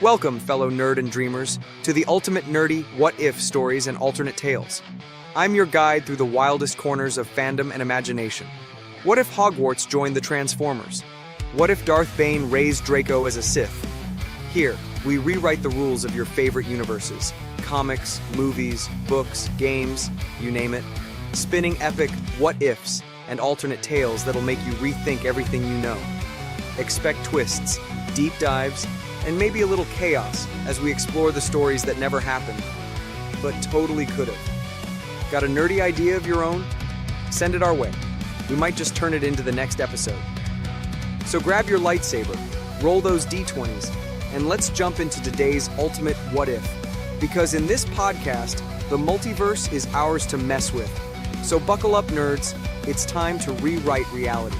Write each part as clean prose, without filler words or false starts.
Welcome, fellow nerd and dreamers, to the ultimate nerdy what-if stories and alternate tales. I'm your guide through the wildest corners of fandom and imagination. What if Hogwarts joined the Transformers? What if Darth Bane raised Draco as a Sith? Here, we rewrite the rules of your favorite universes. Comics, movies, books, games, you name it. Spinning epic what-ifs and alternate tales that'll make you rethink everything you know. Expect twists, deep dives, and maybe a little chaos as we explore the stories that never happened, but totally could have. Got a nerdy idea of your own? Send it our way. We might just turn it into the next episode. So grab your lightsaber, roll those D20s, and let's jump into today's ultimate what if. Because in this podcast, the multiverse is ours to mess with. So buckle up, nerds. It's time to rewrite reality.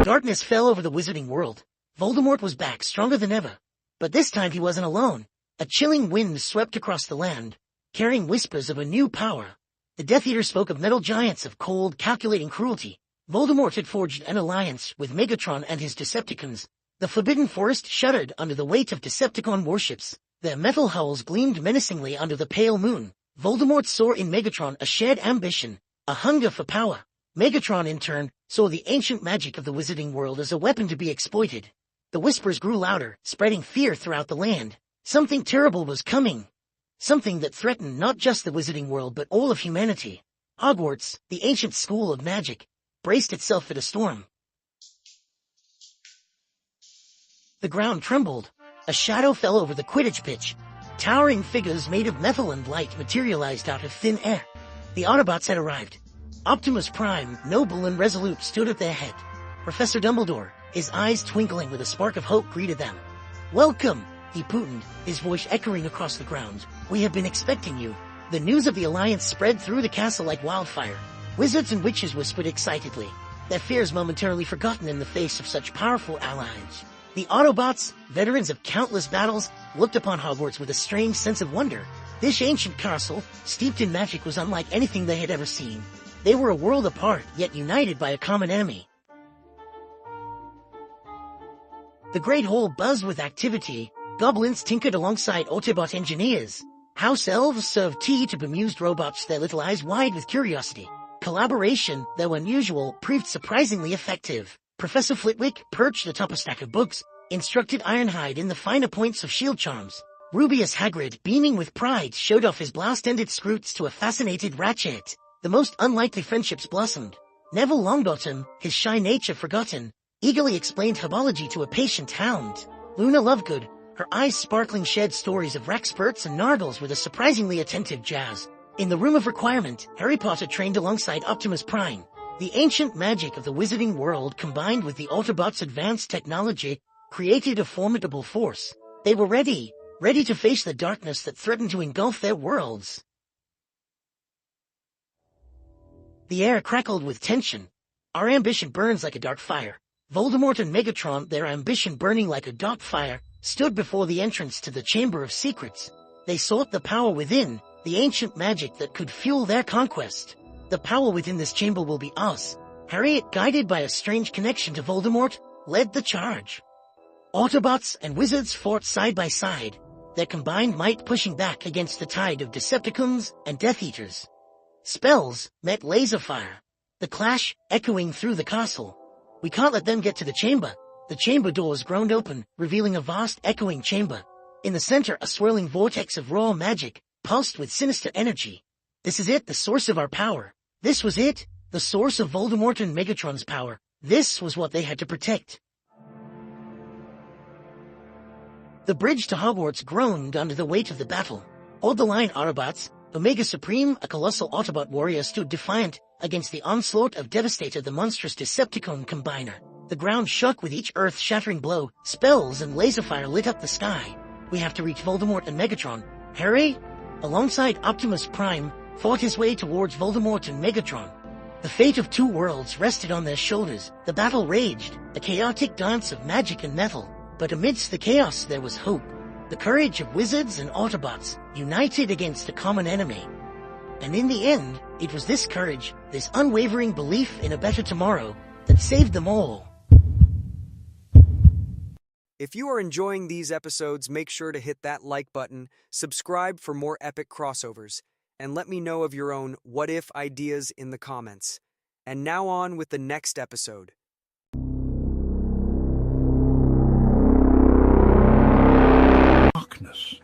Darkness fell over the wizarding world. Voldemort was back, stronger than ever. But this time he wasn't alone. A chilling wind swept across the land, carrying whispers of a new power. The Death Eater spoke of metal giants of cold, calculating cruelty. Voldemort had forged an alliance with Megatron and his Decepticons. The Forbidden Forest shuddered under the weight of Decepticon warships. Their metal hulls gleamed menacingly under the pale moon. Voldemort saw in Megatron a shared ambition, a hunger for power. Megatron, in turn, saw the ancient magic of the wizarding world as a weapon to be exploited. The whispers grew louder, spreading fear throughout the land. Something terrible was coming. Something that threatened not just the wizarding world but all of humanity. Hogwarts, the ancient school of magic, braced itself for the storm. The ground trembled. A shadow fell over the Quidditch pitch. Towering figures made of metal and light materialized out of thin air. The Autobots had arrived. Optimus Prime, noble and resolute, stood at their head. Professor Dumbledore, his eyes twinkling with a spark of hope, greeted them. "Welcome," he pooted, his voice echoing across the grounds. "We have been expecting you." The news of the alliance spread through the castle like wildfire. Wizards and witches whispered excitedly, their fears momentarily forgotten in the face of such powerful allies. The Autobots, veterans of countless battles, looked upon Hogwarts with a strange sense of wonder. This ancient castle, steeped in magic, was unlike anything they had ever seen. They were a world apart, yet united by a common enemy. The Great Hall buzzed with activity. Goblins tinkered alongside Autobot engineers. House elves served tea to bemused robots, their little eyes wide with curiosity. Collaboration, though unusual, proved surprisingly effective. Professor Flitwick, perched atop a stack of books, instructed Ironhide in the finer points of shield charms. Rubius Hagrid, beaming with pride, showed off his blast-ended scroots to a fascinated Ratchet. The most unlikely friendships blossomed. Neville Longbottom, his shy nature forgotten, eagerly explained herbology to a patient hound. Luna Lovegood, her eyes sparkling, shared stories of Raxperts and Nargles with a surprisingly attentive Jazz. In the Room of Requirement, Harry Potter trained alongside Optimus Prime. The ancient magic of the wizarding world combined with the Autobots' advanced technology created a formidable force. They were ready to face the darkness that threatened to engulf their worlds. The air crackled with tension. Our ambition burns like a dark fire. Voldemort and Megatron, their ambition burning like a dark fire, stood before the entrance to the Chamber of Secrets. They sought the power within, the ancient magic that could fuel their conquest. The power within this chamber will be ours. Harriet, guided by a strange connection to Voldemort, led the charge. Autobots and wizards fought side by side, their combined might pushing back against the tide of Decepticons and Death Eaters. Spells met laser fire, the clash echoing through the castle. "We can't let them get to the chamber." The chamber doors groaned open, revealing a vast echoing chamber. In the center, a swirling vortex of raw magic, pulsed with sinister energy. "This is it, the source of our power." This was it, the source of Voldemort and Megatron's power. This was what they had to protect. The bridge to Hogwarts groaned under the weight of the battle. Hold the line, Autobots. Omega Supreme, a colossal Autobot warrior, stood defiant against the onslaught of Devastator, the monstrous Decepticon combiner. The ground shook with each earth-shattering blow. Spells and laser fire lit up the sky. "We have to reach Voldemort and Megatron." Harry, alongside Optimus Prime, fought his way towards Voldemort and Megatron. The fate of two worlds rested on their shoulders. The battle raged, a chaotic dance of magic and metal. But amidst the chaos there was hope. The courage of wizards and Autobots, united against a common enemy. And in the end, it was this courage, this unwavering belief in a better tomorrow, that saved them all. If you are enjoying these episodes, make sure to hit that like button, subscribe for more epic crossovers, and let me know of your own what-if ideas in the comments. And now on with the next episode. Darkness.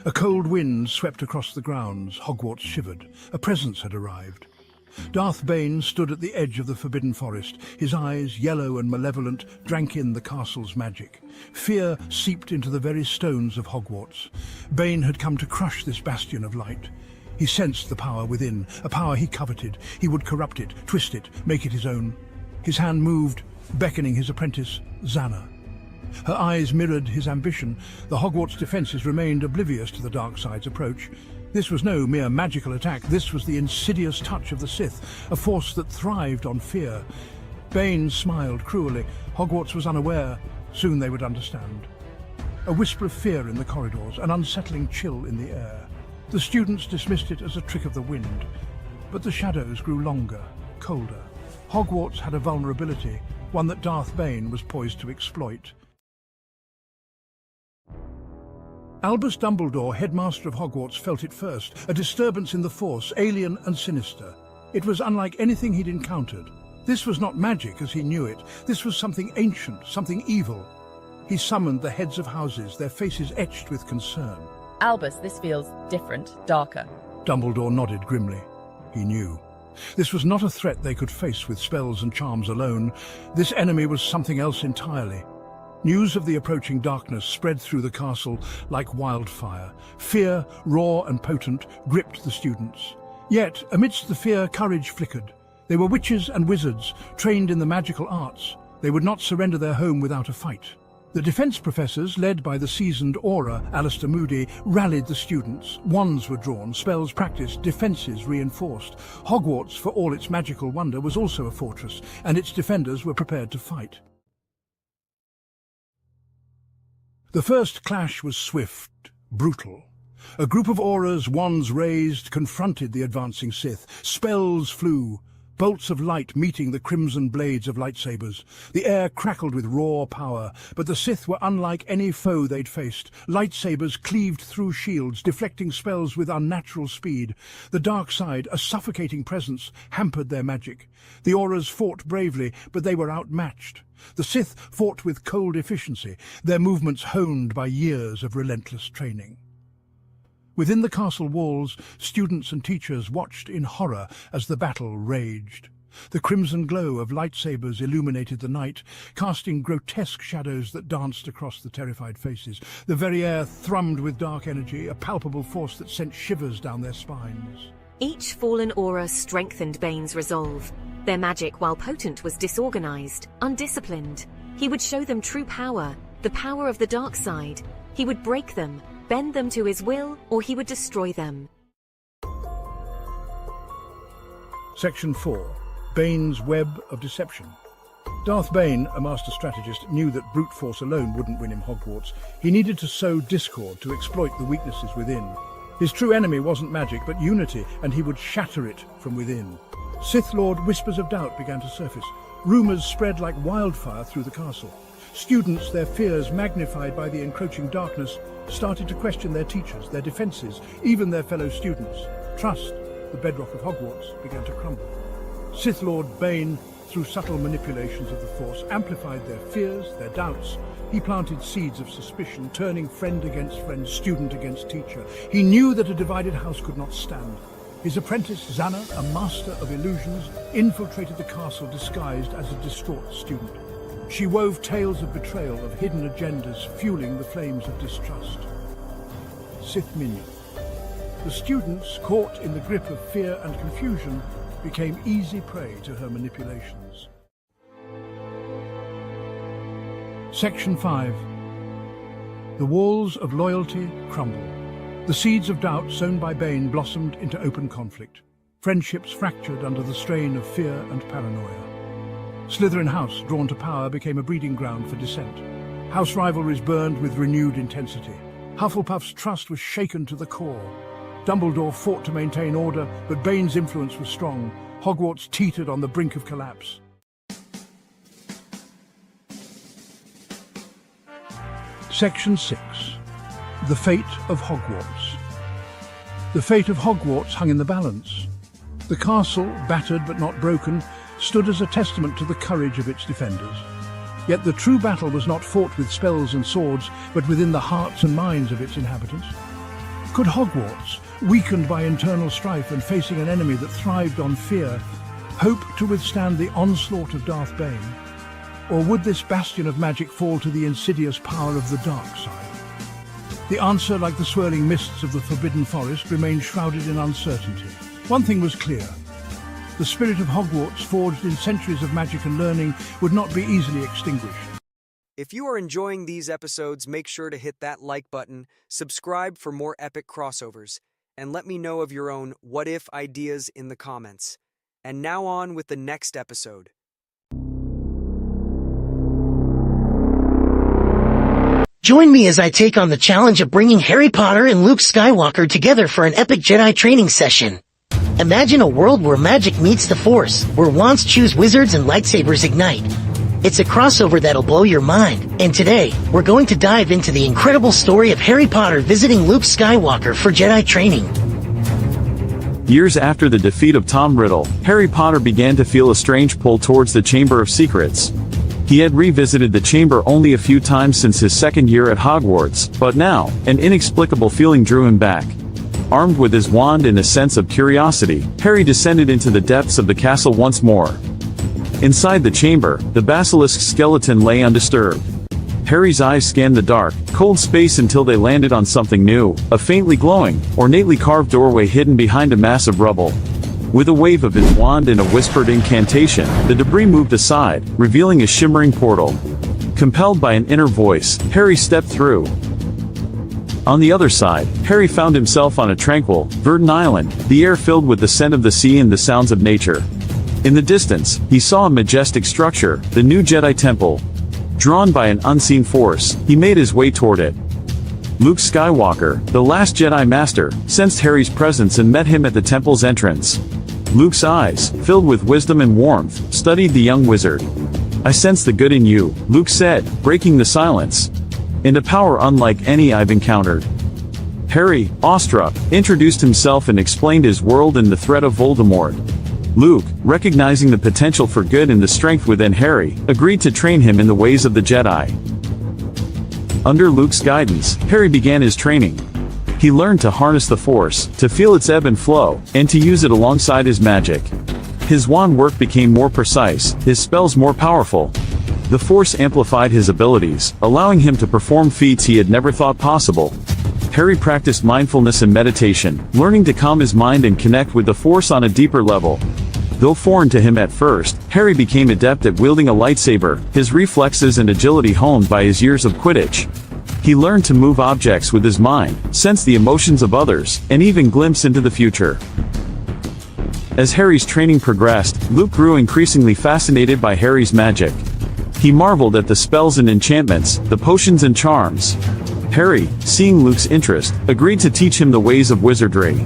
A cold wind swept across the grounds. Hogwarts shivered. A presence had arrived. Darth Bane stood at the edge of the Forbidden Forest. His eyes, yellow and malevolent, drank in the castle's magic. Fear seeped into the very stones of Hogwarts. Bane had come to crush this bastion of light. He sensed the power within, a power he coveted. He would corrupt it, twist it, make it his own. His hand moved, beckoning his apprentice, Xana. Her eyes mirrored his ambition. The Hogwarts defences remained oblivious to the dark side's approach. This was no mere magical attack. This was the insidious touch of the Sith, a force that thrived on fear. Bane smiled cruelly. Hogwarts was unaware. Soon they would understand. A whisper of fear in the corridors, an unsettling chill in the air. The students dismissed it as a trick of the wind. But the shadows grew longer, colder. Hogwarts had a vulnerability, one that Darth Bane was poised to exploit. Albus Dumbledore, headmaster of Hogwarts, felt it first, a disturbance in the Force, alien and sinister. It was unlike anything he'd encountered. This was not magic as he knew it. This was something ancient, something evil. He summoned the heads of houses, their faces etched with concern. Albus, this feels different, darker. Dumbledore nodded grimly. He knew. This was not a threat they could face with spells and charms alone. This enemy was something else entirely. News of the approaching darkness spread through the castle like wildfire. Fear, raw and potent, gripped the students. Yet, amidst the fear, courage flickered. They were witches and wizards, trained in the magical arts. They would not surrender their home without a fight. The defense professors, led by the seasoned Auror, Alistair Moody, rallied the students. Wands were drawn, spells practiced, defences reinforced. Hogwarts, for all its magical wonder, was also a fortress, and its defenders were prepared to fight. The first clash was swift, brutal. A group of Aurors, wands raised, confronted the advancing Sith. Spells flew, bolts of light meeting the crimson blades of lightsabers. The air crackled with raw power, but the Sith were unlike any foe they'd faced. Lightsabers cleaved through shields, deflecting spells with unnatural speed. The dark side, a suffocating presence, hampered their magic. The Aurors fought bravely, but they were outmatched. The Sith fought with cold efficiency, their movements honed by years of relentless training. Within the castle walls, students and teachers watched in horror as the battle raged. The crimson glow of lightsabers illuminated the night, casting grotesque shadows that danced across the terrified faces. The very air thrummed with dark energy, a palpable force that sent shivers down their spines. Each fallen aura strengthened Bane's resolve. Their magic, while potent, was disorganized, undisciplined. He would show them true power, the power of the dark side. He would break them, bend them to his will, or he would destroy them. Section 4. Bane's Web of Deception. Darth Bane, a master strategist, knew that brute force alone wouldn't win him Hogwarts. He needed to sow discord to exploit the weaknesses within. His true enemy wasn't magic, but unity, and he would shatter it from within. Sith Lord whispers of doubt began to surface. Rumours spread like wildfire through the castle. Students, their fears magnified by the encroaching darkness, started to question their teachers, their defences, even their fellow students. Trust, the bedrock of Hogwarts, began to crumble. Sith Lord Bane, through subtle manipulations of the Force, amplified their fears, their doubts. He planted seeds of suspicion, turning friend against friend, student against teacher. He knew that a divided house could not stand. His apprentice, Xana, a master of illusions, infiltrated the castle disguised as a distraught student. She wove tales of betrayal, of hidden agendas, fueling the flames of distrust. Sith Minion. The students, caught in the grip of fear and confusion, became easy prey to her manipulations. Section 5. The walls of loyalty crumbled. The seeds of doubt sown by Bane blossomed into open conflict. Friendships fractured under the strain of fear and paranoia. Slytherin House, drawn to power, became a breeding ground for dissent. House rivalries burned with renewed intensity. Hufflepuff's trust was shaken to the core. Dumbledore fought to maintain order, but Bane's influence was strong. Hogwarts teetered on the brink of collapse. Section 6. The Fate of Hogwarts. The fate of Hogwarts hung in the balance. The castle, battered but not broken, stood as a testament to the courage of its defenders. Yet the true battle was not fought with spells and swords, but within the hearts and minds of its inhabitants. Could Hogwarts, weakened by internal strife and facing an enemy that thrived on fear, hope to withstand the onslaught of Darth Bane? Or would this bastion of magic fall to the insidious power of the dark side? The answer, like the swirling mists of the Forbidden Forest, remained shrouded in uncertainty. One thing was clear. The spirit of Hogwarts, forged in centuries of magic and learning, would not be easily extinguished. If you are enjoying these episodes, make sure to hit that like button, subscribe for more epic crossovers, and let me know of your own what-if ideas in the comments. And now on with the next episode. Join me as I take on the challenge of bringing Harry Potter and Luke Skywalker together for an epic Jedi training session. Imagine a world where magic meets the Force, where wands choose wizards and lightsabers ignite. It's a crossover that'll blow your mind. And today, we're going to dive into the incredible story of Harry Potter visiting Luke Skywalker for Jedi training. Years after the defeat of Tom Riddle, Harry Potter began to feel a strange pull towards the Chamber of Secrets. He had revisited the chamber only a few times since his second year at Hogwarts, but now, an inexplicable feeling drew him back. Armed with his wand and a sense of curiosity, Harry descended into the depths of the castle once more. Inside the chamber, the basilisk skeleton lay undisturbed. Harry's eyes scanned the dark, cold space until they landed on something new, a faintly glowing, ornately carved doorway hidden behind a mass of rubble. With a wave of his wand and a whispered incantation, the debris moved aside, revealing a shimmering portal. Compelled by an inner voice, Harry stepped through. On the other side, Harry found himself on a tranquil, verdant island, the air filled with the scent of the sea and the sounds of nature. In the distance, he saw a majestic structure, the new Jedi Temple. Drawn by an unseen force, he made his way toward it. Luke Skywalker, the last Jedi Master, sensed Harry's presence and met him at the temple's entrance. Luke's eyes, filled with wisdom and warmth, studied the young wizard. "I sense the good in you," Luke said, breaking the silence. "And a power unlike any I've encountered." Harry, awestruck, introduced himself and explained his world and the threat of Voldemort. Luke, recognizing the potential for good and the strength within Harry, agreed to train him in the ways of the Jedi. Under Luke's guidance, Harry began his training. He learned to harness the Force, to feel its ebb and flow, and to use it alongside his magic. His wand work became more precise, his spells more powerful. The Force amplified his abilities, allowing him to perform feats he had never thought possible. Harry practiced mindfulness and meditation, learning to calm his mind and connect with the Force on a deeper level. Though foreign to him at first, Harry became adept at wielding a lightsaber, his reflexes and agility honed by his years of Quidditch. He learned to move objects with his mind, sense the emotions of others, and even glimpse into the future. As Harry's training progressed, Luke grew increasingly fascinated by Harry's magic. He marveled at the spells and enchantments, the potions and charms. Harry, seeing Luke's interest, agreed to teach him the ways of wizardry.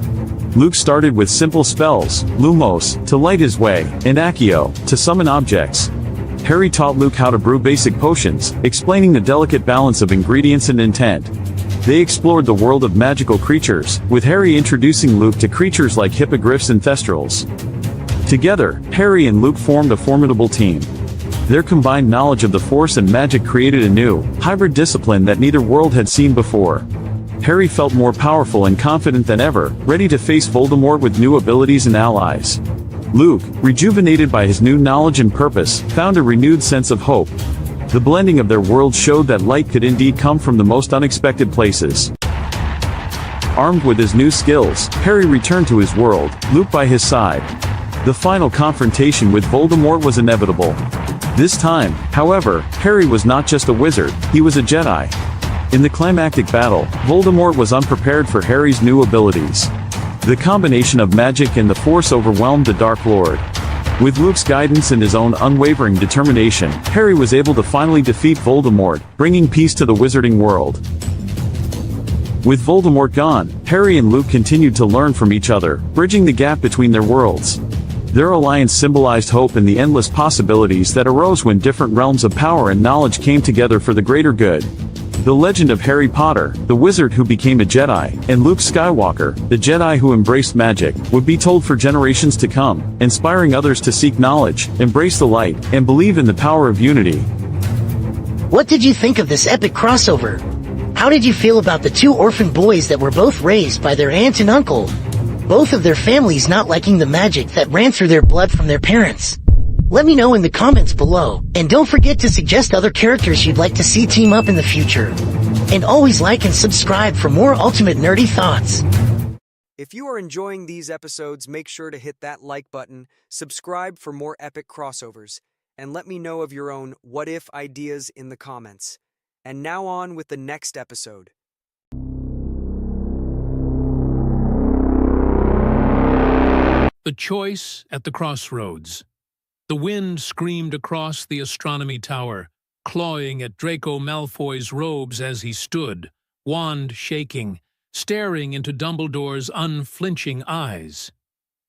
Luke started with simple spells, Lumos, to light his way, and Accio, to summon objects. Harry taught Luke how to brew basic potions, explaining the delicate balance of ingredients and intent. They explored the world of magical creatures, with Harry introducing Luke to creatures like hippogriffs and thestrals. Together, Harry and Luke formed a formidable team. Their combined knowledge of the Force and magic created a new, hybrid discipline that neither world had seen before. Harry felt more powerful and confident than ever, ready to face Voldemort with new abilities and allies. Luke, rejuvenated by his new knowledge and purpose, found a renewed sense of hope. The blending of their worlds showed that light could indeed come from the most unexpected places. Armed with his new skills, Harry returned to his world, Luke by his side. The final confrontation with Voldemort was inevitable. This time, however, Harry was not just a wizard, he was a Jedi. In the climactic battle, Voldemort was unprepared for Harry's new abilities. The combination of magic and the Force overwhelmed the Dark Lord. With Luke's guidance and his own unwavering determination, Harry was able to finally defeat Voldemort, bringing peace to the wizarding world. With Voldemort gone, Harry and Luke continued to learn from each other, bridging the gap between their worlds. Their alliance symbolized hope and the endless possibilities that arose when different realms of power and knowledge came together for the greater good. The legend of Harry Potter, the wizard who became a Jedi, and Luke Skywalker, the Jedi who embraced magic, would be told for generations to come, inspiring others to seek knowledge, embrace the light, and believe in the power of unity. What did you think of this epic crossover? How did you feel about the two orphan boys that were both raised by their aunt and uncle? Both of their families not liking the magic that ran through their blood from their parents. Let me know in the comments below, and don't forget to suggest other characters you'd like to see team up in the future. And always like and subscribe for more ultimate nerdy thoughts. If you are enjoying these episodes, make sure to hit that like button, subscribe for more epic crossovers, and let me know of your own what-if ideas in the comments. And now on with the next episode. The choice at the crossroads. The wind screamed across the astronomy tower, clawing at Draco Malfoy's robes as he stood, wand shaking, staring into Dumbledore's unflinching eyes.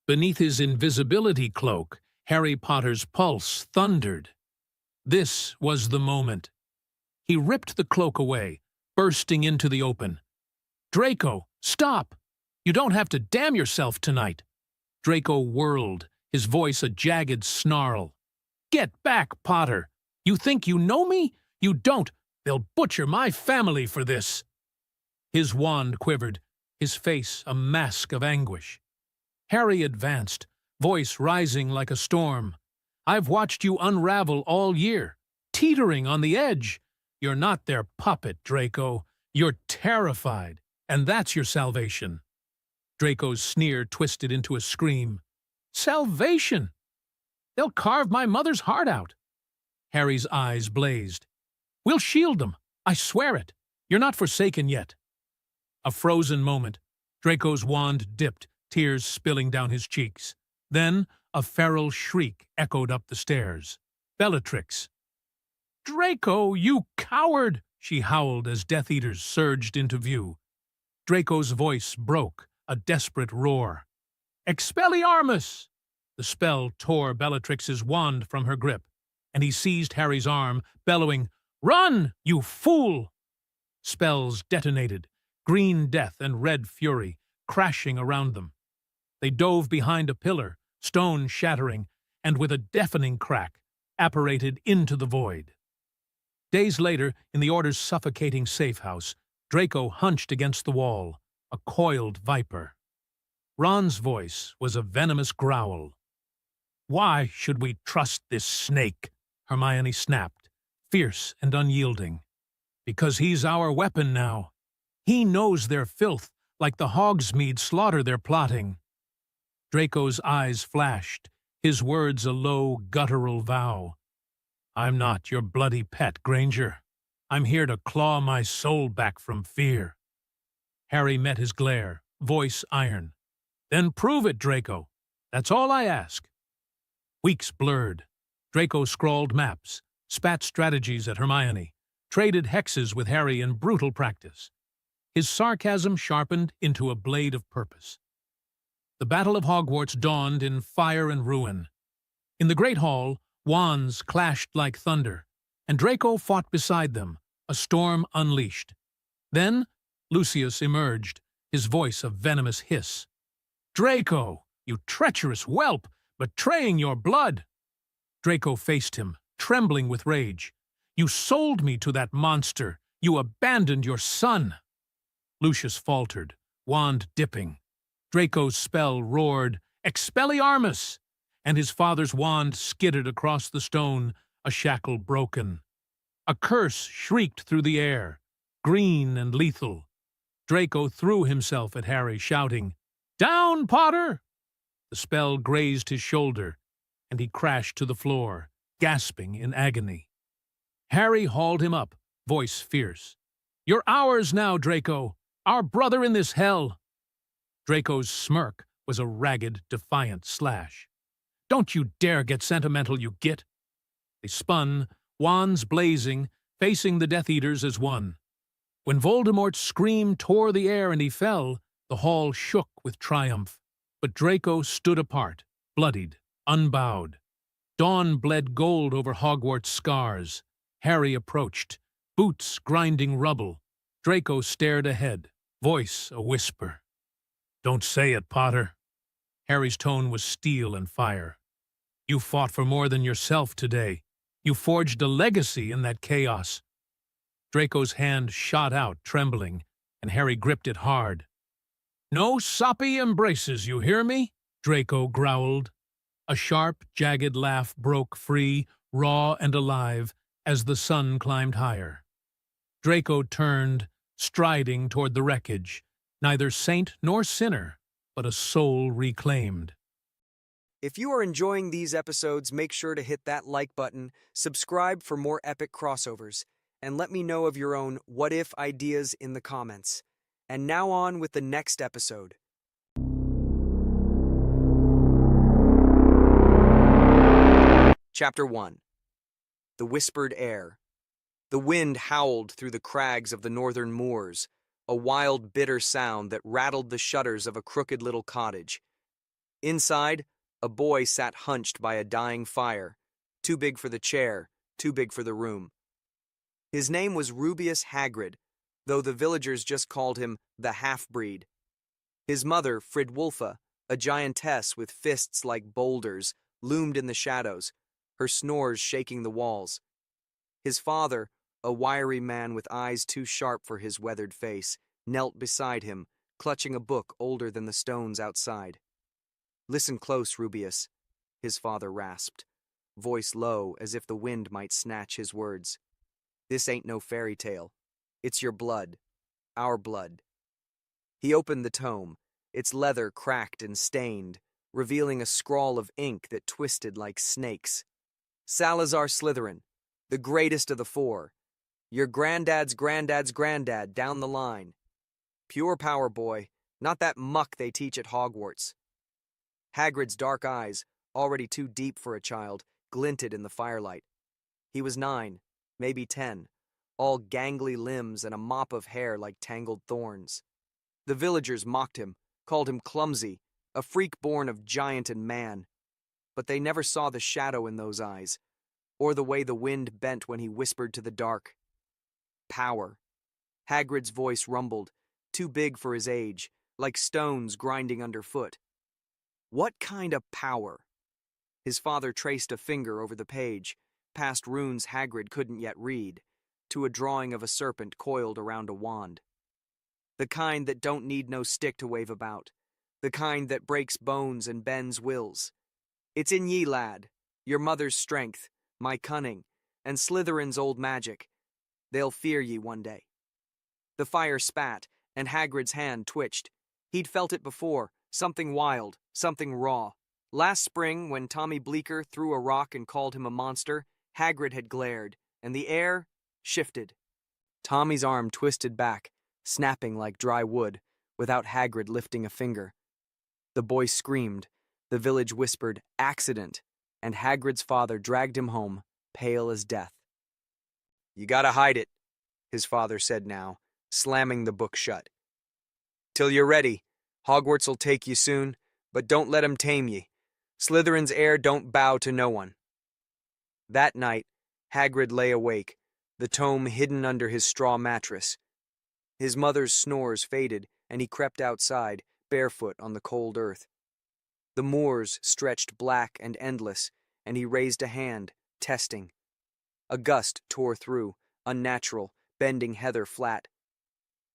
Beneath his invisibility cloak, Harry Potter's pulse thundered. This was the moment. He ripped the cloak away, bursting into the open. "Draco, stop! You don't have to damn yourself tonight!" Draco whirled, his voice a jagged snarl. "Get back, Potter! You think you know me? You don't! They'll butcher my family for this!" His wand quivered, his face a mask of anguish. Harry advanced, voice rising like a storm. "I've watched you unravel all year, teetering on the edge. You're not their puppet, Draco. You're terrified, and that's your salvation." Draco's sneer twisted into a scream. "Salvation! They'll carve my mother's heart out." Harry's eyes blazed. "We'll shield them. I swear it. You're not forsaken yet." A frozen moment. Draco's wand dipped, tears spilling down his cheeks. Then a feral shriek echoed up the stairs. Bellatrix. "Draco, you coward!" she howled as Death Eaters surged into view. Draco's voice broke, a desperate roar. "Expelliarmus!" The spell tore Bellatrix's wand from her grip, and he seized Harry's arm, bellowing, "Run, you fool!" Spells detonated, green death and red fury, crashing around them. They dove behind a pillar, stone shattering, and with a deafening crack, apparated into the void. Days later, in the Order's suffocating safe house, Draco hunched against the wall, a coiled viper. Ron's voice was a venomous growl. "Why should we trust this snake?" Hermione snapped, fierce and unyielding. "Because he's our weapon now. He knows their filth, like the Hogsmeade slaughter they're plotting." Draco's eyes flashed, his words a low, guttural vow. "I'm not your bloody pet, Granger. I'm here to claw my soul back from fear." Harry met his glare, voice iron. "Then prove it, Draco. That's all I ask." Weeks blurred. Draco scrawled maps, spat strategies at Hermione, traded hexes with Harry in brutal practice. His sarcasm sharpened into a blade of purpose. The Battle of Hogwarts dawned in fire and ruin. In the Great Hall, wands clashed like thunder, and Draco fought beside them, a storm unleashed. Then Lucius emerged, his voice a venomous hiss. "Draco, you treacherous whelp, betraying your blood!" Draco faced him, trembling with rage. "You sold me to that monster. You abandoned your son." Lucius faltered, wand dipping. Draco's spell roared, "Expelliarmus!" and his father's wand skidded across the stone, a shackle broken. A curse shrieked through the air, green and lethal. Draco threw himself at Harry, shouting, "Down, Potter!" The spell grazed his shoulder, and he crashed to the floor, gasping in agony. Harry hauled him up, voice fierce. "You're ours now, Draco, our brother in this hell." Draco's smirk was a ragged, defiant slash. "Don't you dare get sentimental, you git!" They spun, wands blazing, facing the Death Eaters as one. When Voldemort's scream tore the air and he fell, the hall shook with triumph. But Draco stood apart, bloodied, unbowed. Dawn bled gold over Hogwarts' scars. Harry approached, boots grinding rubble. Draco stared ahead, voice a whisper. "Don't say it, Potter." Harry's tone was steel and fire. "You fought for more than yourself today. You forged a legacy in that chaos." Draco's hand shot out, trembling, and Harry gripped it hard. "No soppy embraces, you hear me?" Draco growled. A sharp, jagged laugh broke free, raw and alive, as the sun climbed higher. Draco turned, striding toward the wreckage, neither saint nor sinner, but a soul reclaimed. If you are enjoying these episodes, make sure to hit that like button, subscribe for more epic crossovers, and let me know of your own what-if ideas in the comments. And now on with the next episode. Chapter 1. The Whispered Air. The wind howled through the crags of the northern moors, a wild, bitter sound that rattled the shutters of a crooked little cottage. Inside, a boy sat hunched by a dying fire, too big for the chair, too big for the room. His name was Rubeus Hagrid, though the villagers just called him the half-breed. His mother, Fridwulfa, a giantess with fists like boulders, loomed in the shadows, her snores shaking the walls. His father, a wiry man with eyes too sharp for his weathered face, knelt beside him, clutching a book older than the stones outside. "Listen close, Rubeus," his father rasped, voice low as if the wind might snatch his words. "This ain't no fairy tale. It's your blood. Our blood." He opened the tome, its leather cracked and stained, revealing a scrawl of ink that twisted like snakes. "Salazar Slytherin, the greatest of the four. Your granddad's granddad's granddad down the line. Pure power, boy, not that muck they teach at Hogwarts." Hagrid's dark eyes, already too deep for a child, glinted in the firelight. He was 9, maybe 10, all gangly limbs and a mop of hair like tangled thorns. The villagers mocked him, called him clumsy, a freak born of giant and man. But they never saw the shadow in those eyes, or the way the wind bent when he whispered to the dark. Power. Hagrid's voice rumbled, too big for his age, like stones grinding underfoot. What kind of power? His father traced a finger over the page, past runes Hagrid couldn't yet read, to a drawing of a serpent coiled around a wand. The kind that don't need no stick to wave about, the kind that breaks bones and bends wills. "It's in ye, lad, your mother's strength, my cunning, and Slytherin's old magic. They'll fear ye one day." The fire spat, and Hagrid's hand twitched. He'd felt it before, something wild, something raw. Last spring, when Tommy Bleecker threw a rock and called him a monster, Hagrid had glared, and the air shifted. Tommy's arm twisted back, snapping like dry wood, without Hagrid lifting a finger. The boy screamed, the village whispered, "Accident," and Hagrid's father dragged him home, pale as death. "You gotta hide it," his father said now, slamming the book shut. "Till you're ready. Hogwarts'll take you soon, but don't let 'em tame ye. Slytherin's heir don't bow to no one." That night, Hagrid lay awake, the tome hidden under his straw mattress. His mother's snores faded, and he crept outside, barefoot on the cold earth. The moors stretched black and endless, and he raised a hand, testing. A gust tore through, unnatural, bending heather flat.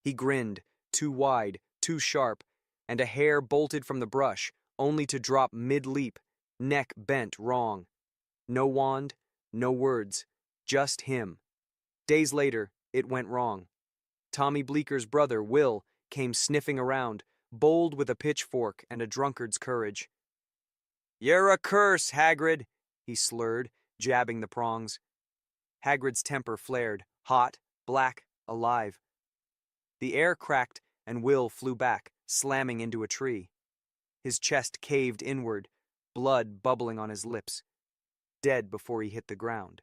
He grinned, too wide, too sharp, and a hair bolted from the brush, only to drop mid-leap, neck bent wrong. No wand, no words, just him. Days later, it went wrong. Tommy Bleeker's brother, Will, came sniffing around, bold with a pitchfork and a drunkard's courage. "You're a curse, Hagrid," he slurred, jabbing the prongs. Hagrid's temper flared, hot, black, alive. The air cracked, and Will flew back, slamming into a tree. His chest caved inward, blood bubbling on his lips. Dead before he hit the ground.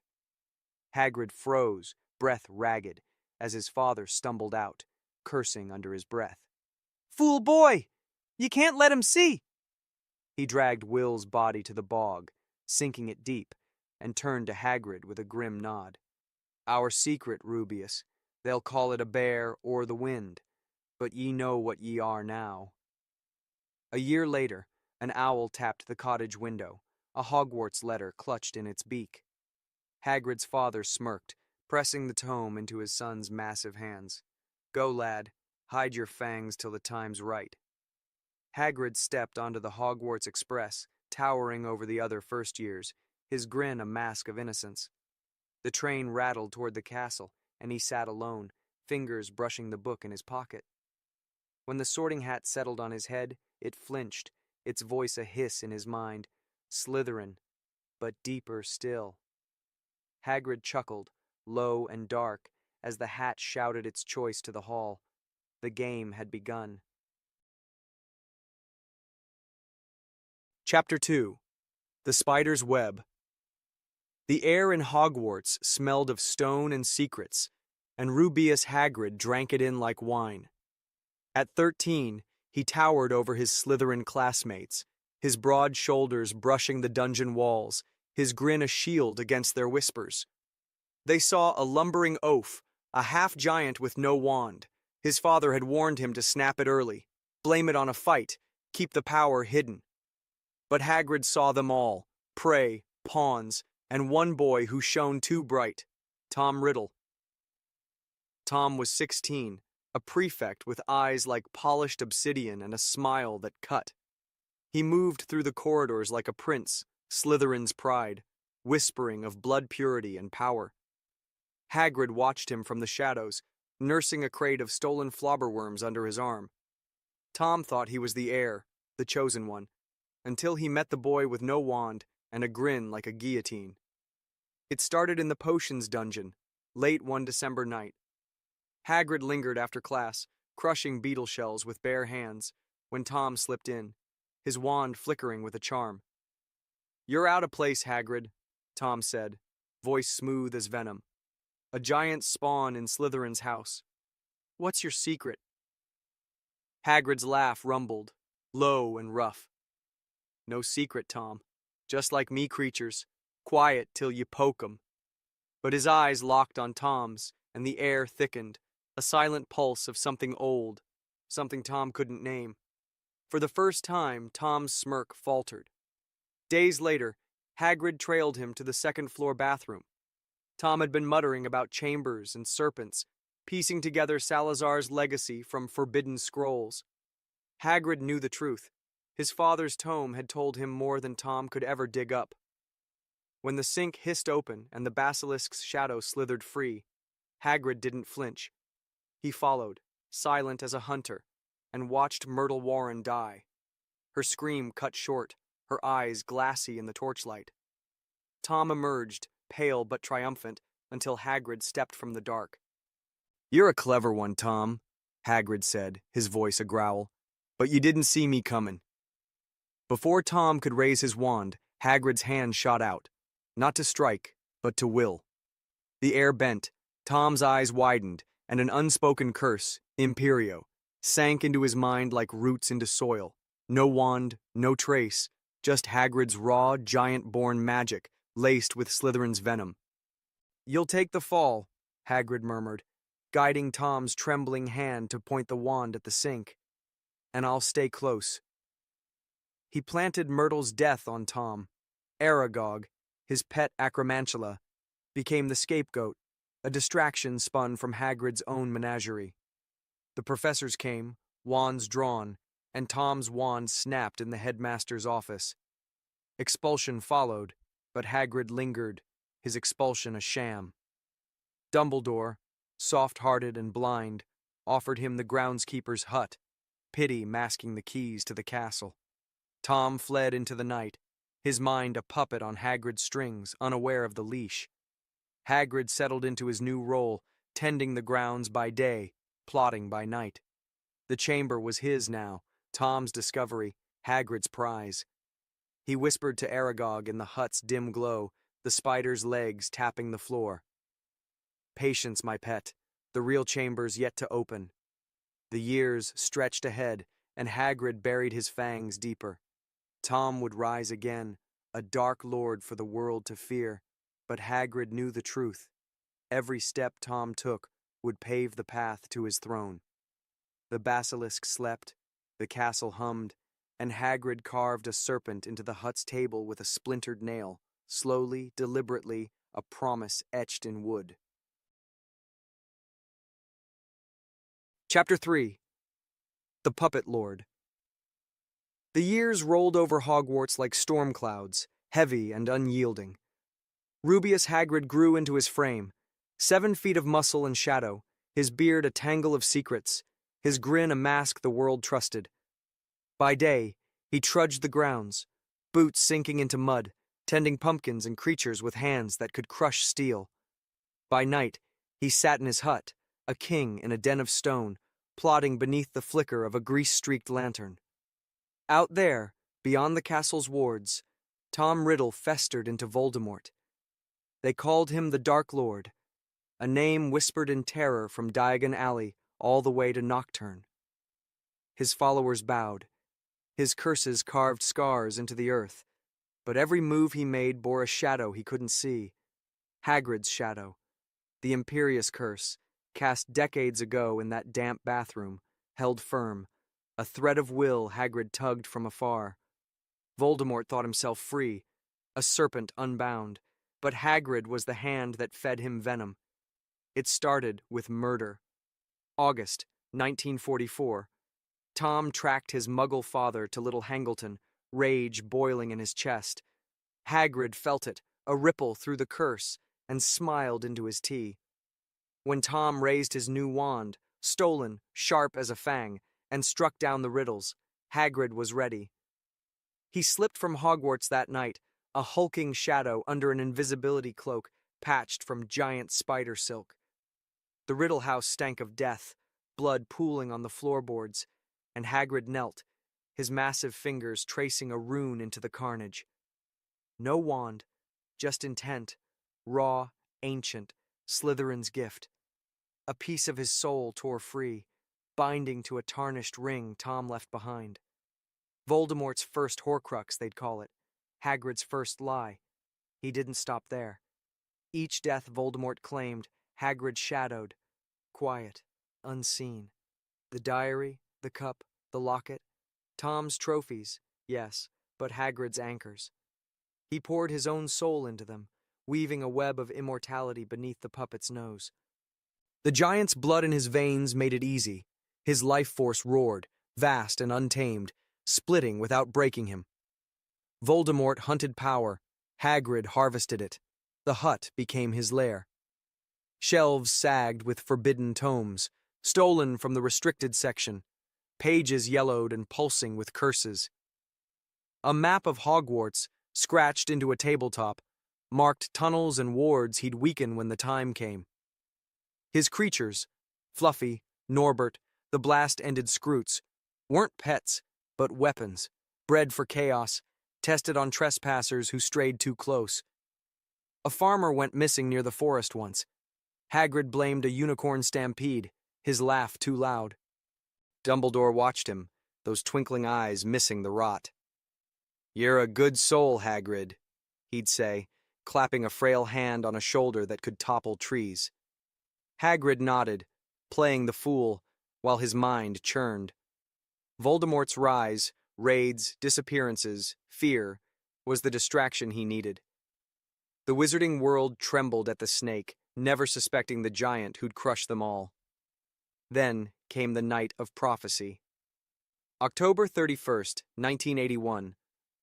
Hagrid froze, breath ragged, as his father stumbled out, cursing under his breath. "Fool boy! You can't let him see!" He dragged Will's body to the bog, sinking it deep, and turned to Hagrid with a grim nod. "Our secret, Rubeus. They'll call it a bear or the wind, but ye know what ye are now." A year later, an owl tapped the cottage window, a Hogwarts letter clutched in its beak. Hagrid's father smirked, pressing the tome into his son's massive hands. "Go, lad. Hide your fangs till the time's right." Hagrid stepped onto the Hogwarts Express, towering over the other first years, his grin a mask of innocence. The train rattled toward the castle, and he sat alone, fingers brushing the book in his pocket. When the sorting hat settled on his head, it flinched, its voice a hiss in his mind. Slytherin, but deeper still. Hagrid chuckled, low and dark, as the hat shouted its choice to the hall. The game had begun. Chapter 2. The Spider's Web. The air in Hogwarts smelled of stone and secrets, and Rubeus Hagrid drank it in like wine. At 13, he towered over his Slytherin classmates, his broad shoulders brushing the dungeon walls, his grin a shield against their whispers. They saw a lumbering oaf, a half-giant with no wand. His father had warned him to snap it early, blame it on a fight, keep the power hidden. But Hagrid saw them all, prey, pawns, and one boy who shone too bright, Tom Riddle. Tom was 16, a prefect with eyes like polished obsidian and a smile that cut. He moved through the corridors like a prince, Slytherin's pride, whispering of blood purity and power. Hagrid watched him from the shadows, nursing a crate of stolen flobberworms under his arm. Tom thought he was the heir, the chosen one, until he met the boy with no wand and a grin like a guillotine. It started in the potions dungeon, late one December night. Hagrid lingered after class, crushing beetle shells with bare hands, when Tom slipped in, his wand flickering with a charm. "You're out of place, Hagrid," Tom said, voice smooth as venom. "A giant spawn in Slytherin's house. What's your secret?" Hagrid's laugh rumbled, low and rough. "No secret, Tom. Just like me creatures, quiet till you poke 'em." But his eyes locked on Tom's, and the air thickened, a silent pulse of something old, something Tom couldn't name. For the first time, Tom's smirk faltered. Days later, Hagrid trailed him to the second-floor bathroom. Tom had been muttering about chambers and serpents, piecing together Salazar's legacy from forbidden scrolls. Hagrid knew the truth. His father's tome had told him more than Tom could ever dig up. When the sink hissed open and the basilisk's shadow slithered free, Hagrid didn't flinch. He followed, silent as a hunter, and watched Myrtle Warren die. Her scream cut short, her eyes glassy in the torchlight. Tom emerged, pale but triumphant, until Hagrid stepped from the dark. "You're a clever one, Tom," Hagrid said, his voice a growl, "but you didn't see me coming." Before Tom could raise his wand, Hagrid's hand shot out, not to strike, but to will. The air bent, Tom's eyes widened, and an unspoken curse, Imperio, sank into his mind like roots into soil. No wand, no trace, just Hagrid's raw, giant-born magic, laced with Slytherin's venom. "You'll take the fall," Hagrid murmured, guiding Tom's trembling hand to point the wand at the sink. "And I'll stay close." He planted Myrtle's death on Tom. Aragog, his pet acromantula, became the scapegoat, a distraction spun from Hagrid's own menagerie. The professors came, wands drawn, and Tom's wand snapped in the headmaster's office. Expulsion followed, but Hagrid lingered, his expulsion a sham. Dumbledore, soft-hearted and blind, offered him the groundskeeper's hut, pity masking the keys to the castle. Tom fled into the night, his mind a puppet on Hagrid's strings, unaware of the leash. Hagrid settled into his new role, tending the grounds by day, plotting by night. The chamber was his now, Tom's discovery, Hagrid's prize. He whispered to Aragog in the hut's dim glow, the spider's legs tapping the floor. "Patience, my pet. the real chambers yet to open. The years stretched ahead, and Hagrid buried his fangs deeper. Tom would rise again, a dark lord for the world to fear, but Hagrid knew the truth. Every step Tom took would pave the path to his throne. The basilisk slept, the castle hummed, and Hagrid carved a serpent into the hut's table with a splintered nail, slowly, deliberately, a promise etched in wood. Chapter 3. The Puppet Lord. The years rolled over Hogwarts like storm clouds, heavy and unyielding. Rubeus Hagrid grew into his frame, 7 feet of muscle and shadow, his beard a tangle of secrets, his grin a mask the world trusted. By day, he trudged the grounds, boots sinking into mud, tending pumpkins and creatures with hands that could crush steel. By night, he sat in his hut, a king in a den of stone, plodding beneath the flicker of a grease-streaked lantern. Out there, beyond the castle's wards, Tom Riddle festered into Voldemort. They called him the Dark Lord, a name whispered in terror from Diagon Alley all the way to Nocturne. His followers bowed. His curses carved scars into the earth, but every move he made bore a shadow he couldn't see. Hagrid's shadow, the Imperious curse, cast decades ago in that damp bathroom, held firm, a thread of will Hagrid tugged from afar. Voldemort thought himself free, a serpent unbound, but Hagrid was the hand that fed him venom. It started with murder. August 1944. Tom tracked his muggle father to Little Hangleton, rage boiling in his chest. Hagrid felt it, a ripple through the curse, and smiled into his tea. When Tom raised his new wand, stolen, sharp as a fang, and struck down the riddles, Hagrid was ready. He slipped from Hogwarts that night, a hulking shadow under an invisibility cloak patched from giant spider silk. The Riddle house stank of death, blood pooling on the floorboards, and Hagrid knelt, his massive fingers tracing a rune into the carnage. No wand, just intent, raw, ancient, Slytherin's gift. A piece of his soul tore free, binding to a tarnished ring Tom left behind. Voldemort's first Horcrux, they'd call it. Hagrid's first lie. He didn't stop there. Each death Voldemort claimed, Hagrid shadowed, quiet, unseen. The diary, the cup, the locket, Tom's trophies, yes, but Hagrid's anchors. He poured his own soul into them, weaving a web of immortality beneath the puppet's nose. The giant's blood in his veins made it easy. His life force roared, vast and untamed, splitting without breaking him. Voldemort hunted power. Hagrid harvested it. The hut became his lair. Shelves sagged with forbidden tomes, stolen from the restricted section, pages yellowed and pulsing with curses. A map of Hogwarts, scratched into a tabletop, marked tunnels and wards he'd weaken when the time came. His creatures, Fluffy, Norbert, the blast-ended Scroots, weren't pets, but weapons, bred for chaos, tested on trespassers who strayed too close. A farmer went missing near the forest once. Hagrid blamed a unicorn stampede, his laugh too loud. Dumbledore watched him, those twinkling eyes missing the rot. "You're a good soul, Hagrid," he'd say, clapping a frail hand on a shoulder that could topple trees. Hagrid nodded, playing the fool, while his mind churned. Voldemort's rise, raids, disappearances, fear, was the distraction he needed. The wizarding world trembled at the snake, never suspecting the giant who'd crush them all. Then came the night of prophecy. October 31st, 1981,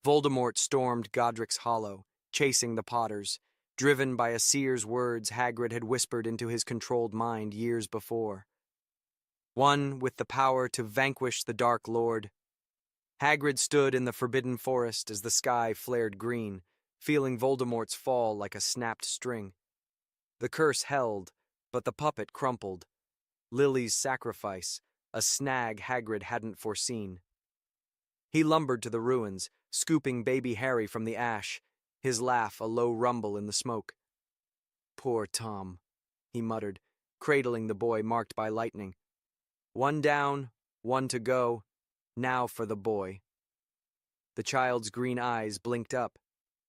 Voldemort stormed Godric's Hollow, chasing the Potters, driven by a seer's words Hagrid had whispered into his controlled mind years before. One with the power to vanquish the Dark Lord. Hagrid stood in the Forbidden Forest as the sky flared green, feeling Voldemort's fall like a snapped string. The curse held, but the puppet crumpled. Lily's sacrifice, a snag Hagrid hadn't foreseen. He lumbered to the ruins, scooping baby Harry from the ash, his laugh a low rumble in the smoke. "Poor Tom," he muttered, cradling the boy marked by lightning. One down, one to go, now for the boy. The child's green eyes blinked up,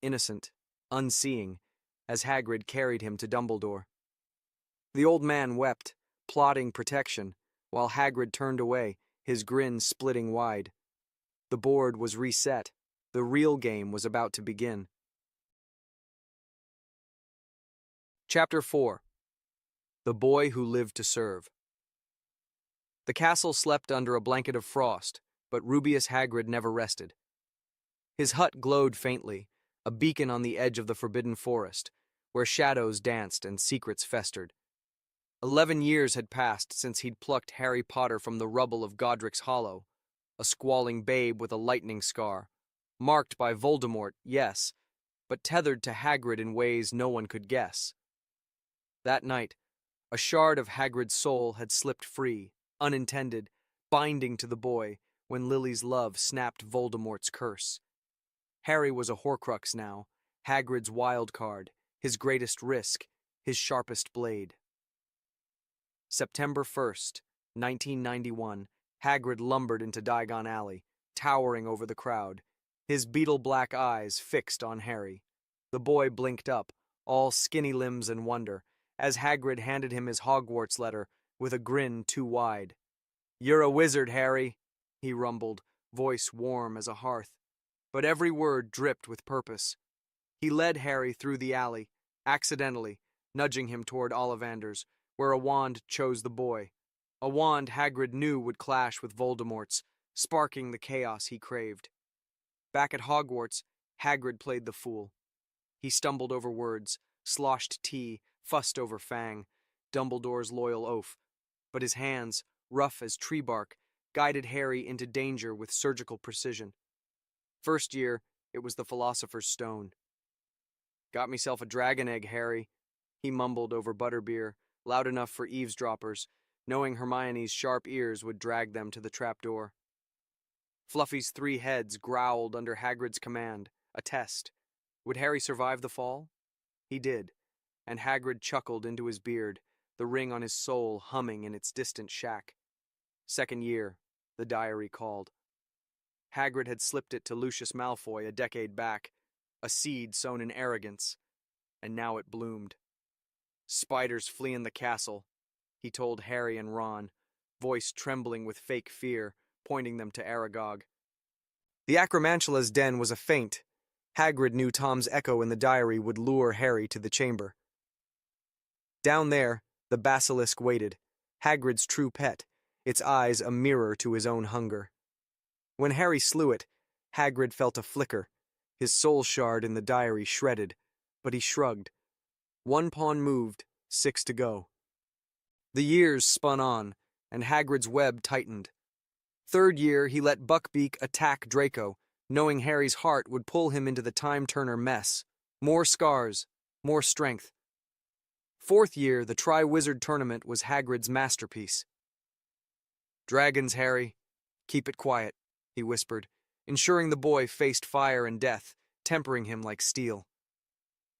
innocent, unseeing, as Hagrid carried him to Dumbledore. The old man wept, plotting protection, while Hagrid turned away, his grin splitting wide. The board was reset. The real game was about to begin. Chapter 4. The Boy Who Lived to Serve. The castle slept under a blanket of frost, but Rubeus Hagrid never rested. His hut glowed faintly, a beacon on the edge of the forbidden forest, where shadows danced and secrets festered. 11 years had passed since he'd plucked Harry Potter from the rubble of Godric's Hollow, a squalling babe with a lightning scar, marked by Voldemort, yes, but tethered to Hagrid in ways no one could guess. That night, a shard of Hagrid's soul had slipped free, unintended, binding to the boy when Lily's love snapped Voldemort's curse. Harry was a Horcrux now, Hagrid's wild card, his greatest risk, his sharpest blade. September 1st, 1991, Hagrid lumbered into Diagon Alley, towering over the crowd, his beetle-black eyes fixed on Harry. The boy blinked up, all skinny limbs and wonder, as Hagrid handed him his Hogwarts letter with a grin too wide. "You're a wizard, Harry," he rumbled, voice warm as a hearth. But every word dripped with purpose. He led Harry through the alley, accidentally, nudging him toward Ollivander's, where a wand chose the boy. A wand Hagrid knew would clash with Voldemort's, sparking the chaos he craved. Back at Hogwarts, Hagrid played the fool. He stumbled over words, sloshed tea, fussed over Fang, Dumbledore's loyal oaf. But his hands, rough as tree bark, guided Harry into danger with surgical precision. First year, it was the Philosopher's Stone. "Got myself a dragon egg, Harry," he mumbled over butterbeer, loud enough for eavesdroppers, knowing Hermione's sharp ears would drag them to the trapdoor. Fluffy's 3 heads growled under Hagrid's command, a test. Would Harry survive the fall? He did, and Hagrid chuckled into his beard, the ring on his soul humming in its distant shack. Second year, the diary called. Hagrid had slipped it to Lucius Malfoy a decade back, a seed sown in arrogance, and now it bloomed. "Spiders flee in the castle," he told Harry and Ron, voice trembling with fake fear, pointing them to Aragog. The Acromantula's den was a feint. Hagrid knew Tom's echo in the diary would lure Harry to the chamber. Down there, the basilisk waited, Hagrid's true pet, its eyes a mirror to his own hunger. When Harry slew it, Hagrid felt a flicker, his soul shard in the diary shredded, but he shrugged. 1 pawn moved, 6 to go. The years spun on, and Hagrid's web tightened. Third year, he let Buckbeak attack Draco, knowing Harry's heart would pull him into the Time-Turner mess. More scars, more strength. Fourth year, the Tri-Wizard Tournament was Hagrid's masterpiece. "Dragons, Harry. Keep it quiet," he whispered, ensuring the boy faced fire and death, tempering him like steel.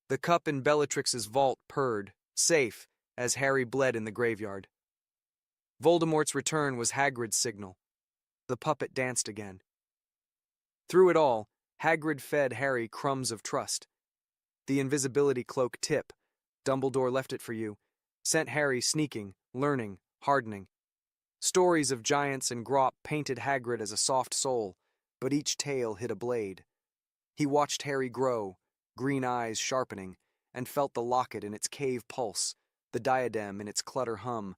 The cup in Bellatrix's vault purred, safe, as Harry bled in the graveyard. Voldemort's return was Hagrid's signal. The puppet danced again. Through it all, Hagrid fed Harry crumbs of trust. The invisibility cloak tip, Dumbledore left it for you, sent Harry sneaking, learning, hardening. Stories of giants and Grop painted Hagrid as a soft soul, but each tale hid a blade. He watched Harry grow, green eyes sharpening, and felt the locket in its cave pulse, the diadem in its clutter hum.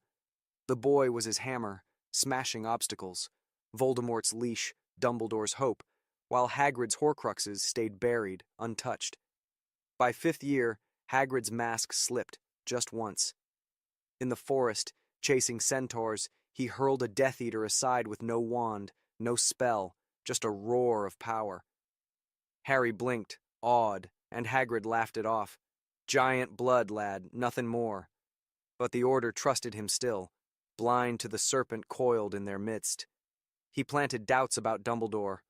The boy was his hammer, smashing obstacles, Voldemort's leash, Dumbledore's hope, while Hagrid's Horcruxes stayed buried, untouched. By 5th year, Hagrid's mask slipped, just once. In the forest, chasing centaurs, he hurled a Death Eater aside with no wand, no spell, just a roar of power. Harry blinked, awed, and Hagrid laughed it off. Giant blood, lad, nothing more. But the Order trusted him still, blind to the serpent coiled in their midst. He planted doubts about Dumbledore.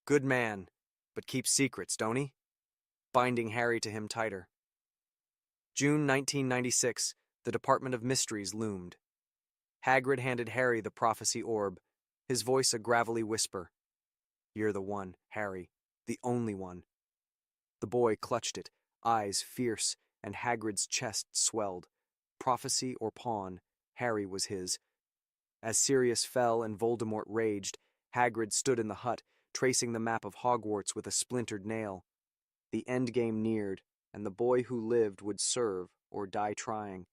Good man, but keeps secrets, don't he? Binding Harry to him tighter. June 1996, the Department of Mysteries loomed. Hagrid handed Harry the prophecy orb, his voice a gravelly whisper. "You're the one, Harry, the only one." The boy clutched it, eyes fierce, and Hagrid's chest swelled. Prophecy or pawn, Harry was his. As Sirius fell and Voldemort raged, Hagrid stood in the hut, tracing the map of Hogwarts with a splintered nail. The endgame neared, and the boy who lived would serve or die trying.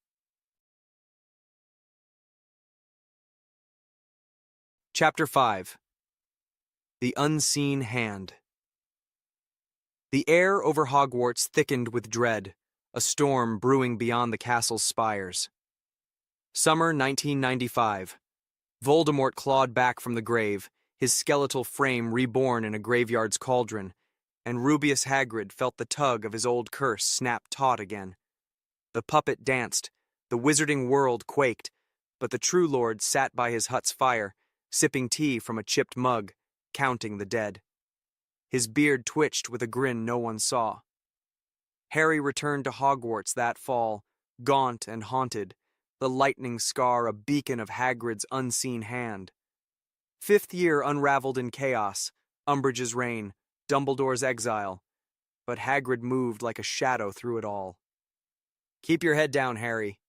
Chapter 5. The Unseen Hand. The air over Hogwarts thickened with dread, a storm brewing beyond the castle's spires. Summer 1995. Voldemort clawed back from the grave, his skeletal frame reborn in a graveyard's cauldron, and Rubeus Hagrid felt the tug of his old curse snap taut again. The puppet danced, the wizarding world quaked, but the true lord sat by his hut's fire, sipping tea from a chipped mug, counting the dead. His beard twitched with a grin no one saw. Harry returned to Hogwarts that fall, gaunt and haunted, the lightning scar a beacon of Hagrid's unseen hand. Fifth year unraveled in chaos, Umbridge's reign, Dumbledore's exile, but Hagrid moved like a shadow through it all. "Keep your head down, Harry,"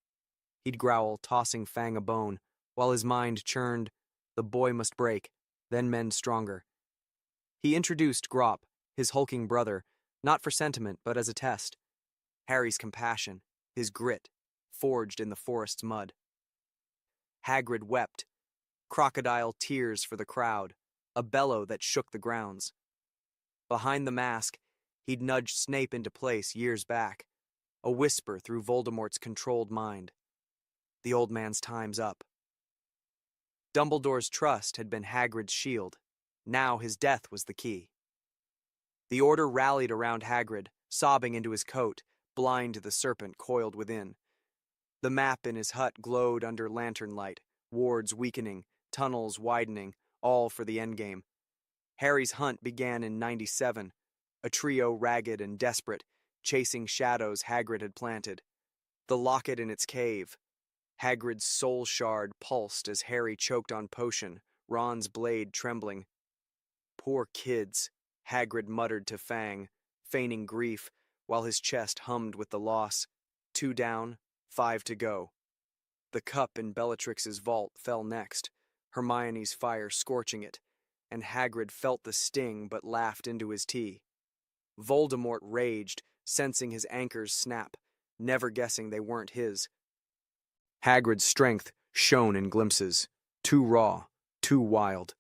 he'd growl, tossing Fang a bone, while his mind churned, "The boy must break, then mend stronger." He introduced Grop, his hulking brother, not for sentiment but as a test. Harry's compassion, his grit, forged in the forest's mud. Hagrid wept, crocodile tears for the crowd, a bellow that shook the grounds. Behind the mask, he'd nudged Snape into place years back, a whisper through Voldemort's controlled mind. The old man's time's up. Dumbledore's trust had been Hagrid's shield. Now his death was the key. The Order rallied around Hagrid, sobbing into his coat, blind to the serpent coiled within. The map in his hut glowed under lantern light, wards weakening, tunnels widening, all for the endgame. Harry's hunt began in 97, a trio ragged and desperate, chasing shadows Hagrid had planted. The locket in its cave. Hagrid's soul shard pulsed as Harry choked on potion, Ron's blade trembling. "Poor kids," Hagrid muttered to Fang, feigning grief, while his chest hummed with the loss. 2 down, 5 to go. The cup in Bellatrix's vault fell next, Hermione's fire scorching it, and Hagrid felt the sting but laughed into his tea. Voldemort raged, sensing his anchors snap, never guessing they weren't his. Hagrid's strength shone in glimpses, too raw, too wild.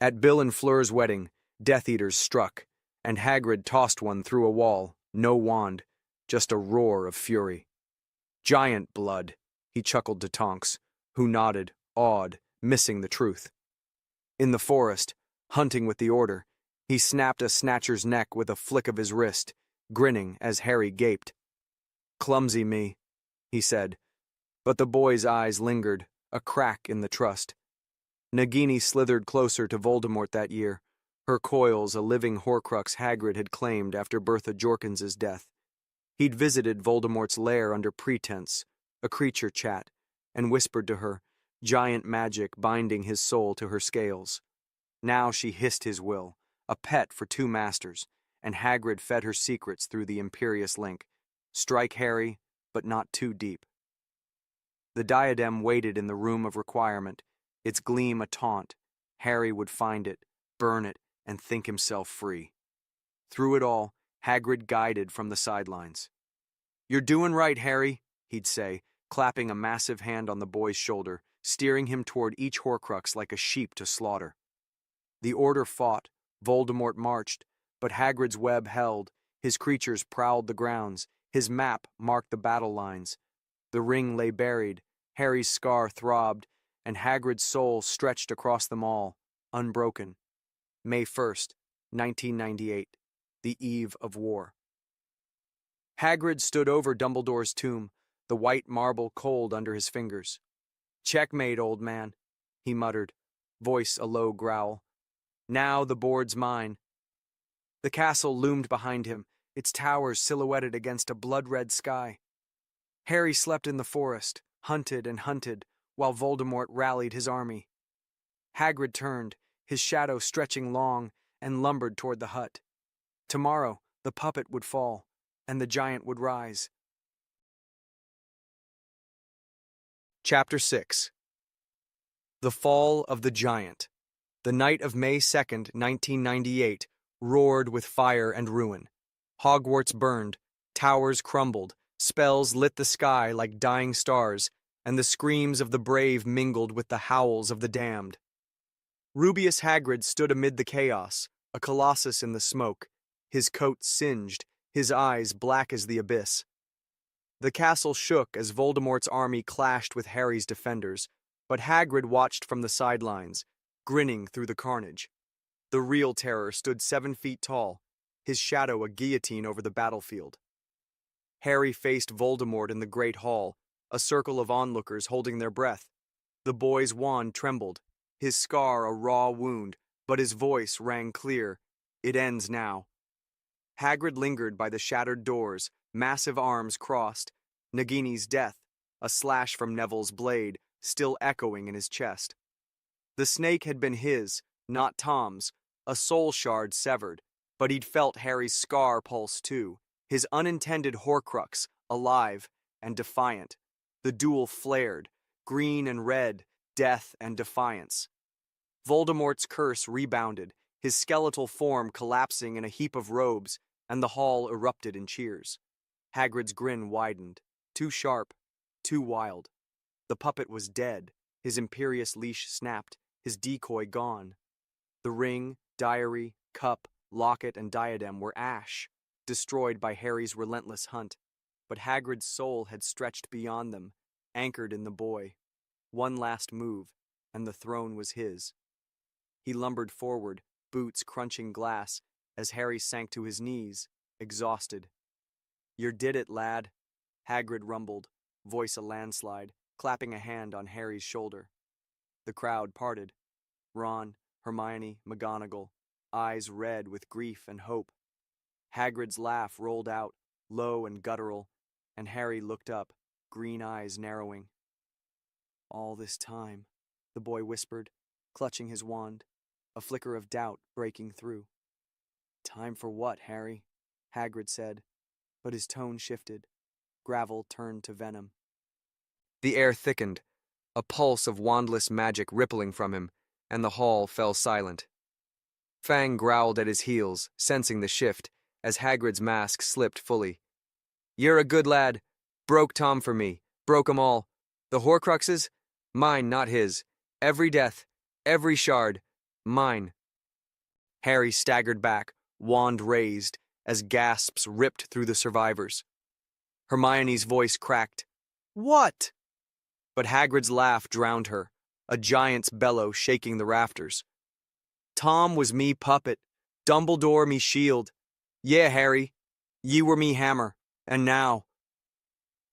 At Bill and Fleur's wedding, Death Eaters struck, and Hagrid tossed one through a wall, no wand, just a roar of fury. "Giant blood," he chuckled to Tonks, who nodded, awed, missing the truth. In the forest, hunting with the Order, he snapped a snatcher's neck with a flick of his wrist, grinning as Harry gaped. "Clumsy me," he said, but the boy's eyes lingered, a crack in the trust. Nagini slithered closer to Voldemort that year, her coils a living Horcrux Hagrid had claimed after Bertha Jorkins's death. He'd visited Voldemort's lair under pretense, a creature chat, and whispered to her, giant magic binding his soul to her scales. Now she hissed his will, a pet for 2 masters, and Hagrid fed her secrets through the imperious link. Strike Harry, but not too deep. The diadem waited in the room of requirement, its gleam a taunt. Harry would find it, burn it, and think himself free. Through it all, Hagrid guided from the sidelines. "You're doing right, Harry," he'd say, clapping a massive hand on the boy's shoulder, steering him toward each Horcrux like a sheep to slaughter. The Order fought, Voldemort marched, but Hagrid's web held, his creatures prowled the grounds, his map marked the battle lines. The ring lay buried, Harry's scar throbbed, and Hagrid's soul stretched across them all, unbroken. May 1st, 1998, the eve of war. Hagrid stood over Dumbledore's tomb, the white marble cold under his fingers. "Checkmate, old man," he muttered, voice a low growl. "Now the board's mine." The castle loomed behind him, its towers silhouetted against a blood-red sky. Harry slept in the forest, hunted and hunted, while Voldemort rallied his army. Hagrid turned, his shadow stretching long, and lumbered toward the hut. Tomorrow, the puppet would fall, and the giant would rise. Chapter 6. The Fall of the Giant. The night of May 2nd, 1998, roared with fire and ruin. Hogwarts burned, towers crumbled, spells lit the sky like dying stars, and the screams of the brave mingled with the howls of the damned. Rubeus Hagrid stood amid the chaos, a colossus in the smoke, his coat singed, his eyes black as the abyss. The castle shook as Voldemort's army clashed with Harry's defenders, but Hagrid watched from the sidelines, grinning through the carnage. The real terror stood 7 feet tall, his shadow a guillotine over the battlefield. Harry faced Voldemort in the great hall, a circle of onlookers holding their breath. The boy's wand trembled, his scar a raw wound, but his voice rang clear. It ends now. Hagrid lingered by the shattered doors, massive arms crossed, Nagini's death, a slash from Neville's blade, still echoing in his chest. The snake had been his, not Tom's, a soul shard severed, but he'd felt Harry's scar pulse too, his unintended Horcrux, alive and defiant. The duel flared, green and red, death and defiance. Voldemort's curse rebounded, his skeletal form collapsing in a heap of robes, and the hall erupted in cheers. Hagrid's grin widened, too sharp, too wild. The puppet was dead, his imperious leash snapped, his decoy gone. The ring, diary, cup, locket, and diadem were ash, destroyed by Harry's relentless hunt. But Hagrid's soul had stretched beyond them, anchored in the boy. One last move, and the throne was his. He lumbered forward, boots crunching glass, as Harry sank to his knees, exhausted. "You did it, lad," Hagrid rumbled, voice a landslide, clapping a hand on Harry's shoulder. The crowd parted. Ron, Hermione, McGonagall, eyes red with grief and hope. Hagrid's laugh rolled out, low and guttural, and Harry looked up, green eyes narrowing. "All this time," the boy whispered, clutching his wand, a flicker of doubt breaking through. "Time for what, Harry?" Hagrid said, but his tone shifted. Gravel turned to venom. The air thickened, a pulse of wandless magic rippling from him, and the hall fell silent. Fang growled at his heels, sensing the shift, as Hagrid's mask slipped fully. "You're a good lad. Broke Tom for me. Broke 'em all. The Horcruxes? Mine, not his. Every death, every shard. Mine." Harry staggered back, wand raised, as gasps ripped through the survivors. Hermione's voice cracked. "What?" But Hagrid's laugh drowned her, a giant's bellow shaking the rafters. "Tom was me puppet, Dumbledore me shield. Yeah, Harry, ye were me hammer, and now—"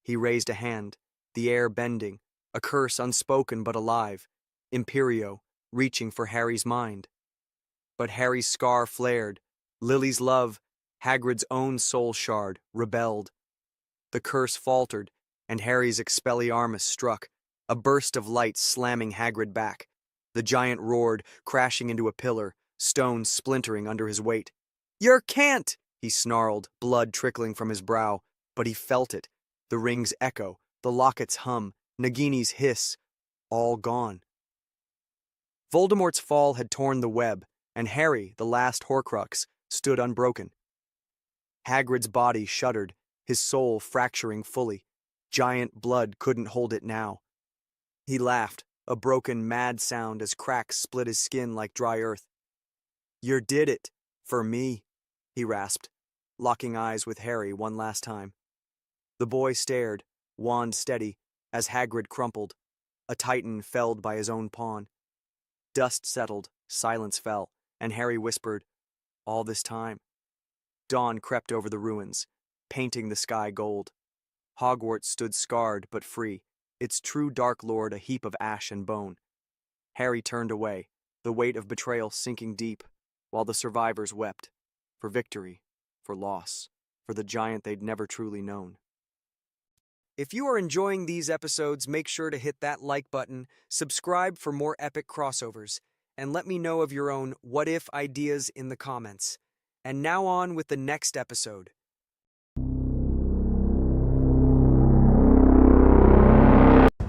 He raised a hand, the air bending, a curse unspoken but alive, Imperio, reaching for Harry's mind. But Harry's scar flared, Lily's love, Hagrid's own soul shard, rebelled. The curse faltered, and Harry's Expelliarmus struck, a burst of light slamming Hagrid back. The giant roared, crashing into a pillar, stones splintering under his weight. "Yer can't!" he snarled, blood trickling from his brow, but he felt it, the ring's echo, the locket's hum, Nagini's hiss, all gone. Voldemort's fall had torn the web, and Harry, the last Horcrux, stood unbroken. Hagrid's body shuddered, his soul fracturing fully. Giant blood couldn't hold it now. He laughed, a broken, mad sound as cracks split his skin like dry earth. "Yer did it, for me," he rasped, locking eyes with Harry one last time. The boy stared, wand steady, as Hagrid crumpled, a titan felled by his own pawn. Dust settled, silence fell, and Harry whispered, "All this time." Dawn crept over the ruins, painting the sky gold. Hogwarts stood scarred but free, its true Dark Lord a heap of ash and bone. Harry turned away, the weight of betrayal sinking deep, while the survivors wept, for victory, for loss, for the giant they'd never truly known. If you are enjoying these episodes, make sure to hit that like button, subscribe for more epic crossovers, and let me know of your own what-if ideas in the comments. And now on with the next episode.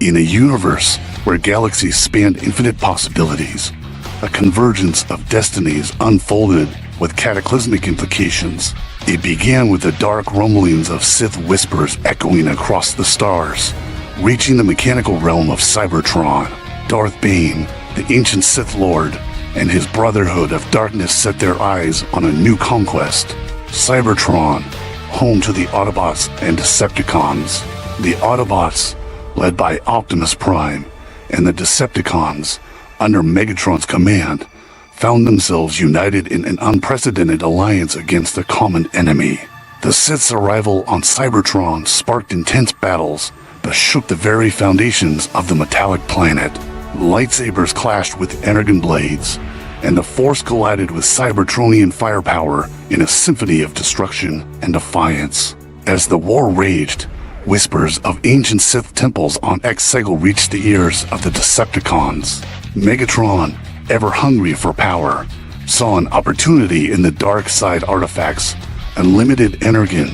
In a universe where galaxies spanned infinite possibilities, a convergence of destinies unfolded with cataclysmic implications. It began with the dark rumblings of Sith whispers echoing across the stars, reaching the mechanical realm of Cybertron. Darth Bane, the ancient Sith Lord, and his Brotherhood of Darkness set their eyes on a new conquest, Cybertron, home to the Autobots and Decepticons. The Autobots, led by Optimus Prime, and the Decepticons, under Megatron's command, found themselves united in an unprecedented alliance against a common enemy. The Sith's arrival on Cybertron sparked intense battles that shook the very foundations of the metallic planet. Lightsabers clashed with energon blades, and the Force collided with Cybertronian firepower in a symphony of destruction and defiance. As the war raged, whispers of ancient Sith temples on Exegol reached the ears of the Decepticons. Megatron, ever hungry for power, saw an opportunity in the dark side artifacts, unlimited energon,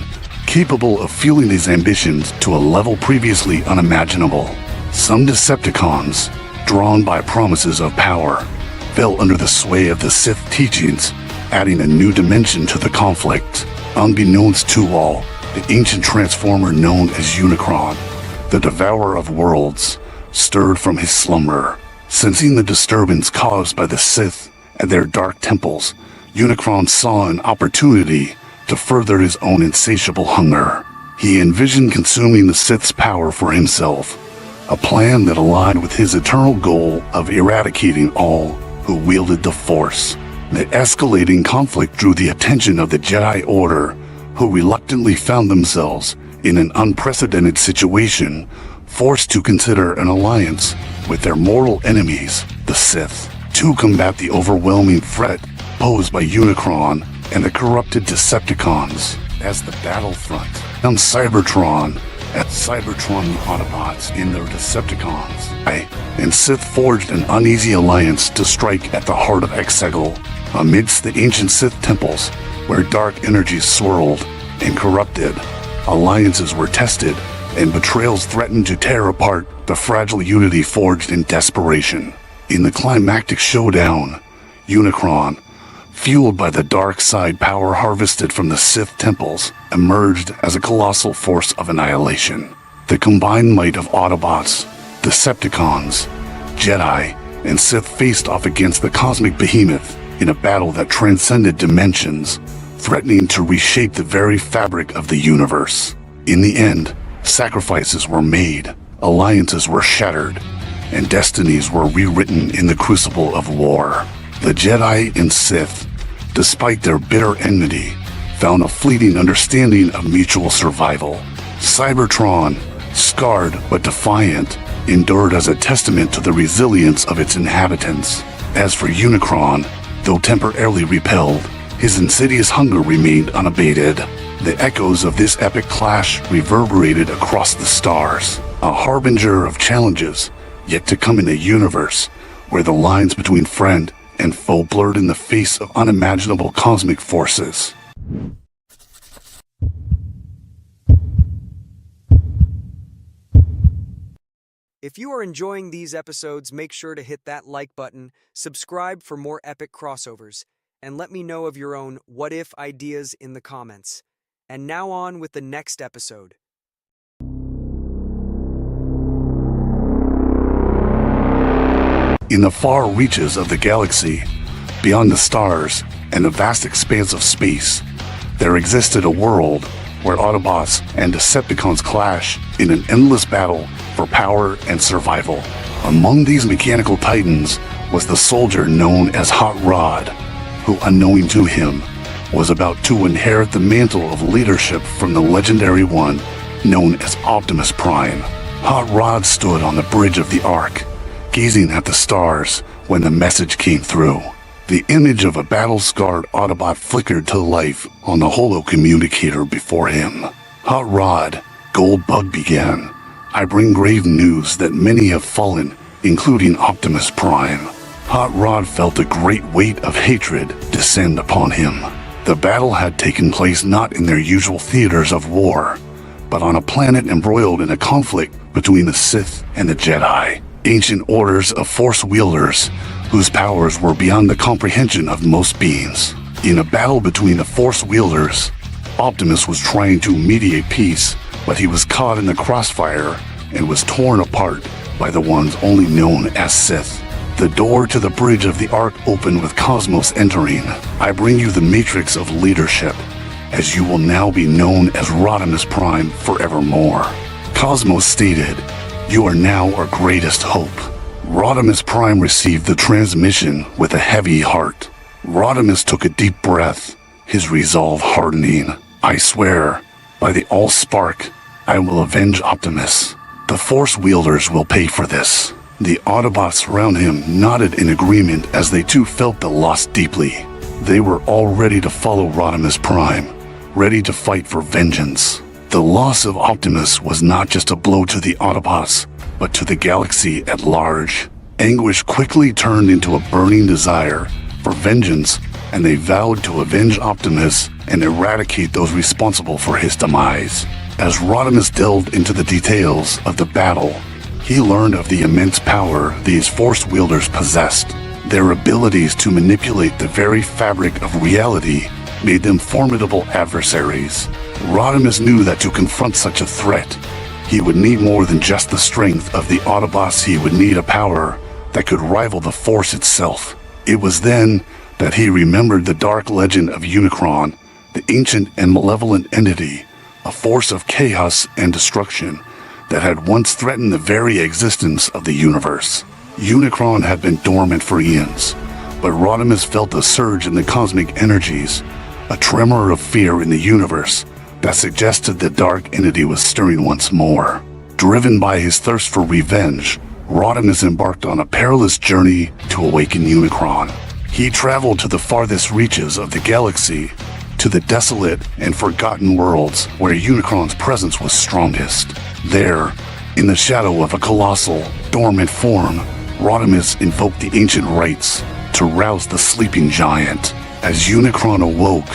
capable of fueling his ambitions to a level previously unimaginable. Some Decepticons, drawn by promises of power, fell under the sway of the Sith teachings, adding a new dimension to the conflict. Unbeknownst to all, the ancient transformer known as Unicron, the devourer of worlds, stirred from his slumber. Sensing the disturbance caused by the Sith at their dark temples, Unicron saw an opportunity to further his own insatiable hunger. He envisioned consuming the Sith's power for himself, a plan that aligned with his eternal goal of eradicating all who wielded the Force. The escalating conflict drew the attention of the Jedi Order, who reluctantly found themselves in an unprecedented situation, forced to consider an alliance with their mortal enemies, the Sith, to combat the overwhelming threat posed by Unicron and the corrupted Decepticons. As the battlefront on Cybertron, at Cybertron the Autobots in their Decepticons, and Sith forged an uneasy alliance to strike at the heart of Exegol, amidst the ancient Sith temples where dark energies swirled and corrupted. Alliances were tested, and betrayals threatened to tear apart the fragile unity forged in desperation. In the climactic showdown, Unicron, fueled by the dark side power harvested from the Sith temples, emerged as a colossal force of annihilation. The combined might of Autobots, Decepticons, Jedi, and Sith faced off against the cosmic behemoth in a battle that transcended dimensions, threatening to reshape the very fabric of the universe. In the end, sacrifices were made, alliances were shattered, and destinies were rewritten in the crucible of war. The Jedi and Sith, despite their bitter enmity, found a fleeting understanding of mutual survival. Cybertron, scarred but defiant, endured as a testament to the resilience of its inhabitants. As for Unicron, though temporarily repelled, his insidious hunger remained unabated. The echoes of this epic clash reverberated across the stars, a harbinger of challenges yet to come in a universe where the lines between friend and foe blurred in the face of unimaginable cosmic forces. If you are enjoying these episodes, make sure to hit that like button, subscribe for more epic crossovers, and let me know of your own what-if ideas in the comments. And now on with the next episode. In the far reaches of the galaxy, beyond the stars and the vast expanse of space, there existed a world where Autobots and Decepticons clash in an endless battle for power and survival. Among these mechanical titans was the soldier known as Hot Rod, who, unknowing to him, was about to inherit the mantle of leadership from the legendary one known as Optimus Prime. Hot Rod stood on the bridge of the Ark, gazing at the stars when the message came through. The image of a battle-scarred Autobot flickered to life on the holo communicator before him. Hot Rod, gold bug began. I bring grave news that many have fallen, including Optimus Prime. Hot Rod felt a great weight of hatred descend upon him. The battle had taken place not in their usual theaters of war, but on a planet embroiled in a conflict between the Sith and the Jedi, ancient orders of Force wielders whose powers were beyond the comprehension of most beings. In a battle between the Force wielders, Optimus was trying to mediate peace, but he was caught in the crossfire and was torn apart by the ones only known as Sith. The door to the bridge of the Ark opened with Cosmos entering. I bring you the matrix of leadership, as you will now be known as Rodimus Prime forevermore. Cosmos stated, "You are now our greatest hope." Rodimus Prime received the transmission with a heavy heart. Rodimus took a deep breath, his resolve hardening. "I swear, by the All-Spark, I will avenge Optimus. The Force wielders will pay for this." The Autobots around him nodded in agreement as they too felt the loss deeply. They were all ready to follow Rodimus Prime, ready to fight for vengeance. The loss of Optimus was not just a blow to the Autobots, but to the galaxy at large. Anguish quickly turned into a burning desire for vengeance, and they vowed to avenge Optimus and eradicate those responsible for his demise. As Rodimus delved into the details of the battle, he learned of the immense power these Force wielders possessed. Their abilities to manipulate the very fabric of reality made them formidable adversaries. Rodimus knew that to confront such a threat, he would need more than just the strength of the Autobots. He would need a power that could rival the Force itself. It was then that he remembered the dark legend of Unicron, the ancient and malevolent entity, a force of chaos and destruction that had once threatened the very existence of the universe. Unicron had been dormant for eons, but Rodimus felt a surge in the cosmic energies, a tremor of fear in the universe that suggested the dark entity was stirring once more. Driven by his thirst for revenge, Rodimus embarked on a perilous journey to awaken Unicron. He traveled to the farthest reaches of the galaxy, to the desolate and forgotten worlds where Unicron's presence was strongest. There, in the shadow of a colossal, dormant form, Rodimus invoked the ancient rites to rouse the sleeping giant. As Unicron awoke,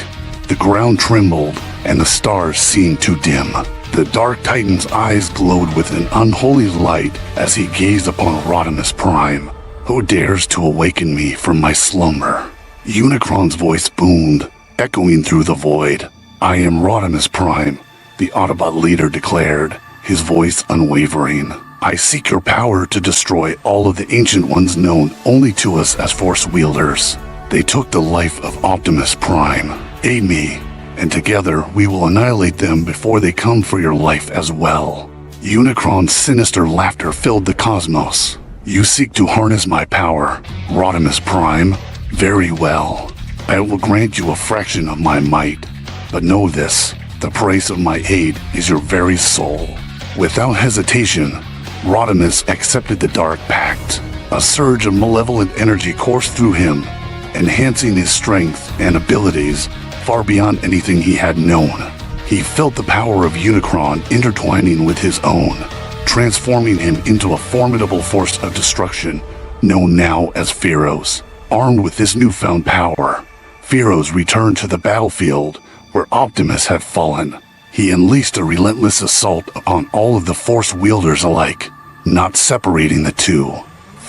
the ground trembled and the stars seemed to dim. The Dark Titan's eyes glowed with an unholy light as he gazed upon Rodimus Prime. "Who dares to awaken me from my slumber?" Unicron's voice boomed, echoing through the void. "I am Rodimus Prime," the Autobot leader declared, his voice unwavering. "I seek your power to destroy all of the ancient ones known only to us as Force wielders. They took the life of Optimus Prime. Aid me, and together we will annihilate them before they come for your life as well." Unicron's sinister laughter filled the cosmos. "You seek to harness my power, Rodimus Prime? Very well. I will grant you a fraction of my might. But know this, the price of my aid is your very soul." Without hesitation, Rodimus accepted the Dark Pact. A surge of malevolent energy coursed through him, enhancing his strength and abilities far beyond anything he had known. He felt the power of Unicron intertwining with his own, transforming him into a formidable force of destruction known now as Fearos. Armed with this newfound power, Fearos returned to the battlefield where Optimus had fallen. He unleashed a relentless assault upon all of the Force wielders alike, not separating the two.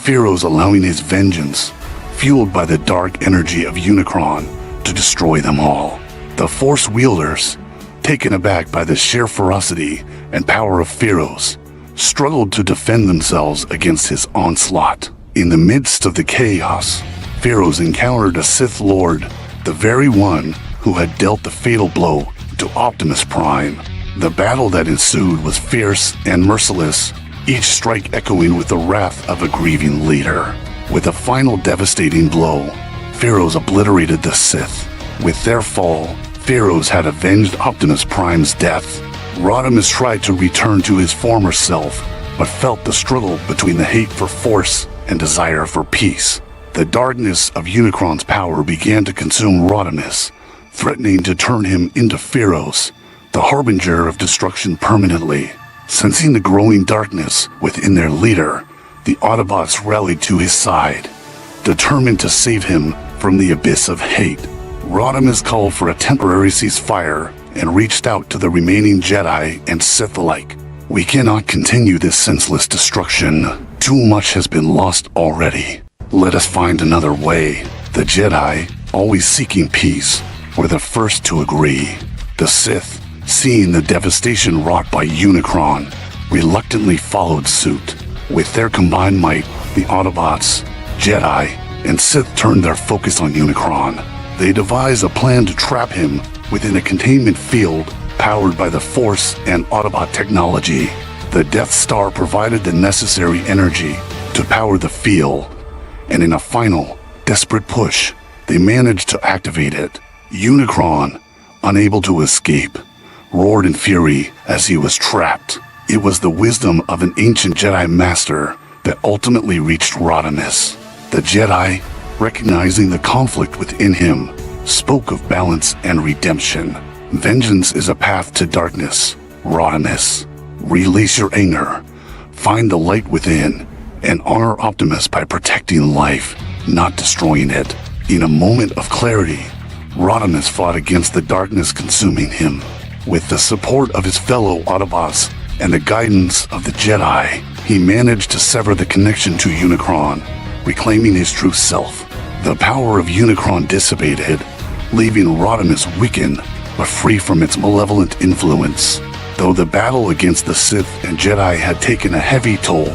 Fearos allowing his vengeance, fueled by the dark energy of Unicron, to destroy them all. The Force wielders, taken aback by the sheer ferocity and power of Fearos, struggled to defend themselves against his onslaught. In the midst of the chaos, Fearos encountered a Sith Lord, the very one who had dealt the fatal blow to Optimus Prime. The battle that ensued was fierce and merciless, each strike echoing with the wrath of a grieving leader. With a final devastating blow, Fearos obliterated the Sith. With their fall, Fearos had avenged Optimus Prime's death. Rodimus tried to return to his former self, but felt the struggle between the hate for Force and desire for peace. The darkness of Unicron's power began to consume Rodimus, threatening to turn him into Fearos. the harbinger of destruction permanently. Sensing the growing darkness within their leader, the Autobots rallied to his side, determined to save him from the abyss of hate. Rodimus called for a temporary ceasefire and reached out to the remaining Jedi and Sith alike. We cannot continue this senseless destruction. Too much has been lost already. Let us find another way. The Jedi, always seeking peace, were the first to agree. The Sith, seeing the devastation wrought by Unicron, reluctantly followed suit. With their combined might, the Autobots, Jedi, and Sith turned their focus on Unicron. They devised a plan to trap him within a containment field powered by the Force and Autobot technology. The Death Star provided the necessary energy to power the field, and in a final, desperate push, they managed to activate it. Unicron, unable to escape, roared in fury as he was trapped. It was the wisdom of an ancient Jedi Master that ultimately reached Rodimus. The Jedi, recognizing the conflict within him, spoke of balance and redemption. Vengeance is a path to darkness. Rodimus, release your anger, find the light within, and honor Optimus by protecting life, not destroying it. In a moment of clarity, Rodimus fought against the darkness consuming him. With the support of his fellow Autobots and the guidance of the Jedi, he managed to sever the connection to Unicron, reclaiming his true self. The power of Unicron dissipated, leaving Rodimus weakened but free from its malevolent influence. Though the battle against the Sith and Jedi had taken a heavy toll,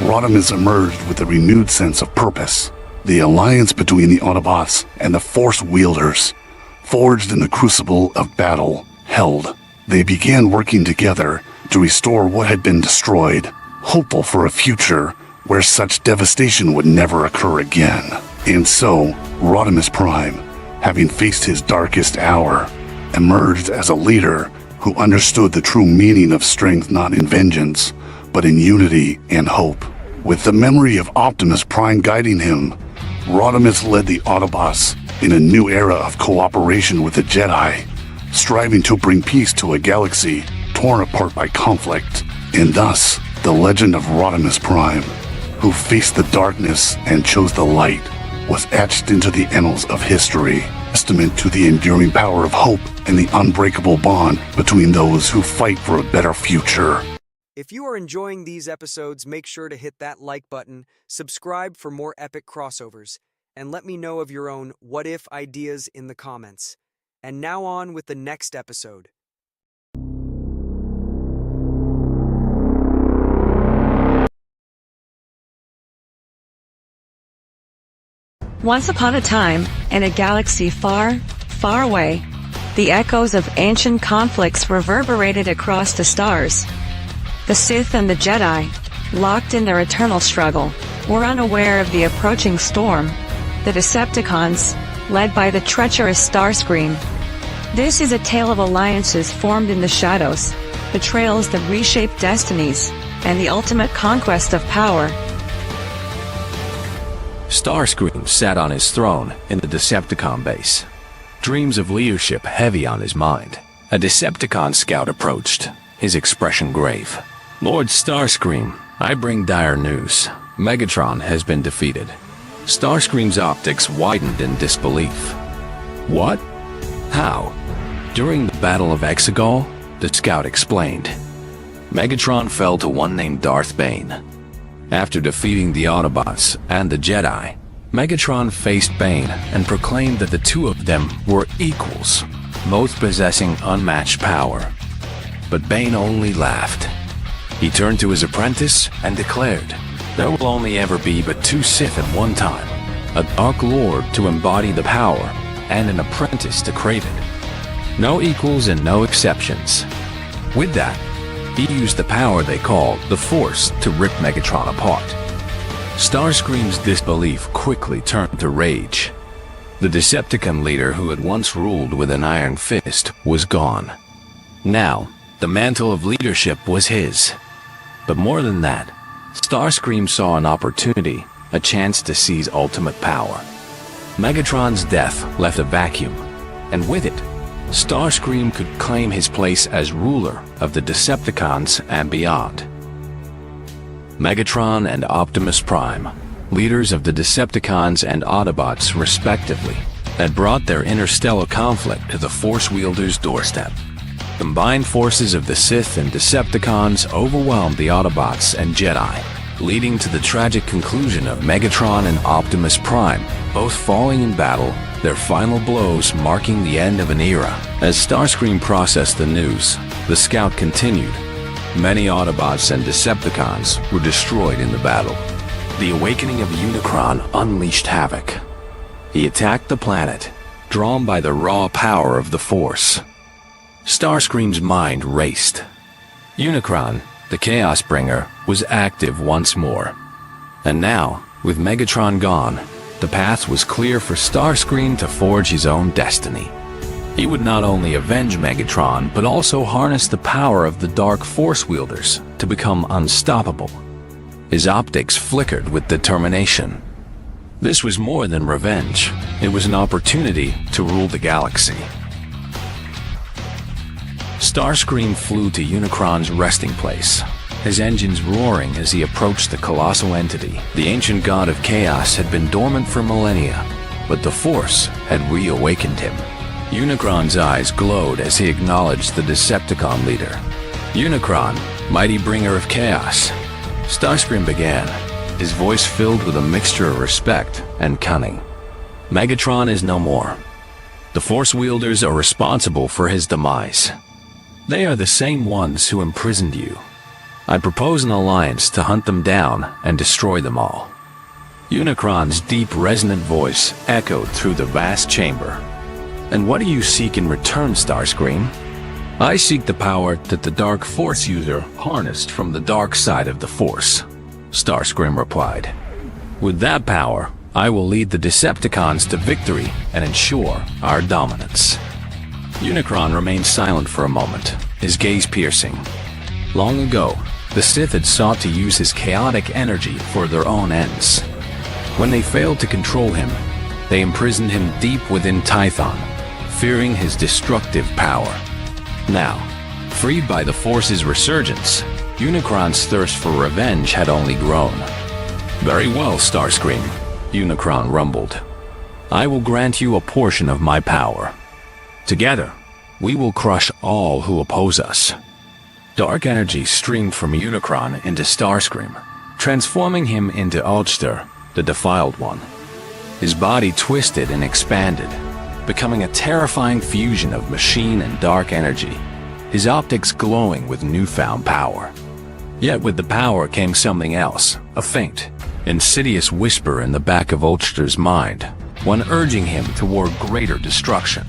Rodimus emerged with a renewed sense of purpose. The alliance between the Autobots and the Force wielders, forged in the crucible of battle, held. They began working together to restore what had been destroyed, hopeful for a future where such devastation would never occur again. And so, Rodimus Prime, having faced his darkest hour, emerged as a leader who understood the true meaning of strength not in vengeance, but in unity and hope. With the memory of Optimus Prime guiding him, Rodimus led the Autobots in a new era of cooperation with the Jedi, striving to bring peace to a galaxy torn apart by conflict. And thus, the legend of Rodimus Prime, who faced the darkness and chose the light, was etched into the annals of history, testament to the enduring power of hope and the unbreakable bond between those who fight for a better future. If you are enjoying these episodes, make sure to hit that like button, subscribe for more epic crossovers, and let me know of your own what-if ideas in the comments. And now on with the next episode. Once upon a time, in a galaxy far, far away, the echoes of ancient conflicts reverberated across the stars. The Sith and the Jedi, locked in their eternal struggle, were unaware of the approaching storm. The Decepticons, led by the treacherous Starscream. This is a tale of alliances formed in the shadows, betrayals that reshape destinies, and the ultimate conquest of power. Starscream sat on his throne in the Decepticon base, dreams of leadership heavy on his mind. A Decepticon scout approached, his expression grave. "Lord Starscream, I bring dire news. Megatron has been defeated." Starscream's optics widened in disbelief. "What? How?" "During the Battle of Exegol," the scout explained. "Megatron fell to one named Darth Bane. After defeating the Autobots and the Jedi, Megatron faced Bane and proclaimed that the two of them were equals, both possessing unmatched power. But Bane only laughed. He turned to his apprentice and declared, "There will only ever be but two Sith at one time, a Dark Lord to embody the power, and an apprentice to crave it. No equals and no exceptions." With that, he used the power they called the Force to rip Megatron apart. Starscream's disbelief quickly turned to rage. The Decepticon leader who had once ruled with an iron fist was gone. Now, the mantle of leadership was his. But more than that, Starscream saw an opportunity, a chance to seize ultimate power. Megatron's death left a vacuum, and with it, Starscream could claim his place as ruler of the Decepticons and beyond. Megatron and Optimus Prime, leaders of the Decepticons and Autobots respectively, had brought their interstellar conflict to the Force wielders' doorstep. Combined forces of the Sith and Decepticons overwhelmed the Autobots and Jedi, leading to the tragic conclusion of Megatron and Optimus Prime, both falling in battle, their final blows marking the end of an era. As Starscream processed the news, the scout continued. Many Autobots and Decepticons were destroyed in the battle. The awakening of Unicron unleashed havoc. He attacked the planet, drawn by the raw power of the Force. Starscream's mind raced. Unicron, the Chaos Bringer, was active once more. And now, with Megatron gone, the path was clear for Starscream to forge his own destiny. He would not only avenge Megatron, but also harness the power of the Dark Force wielders to become unstoppable. His optics flickered with determination. This was more than revenge. It was an opportunity to rule the galaxy. Starscream flew to Unicron's resting place, his engines roaring as he approached the colossal entity. The ancient god of chaos had been dormant for millennia, but the Force had reawakened him. Unicron's eyes glowed as he acknowledged the Decepticon leader. Unicron, mighty bringer of chaos. Starscream began, his voice filled with a mixture of respect and cunning. Megatron is no more. The Force wielders are responsible for his demise. They are the same ones who imprisoned you. I propose an alliance to hunt them down and destroy them all. Unicron's deep, resonant voice echoed through the vast chamber. And what do you seek in return, Starscream? I seek the power that the Dark Force user harnessed from the dark side of the Force, Starscream replied. With that power, I will lead the Decepticons to victory and ensure our dominance. Unicron remained silent for a moment, his gaze piercing. Long ago, the Sith had sought to use his chaotic energy for their own ends. When they failed to control him, they imprisoned him deep within Tython, fearing his destructive power. Now, freed by the Force's resurgence, Unicron's thirst for revenge had only grown. Very well, Starscream, Unicron rumbled. I will grant you a portion of my power. Together, we will crush all who oppose us. Dark energy streamed from Unicron into Starscream, transforming him into Ulster, the Defiled One. His body twisted and expanded, becoming a terrifying fusion of machine and dark energy, his optics glowing with newfound power. Yet with the power came something else, a faint, insidious whisper in the back of Ulster's mind, one urging him toward greater destruction.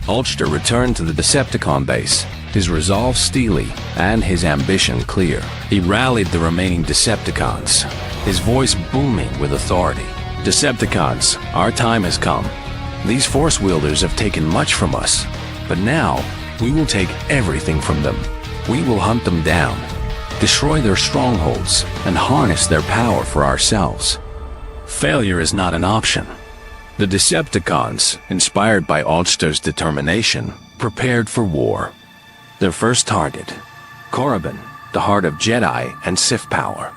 Ulster returned to the Decepticon base, his resolve steely and his ambition clear. He rallied the remaining Decepticons, his voice booming with authority. Decepticons, our time has come. These Force wielders have taken much from us, but now we will take everything from them. We will hunt them down, destroy their strongholds, and harness their power for ourselves. Failure is not an option. The Decepticons, inspired by Ulster's determination, prepared for war. Their first target, Korriban, the heart of Jedi and Sith power.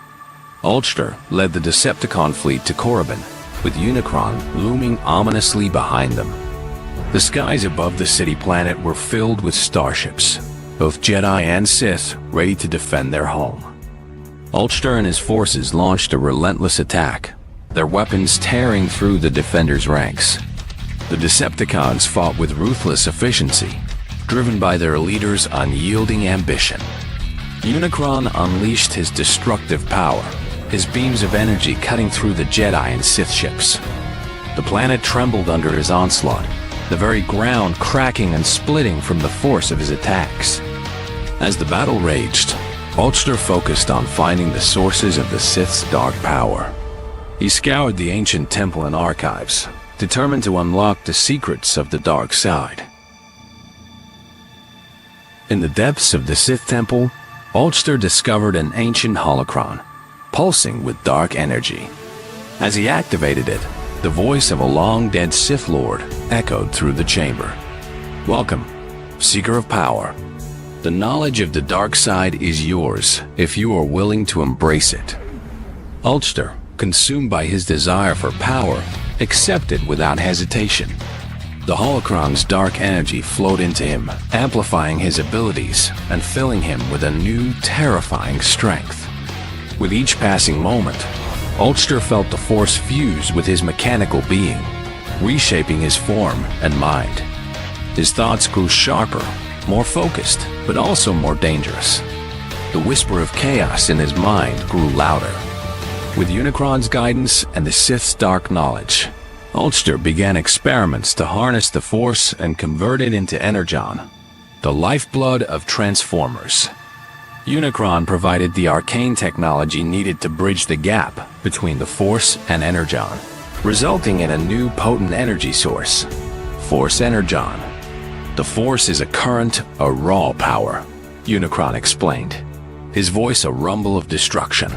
Ulster led the Decepticon fleet to Korriban, with Unicron looming ominously behind them. The skies above the city planet were filled with starships, both Jedi and Sith ready to defend their home. Ulster and his forces launched a relentless attack, their weapons tearing through the defenders' ranks. The Decepticons fought with ruthless efficiency, driven by their leader's unyielding ambition. Unicron unleashed his destructive power, his beams of energy cutting through the Jedi and Sith ships. The planet trembled under his onslaught, the very ground cracking and splitting from the force of his attacks. As the battle raged, Ulster focused on finding the sources of the Sith's dark power. He scoured the ancient temple and archives, determined to unlock the secrets of the dark side. In the depths of the Sith temple, Ulster discovered an ancient holocron, pulsing with dark energy. As he activated it, The voice of a long-dead Sith Lord echoed through the chamber. "Welcome, Seeker of Power. The knowledge of the dark side is yours if you are willing to embrace it." Ulster, consumed by his desire for power, accepted without hesitation. The holocron's dark energy flowed into him, amplifying his abilities and filling him with a new, terrifying strength. With each passing moment, Ulster felt the Force fuse with his mechanical being, reshaping his form and mind. His thoughts grew sharper, more focused, but also more dangerous. The whisper of chaos in his mind grew louder. With Unicron's guidance and the Sith's dark knowledge, Ulster began experiments to harness the Force and convert it into Energon, the lifeblood of Transformers. Unicron provided the arcane technology needed to bridge the gap between the Force and Energon, resulting in a new potent energy source, Force Energon. "The Force is a current, a raw power," Unicron explained, his voice a rumble of destruction.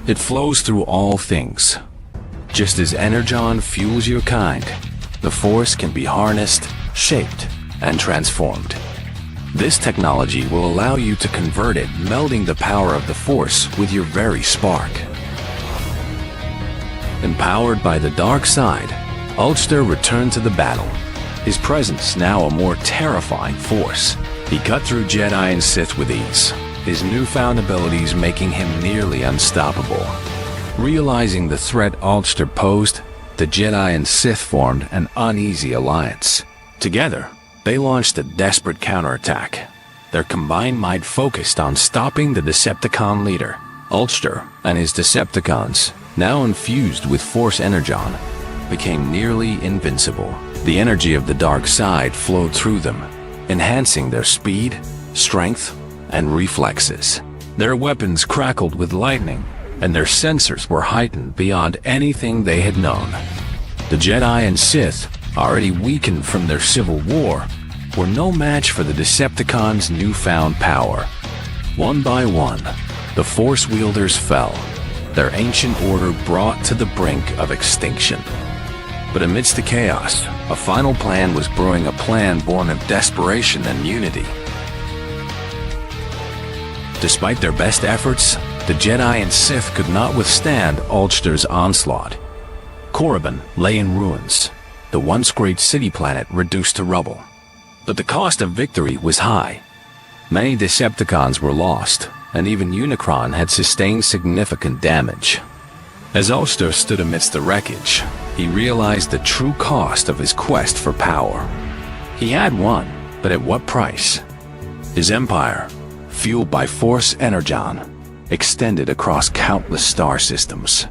"It flows through all things. Just as Energon fuels your kind, the Force can be harnessed, shaped, and transformed. This technology will allow you to convert it, melding the power of the Force with your very spark." Empowered by the dark side, Ulster returned to the battle, his presence now a more terrifying force. He cut through Jedi and Sith with ease, his newfound abilities making him nearly unstoppable. Realizing the threat Ulster posed, the Jedi and Sith formed an uneasy alliance. Together, they launched a desperate counterattack, their combined might focused on stopping the Decepticon leader. Ulster and his Decepticons, now infused with Force Energon, became nearly invincible. The energy of the dark side flowed through them, enhancing their speed, strength, and reflexes. Their weapons crackled with lightning, and their sensors were heightened beyond anything they had known. The Jedi and Sith, already weakened from their civil war, were no match for the Decepticons' newfound power. One by one, the Force wielders fell, their ancient order brought to the brink of extinction. But amidst the chaos, a final plan was brewing, a plan born of desperation and unity. Despite their best efforts, the Jedi and Sith could not withstand Ulster's onslaught. Korriban lay in ruins, the once great city planet reduced to rubble. But the cost of victory was high. Many Decepticons were lost, and even Unicron had sustained significant damage. As Ulster stood amidst the wreckage, he realized the true cost of his quest for power. He had won, but at what price? His empire, fueled by Force Energon, extended across countless star systems.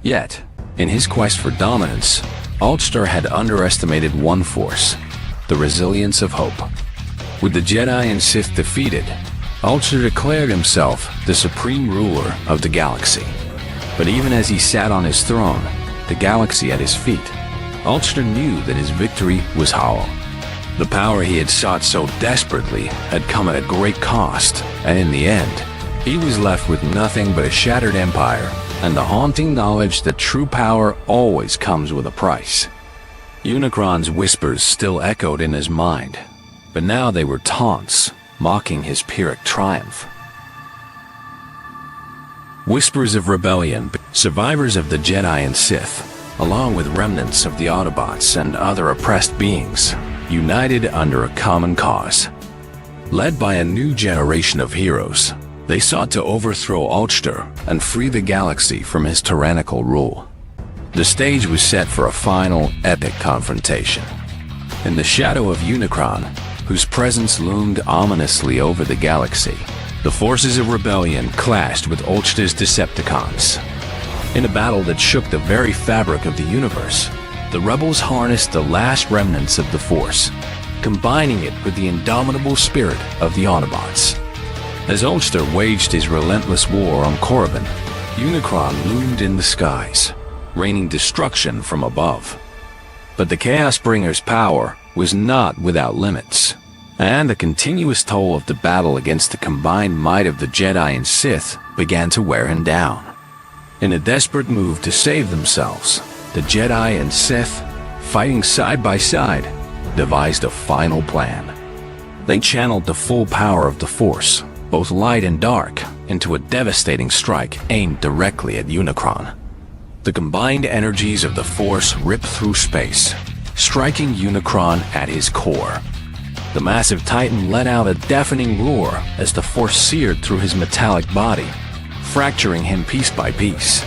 Yet, in his quest for dominance, Ulster had underestimated one force, the resilience of hope. With the Jedi and Sith defeated, Ulster declared himself the supreme ruler of the galaxy. But even as he sat on his throne, the galaxy at his feet, Ulster knew that his victory was hollow. The power he had sought so desperately had come at a great cost, and in the end, he was left with nothing but a shattered empire and the haunting knowledge that true power always comes with a price. Unicron's whispers still echoed in his mind, but now they were taunts, mocking his Pyrrhic triumph. Whispers of rebellion, survivors of the Jedi and Sith, along with remnants of the Autobots and other oppressed beings, united under a common cause. Led by a new generation of heroes, they sought to overthrow Ulster and free the galaxy from his tyrannical rule. The stage was set for a final, epic confrontation. In the shadow of Unicron, whose presence loomed ominously over the galaxy, the forces of rebellion clashed with Ulster's Decepticons. In a battle that shook the very fabric of the universe, the rebels harnessed the last remnants of the Force, combining it with the indomitable spirit of the Autobots. As Ulster waged his relentless war on Korriban, Unicron loomed in the skies, raining destruction from above. But the Chaosbringer's power was not without limits, and the continuous toll of the battle against the combined might of the Jedi and Sith began to wear him down. In a desperate move to save themselves, the Jedi and Sith, fighting side by side, devised a final plan. They channeled the full power of the Force, both light and dark, into a devastating strike aimed directly at Unicron. The combined energies of the Force ripped through space, striking Unicron at his core. The massive Titan let out a deafening roar as the Force seared through his metallic body, fracturing him piece by piece.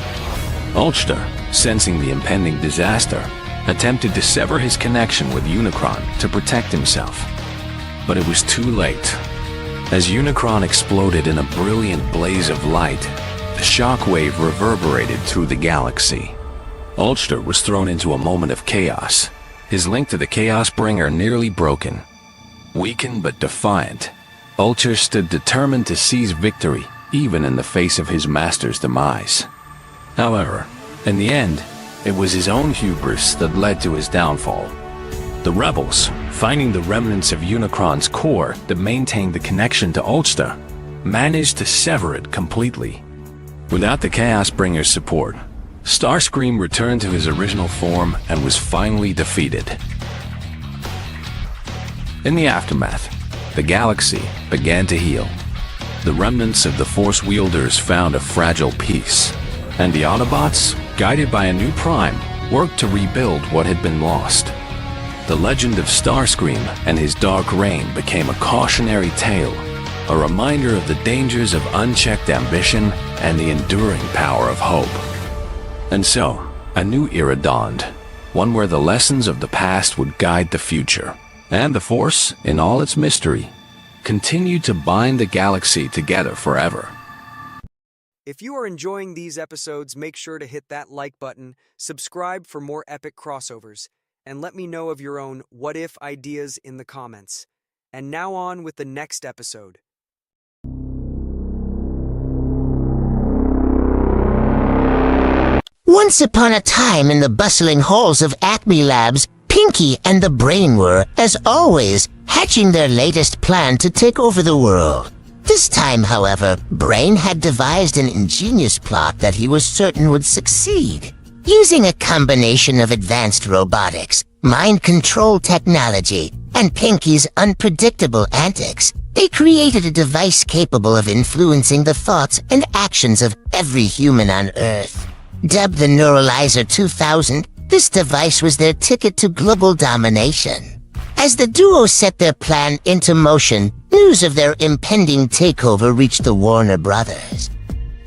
Ulster, sensing the impending disaster, attempted to sever his connection with Unicron to protect himself. But it was too late. As Unicron exploded in a brilliant blaze of light, the shockwave reverberated through the galaxy. Ulster was thrown into a moment of chaos, his link to the Chaos Bringer nearly broken. Weakened but defiant, Ulster stood determined to seize victory even in the face of his master's demise. However, in the end, it was his own hubris that led to his downfall. The rebels, finding the remnants of Unicron's core that maintained the connection to Ulster, managed to sever it completely. Without the Chaos Bringer's support, Starscream returned to his original form and was finally defeated. In the aftermath, the galaxy began to heal. The remnants of the Force wielders found a fragile peace, and the Autobots, guided by a new Prime, worked to rebuild what had been lost. The legend of Starscream and his dark reign became a cautionary tale, a reminder of the dangers of unchecked ambition and the enduring power of hope. And so, a new era dawned, one where the lessons of the past would guide the future, and the Force, in all its mystery, continued to bind the galaxy together forever. If you are enjoying these episodes, make sure to hit that like button, subscribe for more epic crossovers, and let me know of your own what-if ideas in the comments. And now on with the next episode. Once upon a time in the bustling halls of Acme Labs, Pinky and the Brain were, as always, hatching their latest plan to take over the world. This time, however, Brain had devised an ingenious plot that he was certain would succeed. Using a combination of advanced robotics, mind control technology, and Pinky's unpredictable antics, they created a device capable of influencing the thoughts and actions of every human on Earth. Dubbed the Neuralizer 2000, this device was their ticket to global domination. As the duo set their plan into motion, news of their impending takeover reached the Warner Brothers.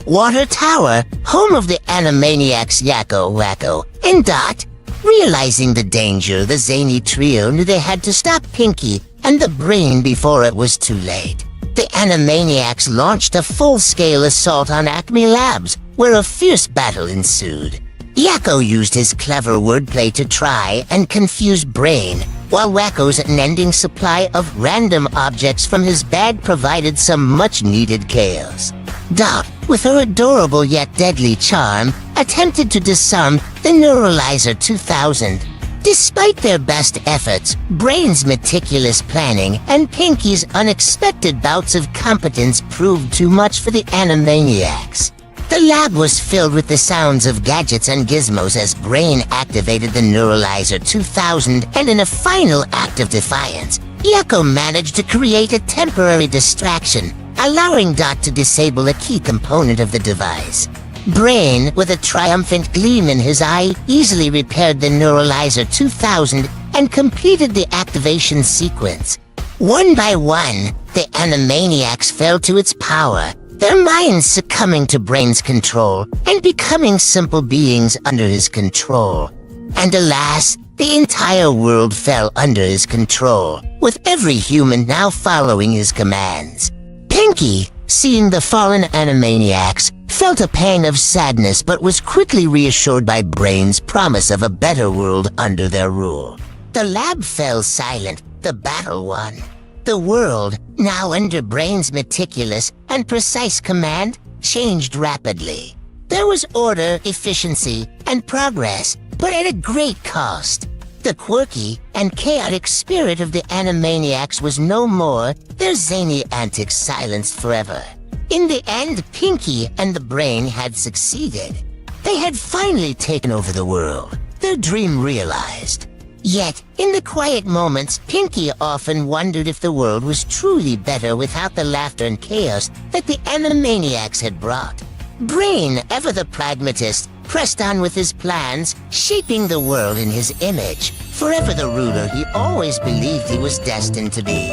Water Tower, home of the Animaniacs Yakko, Wacko, and Dot, realizing the danger, the zany trio knew they had to stop Pinky and the Brain before it was too late. The Animaniacs launched a full-scale assault on Acme Labs, where a fierce battle ensued. Yakko used his clever wordplay to try and confuse Brain, while Wacko's unending supply of random objects from his bag provided some much-needed chaos. Dot, with her adorable yet deadly charm, attempted to disarm the Neuralizer 2000. Despite their best efforts, Brain's meticulous planning and Pinky's unexpected bouts of competence proved too much for the Animaniacs. The lab was filled with the sounds of gadgets and gizmos as Brain activated the Neuralizer 2000, and in a final act of defiance, Yakko managed to create a temporary distraction, allowing Dot to disable a key component of the device. Brain, with a triumphant gleam in his eye, easily repaired the Neuralizer 2000 and completed the activation sequence. One by one, the Animaniacs fell to its power, their minds succumbing to Brain's control and becoming simple beings under his control. And alas, the entire world fell under his control, with every human now following his commands. Pinky, seeing the fallen Animaniacs, felt a pang of sadness but was quickly reassured by Brain's promise of a better world under their rule. The lab fell silent, the battle won. The world, now under Brain's meticulous and precise command, changed rapidly. There was order, efficiency, and progress, but at a great cost. The quirky and chaotic spirit of the Animaniacs was no more, their zany antics silenced forever. In the end, Pinky and the Brain had succeeded. They had finally taken over the world. their dream realized. Yet, in the quiet moments, Pinky often wondered if the world was truly better without the laughter and chaos that the Animaniacs had brought. Brain, ever the pragmatist, pressed on with his plans, shaping the world in his image. Forever the ruler he always believed he was destined to be.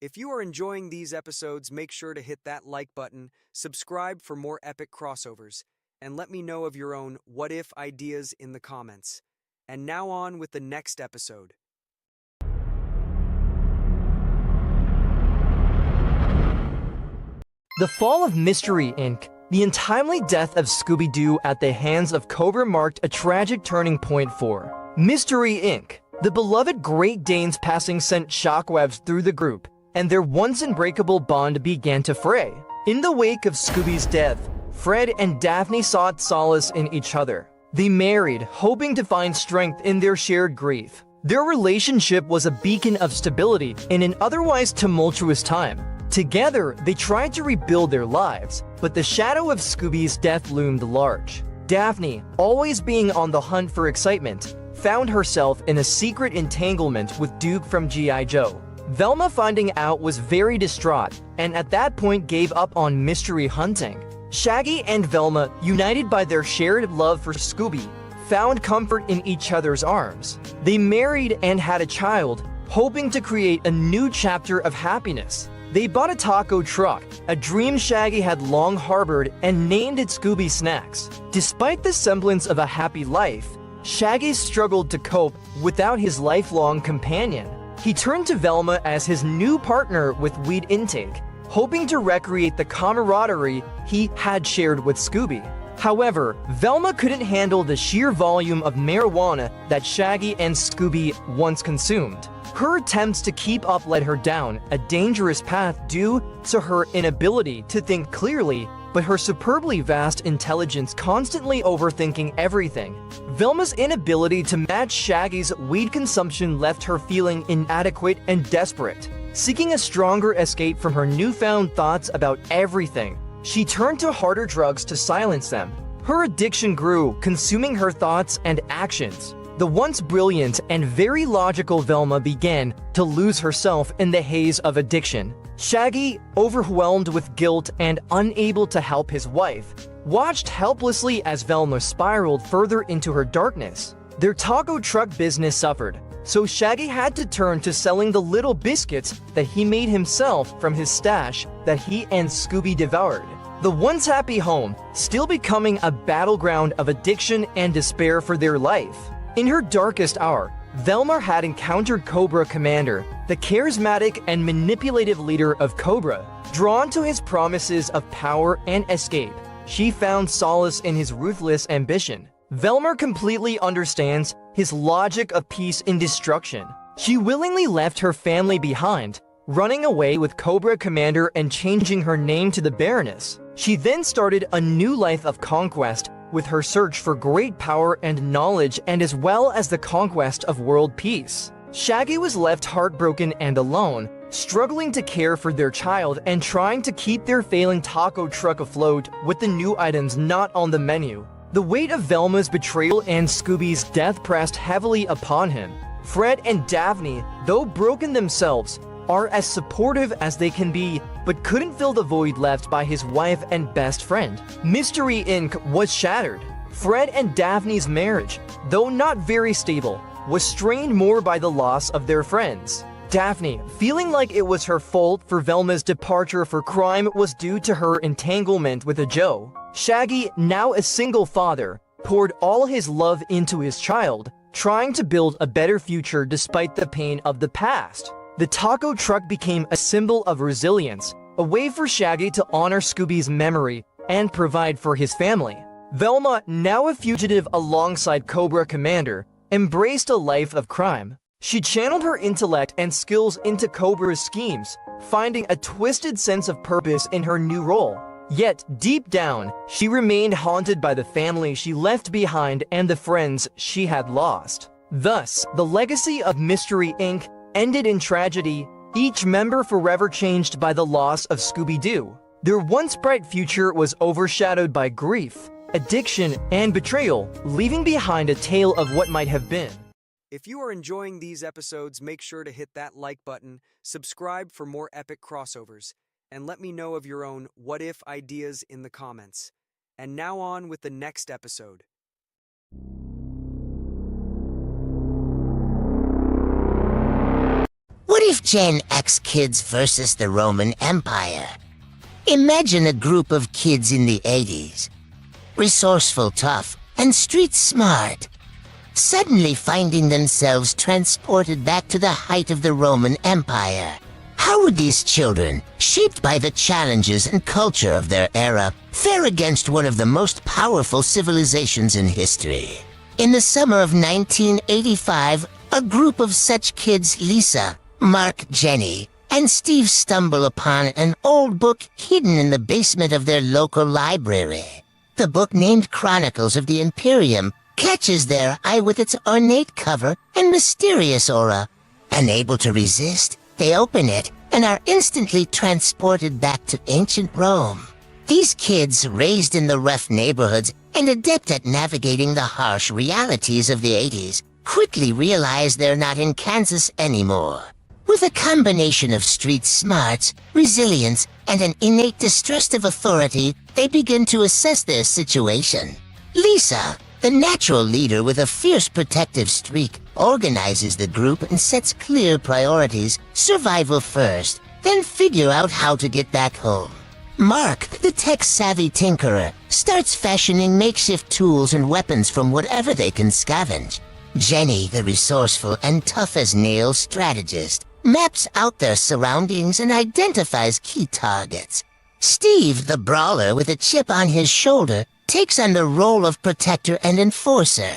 If you are enjoying these episodes, make sure to hit that like button, subscribe for more epic crossovers, and let me know of your own what-if ideas in the comments. And now on with the next episode. The Fall of Mystery, Inc. The untimely death of Scooby-Doo at the hands of Cobra marked a tragic turning point for Mystery, Inc. The beloved Great Dane's passing sent shockwaves through the group, and their once unbreakable bond began to fray. In the wake of Scooby's death, Fred and Daphne sought solace in each other. They married, hoping to find strength in their shared grief. Their relationship was a beacon of stability in an otherwise tumultuous time. Together, they tried to rebuild their lives, but the shadow of Scooby's death loomed large. Daphne, always being on the hunt for excitement, found herself in a secret entanglement with Duke from G.I. Joe. Velma, finding out, was very distraught, and at that point gave up on mystery hunting. Shaggy and Velma, united by their shared love for Scooby, found comfort in each other's arms. They married and had a child, hoping to create a new chapter of happiness. They bought a taco truck, a dream Shaggy had long harbored, and named it Scooby Snacks. Despite the semblance of a happy life, Shaggy struggled to cope without his lifelong companion. He turned to Velma as his new partner with weed intake, hoping to recreate the camaraderie he had shared with Scooby. However, Velma couldn't handle the sheer volume of marijuana that Shaggy and Scooby once consumed. Her attempts to keep up led her down a dangerous path due to her inability to think clearly, but her superbly vast intelligence constantly overthinking everything. Velma's inability to match Shaggy's weed consumption left her feeling inadequate and desperate. Seeking a stronger escape from her newfound thoughts about everything, she turned to harder drugs to silence them. Her addiction grew, consuming her thoughts and actions. The once brilliant and very logical Velma began to lose herself in the haze of addiction. Shaggy, overwhelmed with guilt and unable to help his wife, watched helplessly as Velma spiraled further into her darkness. Their taco truck business suffered, so Shaggy had to turn to selling the little biscuits that he made himself from his stash that he and Scooby devoured. The once happy home still becoming a battleground of addiction and despair for their life. In her darkest hour, Velma had encountered Cobra Commander, the charismatic and manipulative leader of Cobra. Drawn to his promises of power and escape, she found solace in his ruthless ambition. Velma completely understands his logic of peace in destruction. She willingly left her family behind, running away with Cobra Commander and changing her name to the Baroness. She then started a new life of conquest with her search for great power and knowledge, and as well as the conquest of world peace. Shaggy was left heartbroken and alone, struggling to care for their child and trying to keep their failing taco truck afloat with the new items not on the menu. The weight of Velma's betrayal and Scooby's death pressed heavily upon him. Fred and Daphne, though broken themselves, are as supportive as they can be, but couldn't fill the void left by his wife and best friend. Mystery, Inc. was shattered. Fred and Daphne's marriage, though not very stable, was strained more by the loss of their friends. Daphne, feeling like it was her fault for Velma's departure for crime, was due to her entanglement with a Joe. Shaggy, now a single father, poured all his love into his child, trying to build a better future despite the pain of the past. The taco truck became a symbol of resilience, a way for Shaggy to honor Scooby's memory and provide for his family. Velma, now a fugitive alongside Cobra Commander, embraced a life of crime. She channeled her intellect and skills into Cobra's schemes, finding a twisted sense of purpose in her new role. Yet, deep down, she remained haunted by the family she left behind and the friends she had lost. Thus, the legacy of Mystery, Inc. ended in tragedy, each member forever changed by the loss of Scooby-Doo. Their once bright future was overshadowed by grief, addiction, and betrayal, leaving behind a tale of what might have been. If you are enjoying these episodes, make sure to hit that like button, subscribe for more epic crossovers, and let me know of your own what-if ideas in the comments. And now on with the next episode. What if Gen X kids versus the Roman Empire? Imagine a group of kids in the 80s, resourceful, tough, and street smart, suddenly finding themselves transported back to the height of the Roman Empire. How would these children, shaped by the challenges and culture of their era, fare against one of the most powerful civilizations in history? In the summer of 1985, a group of such kids, Lisa, Mark, Jenny, and Steve, stumble upon an old book hidden in the basement of their local library. The book, named Chronicles of the Imperium, catches their eye with its ornate cover and mysterious aura. Unable to resist, they open it and are instantly transported back to ancient Rome. These kids, raised in the rough neighborhoods and adept at navigating the harsh realities of the 80s, quickly realize they're not in Kansas anymore. With a combination of street smarts, resilience, and an innate distrust of authority, they begin to assess their situation. Lisa, the natural leader with a fierce protective streak, organizes the group and sets clear priorities: survival first, then figure out how to get back home. Mark, the tech-savvy tinkerer, starts fashioning makeshift tools and weapons from whatever they can scavenge. Jenny, the resourceful and tough-as-nails strategist, maps out their surroundings and identifies key targets. Steve, the brawler with a chip on his shoulder, takes on the role of protector and enforcer.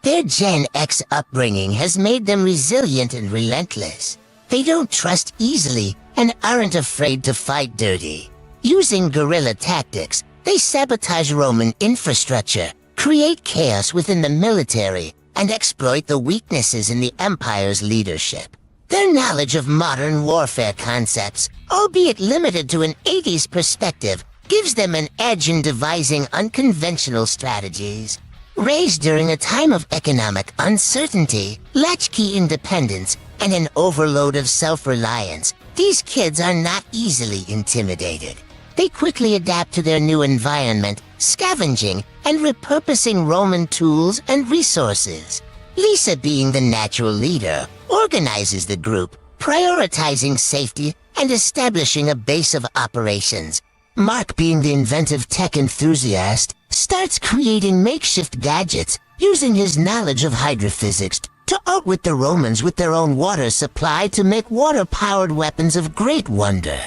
Their Gen X upbringing has made them resilient and relentless. They don't trust easily and aren't afraid to fight dirty. Using guerrilla tactics, they sabotage Roman infrastructure, create chaos within the military, and exploit the weaknesses in the Empire's leadership. Their knowledge of modern warfare concepts, albeit limited to an 80s perspective, gives them an edge in devising unconventional strategies. Raised during a time of economic uncertainty, latchkey independence, and an overload of self-reliance, these kids are not easily intimidated. They quickly adapt to their new environment, scavenging and repurposing Roman tools and resources. Lisa, being the natural leader, organizes the group, prioritizing safety and establishing a base of operations. Mark, being the inventive tech enthusiast, starts creating makeshift gadgets, using his knowledge of hydrophysics to outwit the Romans with their own water supply to make water-powered weapons of great wonder.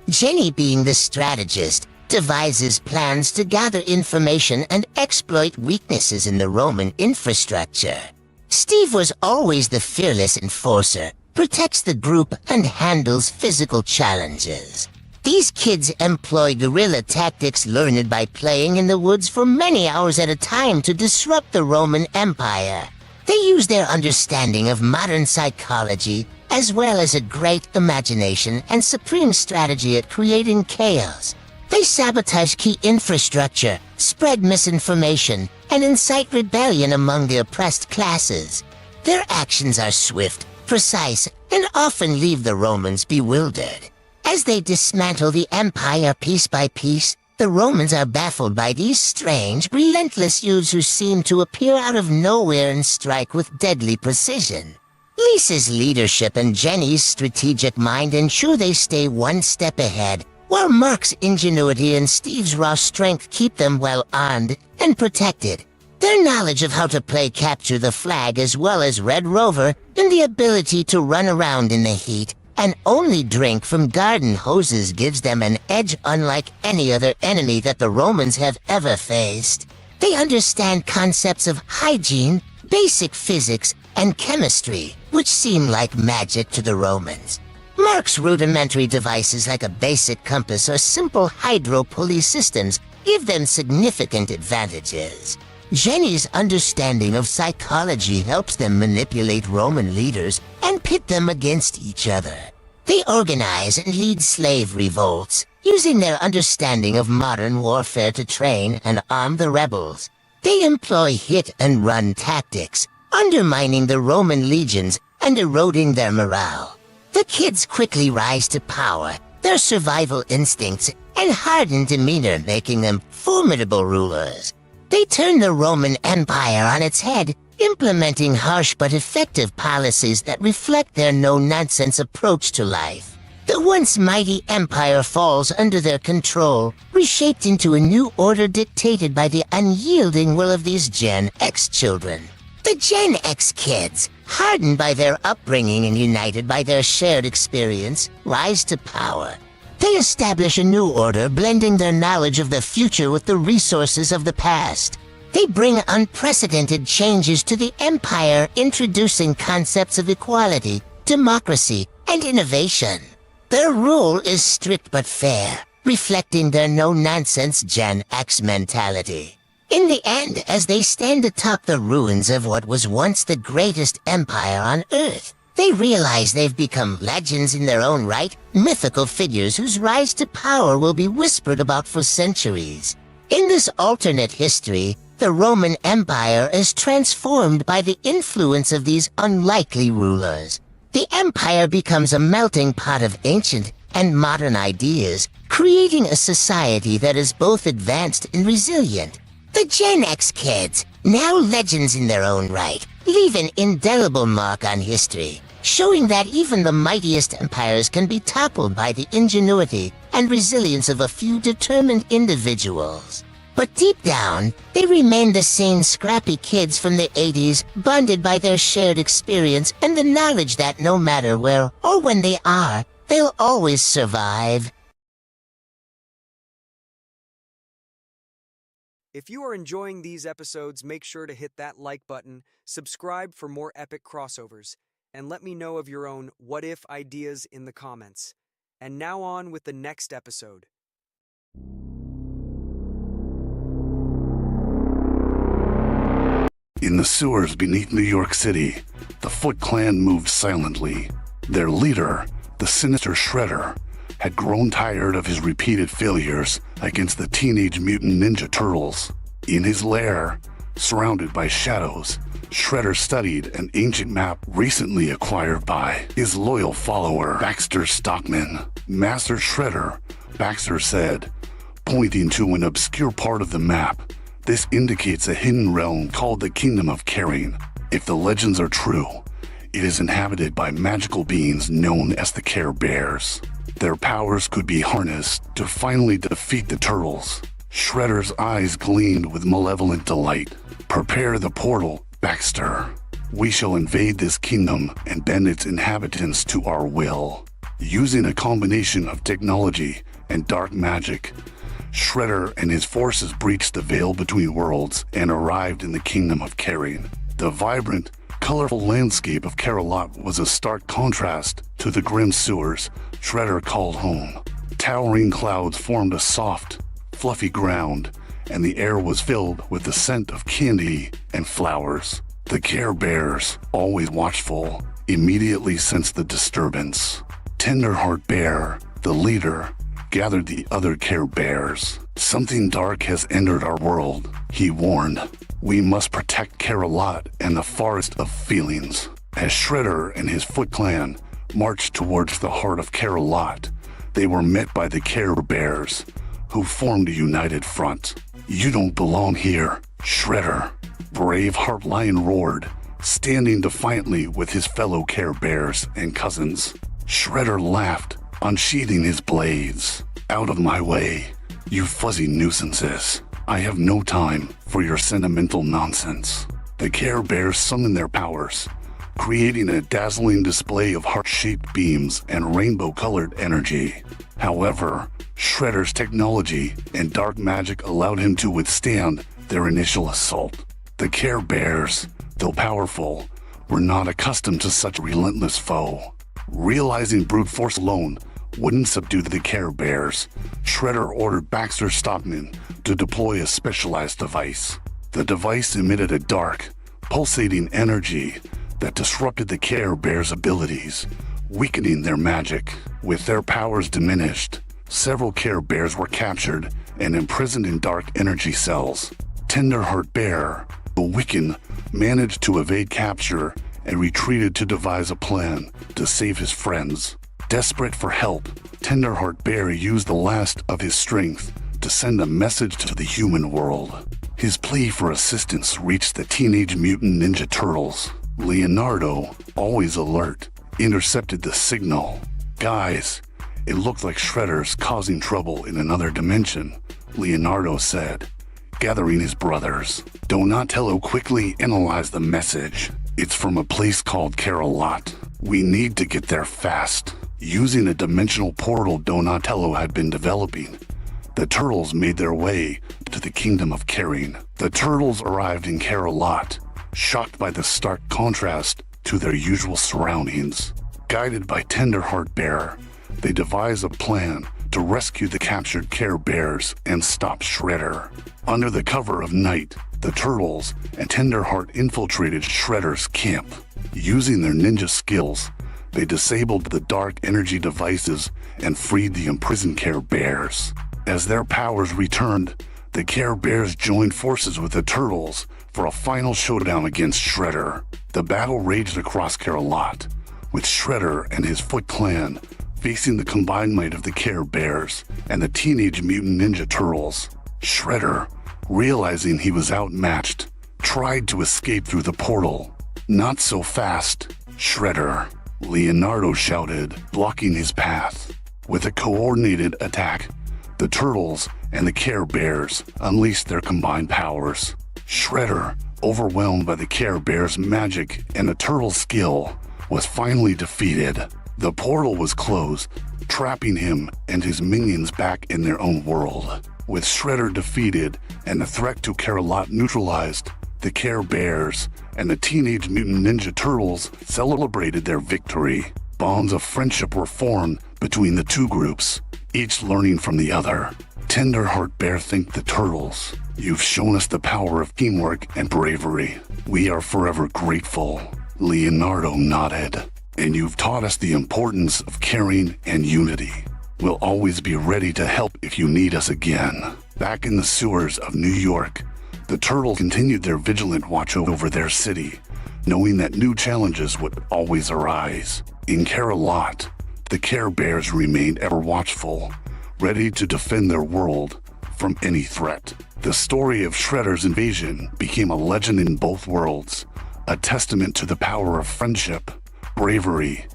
Jenny, being the strategist, devises plans to gather information and exploit weaknesses in the Roman infrastructure. Steve was always the fearless enforcer, protects the group, and handles physical challenges. These kids employ guerrilla tactics learned by playing in the woods for many hours at a time to disrupt the Roman Empire. They use their understanding of modern psychology, as well as a great imagination and supreme strategy at creating chaos. They sabotage key infrastructure, spread misinformation, and incite rebellion among the oppressed classes. Their actions are swift, precise, and often leave the Romans bewildered. As they dismantle the empire piece by piece, the Romans are baffled by these strange, relentless youths who seem to appear out of nowhere and strike with deadly precision. Lisa's leadership and Jenny's strategic mind ensure they stay one step ahead, while Mark's ingenuity and Steve's raw strength keep them well armed and protected. Their knowledge of how to play capture the flag as well as Red Rover, and the ability to run around in the heat and only drink from garden hoses gives them an edge unlike any other enemy that the Romans have ever faced. They understand concepts of hygiene, basic physics, and chemistry, which seem like magic to the Romans. Mark's rudimentary devices like a basic compass or simple hydro-pulley systems give them significant advantages. Jenny's understanding of psychology helps them manipulate Roman leaders and pit them against each other. They organize and lead slave revolts, using their understanding of modern warfare to train and arm the rebels. They employ hit-and-run tactics, undermining the Roman legions and eroding their morale. The kids quickly rise to power, their survival instincts and hardened demeanor making them formidable rulers. They turn the Roman Empire on its head, implementing harsh but effective policies that reflect their no-nonsense approach to life. The once mighty empire falls under their control, reshaped into a new order dictated by the unyielding will of these Gen X children. The Gen X kids, hardened by their upbringing and united by their shared experience, rise to power. They establish a new order, blending their knowledge of the future with the resources of the past. They bring unprecedented changes to the empire, introducing concepts of equality, democracy, and innovation. Their rule is strict but fair, reflecting their no-nonsense Gen X mentality. In the end, as they stand atop the ruins of what was once the greatest empire on Earth, they realize they've become legends in their own right, mythical figures whose rise to power will be whispered about for centuries. In this alternate history, the Roman Empire is transformed by the influence of these unlikely rulers. The empire becomes a melting pot of ancient and modern ideas, creating a society that is both advanced and resilient. The Gen X kids, now legends in their own right, leave an indelible mark on history, showing that even the mightiest empires can be toppled by the ingenuity and resilience of a few determined individuals. But deep down, they remain the same scrappy kids from the 80s, bonded by their shared experience and the knowledge that no matter where or when they are, they'll always survive. If you are enjoying these episodes, make sure to hit that like button, subscribe for more epic crossovers, and let me know of your own what-if ideas in the comments. And now on with the next episode. In the sewers beneath New York City, the Foot Clan moved silently. Their leader, the sinister Shredder, had grown tired of his repeated failures against the Teenage Mutant Ninja Turtles. In his lair, surrounded by shadows, Shredder studied an ancient map recently acquired by his loyal follower, Baxter Stockman. Master Shredder, Baxter said, pointing to an obscure part of the map. This indicates a hidden realm called the Kingdom of Caring. If the legends are true, it is inhabited by magical beings known as the Care Bears. Their powers could be harnessed to finally defeat the Turtles. Shredder's eyes gleamed with malevolent delight. Prepare the portal, Baxter. We shall invade this kingdom and bend its inhabitants to our will. Using a combination of technology and dark magic, Shredder and his forces breached the veil between worlds and arrived in the Kingdom of Caring. The vibrant, colorful landscape of Carolot was a stark contrast to the grim sewers Shredder called home. Towering clouds formed a soft, fluffy ground, and the air was filled with the scent of candy and flowers. The Care Bears, always watchful, immediately sensed the disturbance. Tenderheart Bear, the leader, gathered the other Care Bears. Something dark has entered our world, he warned. We must protect Carolot and the Forest of Feelings. As Shredder and his Foot Clan marched towards the heart of Carolot, they were met by the Care Bears, who formed a united front. You don't belong here, Shredder. Brave Heart Lion roared, standing defiantly with his fellow Care Bears and cousins. Shredder laughed, unsheathing his blades. Out of my way, you fuzzy nuisances. I have no time for your sentimental nonsense. The Care Bears summoned their powers, creating a dazzling display of heart-shaped beams and rainbow-colored energy. However, Shredder's technology and dark magic allowed him to withstand their initial assault. The Care Bears, though powerful, were not accustomed to such a relentless foe. Realizing brute force alone wouldn't subdue the Care Bears, Shredder ordered Baxter Stockman to deploy a specialized device. The device emitted a dark, pulsating energy that disrupted the Care Bears' abilities, weakening their magic. With their powers diminished, Several Care Bears were captured and imprisoned in dark energy cells. Tenderheart Bear, the Wiccan, managed to evade capture and retreated to devise a plan to save his friends. Desperate for help, Tenderheart Bear used the last of his strength to send a message to the human world. His plea for assistance reached the Teenage Mutant Ninja Turtles. Leonardo, always alert, intercepted the signal. "Guys, it looked like Shredder's causing trouble in another dimension," Leonardo said, gathering his brothers. Donatello quickly analyzed the message. "It's from a place called Carolot. We need to get there fast." Using a dimensional portal Donatello had been developing, the Turtles made their way to the Kingdom of Caring. The Turtles arrived in Carolot, shocked by the stark contrast to their usual surroundings. Guided by Tenderheart Bear, they devised a plan to rescue the captured Care Bears and stop Shredder. Under the cover of night, the Turtles and Tenderheart infiltrated Shredder's camp. Using their ninja skills, they disabled the dark energy devices and freed the imprisoned Care Bears. As their powers returned, the Care Bears joined forces with the Turtles for a final showdown against Shredder. The battle raged across Carolot, with Shredder and his Foot Clan facing the combined might of the Care Bears and the Teenage Mutant Ninja Turtles. Shredder, realizing he was outmatched, tried to escape through the portal. "Not so fast, Shredder," Leonardo shouted, blocking his path. With a coordinated attack, the Turtles and the Care Bears unleashed their combined powers. Shredder, overwhelmed by the Care Bears' magic and the Turtles' skill, was finally defeated. The portal was closed, trapping him and his minions back in their own world. With Shredder defeated and the threat to Carolot neutralized, the Care Bears and the Teenage Mutant Ninja Turtles celebrated their victory. Bonds of friendship were formed between the two groups, each learning from the other. Tenderheart Bear thanked the Turtles. "You've shown us the power of teamwork and bravery. We are forever grateful." Leonardo nodded. "And you've taught us the importance of caring and unity. We'll always be ready to help if you need us again." Back in the sewers of New York, the Turtles continued their vigilant watch over their city, knowing that new challenges would always arise. In Carolot, the Care Bears remained ever watchful, ready to defend their world from any threat. The story of Shredder's invasion became a legend in both worlds, a testament to the power of friendship, bravery,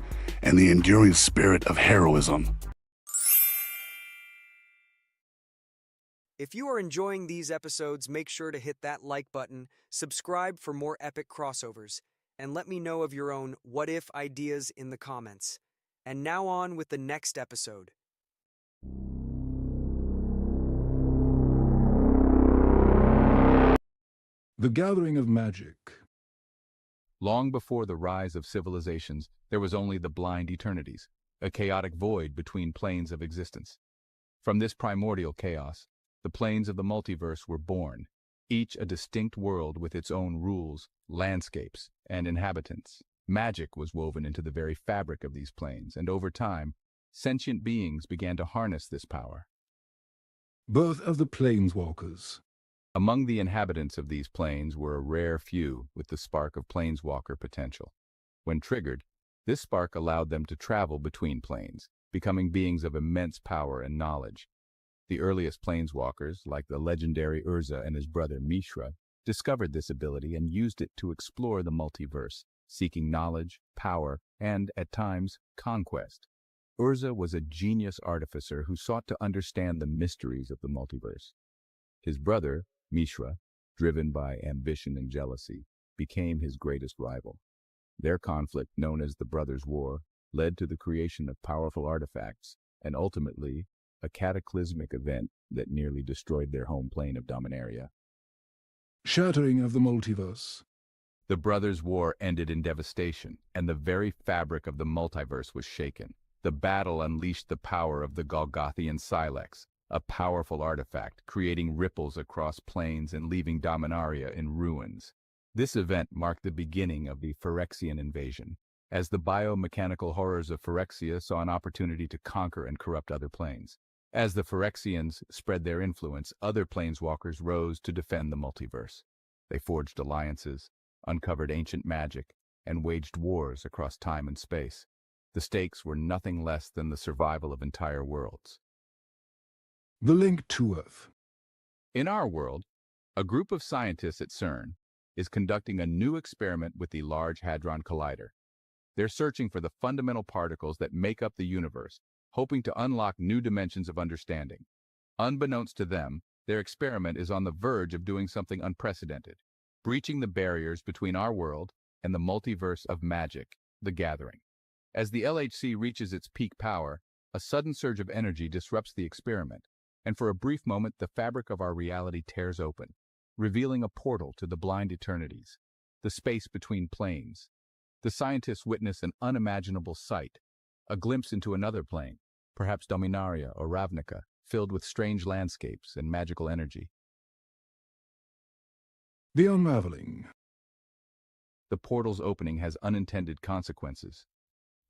and the enduring spirit of heroism. If you are enjoying these episodes, make sure to hit that like button, subscribe for more epic crossovers, and let me know of your own what-if ideas in the comments. And now on with the next episode. The Gathering of Magic. Long before the rise of civilizations, there was only the blind eternities, a chaotic void between planes of existence. From this primordial chaos, the planes of the multiverse were born, each a distinct world with its own rules, landscapes, and inhabitants. Magic was woven into the very fabric of these planes, and over time, sentient beings began to harness this power. Birth of the Planeswalkers. Among the inhabitants of these planes were a rare few with the spark of planeswalker potential. When triggered, this spark allowed them to travel between planes, becoming beings of immense power and knowledge. The earliest planeswalkers, like the legendary Urza and his brother Mishra, discovered this ability and used it to explore the multiverse, seeking knowledge, power, and, at times, conquest. Urza was a genius artificer who sought to understand the mysteries of the multiverse. His brother, Mishra, driven by ambition and jealousy, became his greatest rival. Their conflict, known as the Brothers' War, led to the creation of powerful artifacts and ultimately a cataclysmic event that nearly destroyed their home plane of Dominaria. Shattering of the Multiverse. The Brothers' War ended in devastation, and the very fabric of the multiverse was shaken. The battle unleashed the power of the Golgothian Silex, a powerful artifact, creating ripples across planes and leaving Dominaria in ruins. This event marked the beginning of the Phyrexian invasion, as the biomechanical horrors of Phyrexia saw an opportunity to conquer and corrupt other planes. As the Phyrexians spread their influence, other planeswalkers rose to defend the multiverse. They forged alliances, uncovered ancient magic, and waged wars across time and space. The stakes were nothing less than the survival of entire worlds. The link to Earth. In our world, a group of scientists at CERN is conducting a new experiment with the Large Hadron Collider. They're searching for the fundamental particles that make up the universe, hoping to unlock new dimensions of understanding. Unbeknownst to them, their experiment is on the verge of doing something unprecedented, breaching the barriers between our world and the multiverse of magic, the Gathering. As the LHC reaches its peak power, a sudden surge of energy disrupts the experiment, and for a brief moment the fabric of our reality tears open, revealing a portal to the blind eternities, the space between planes. The scientists witness an unimaginable sight, a glimpse into another plane, perhaps Dominaria or Ravnica, filled with strange landscapes and magical energy. The unraveling. The portal's opening has unintended consequences.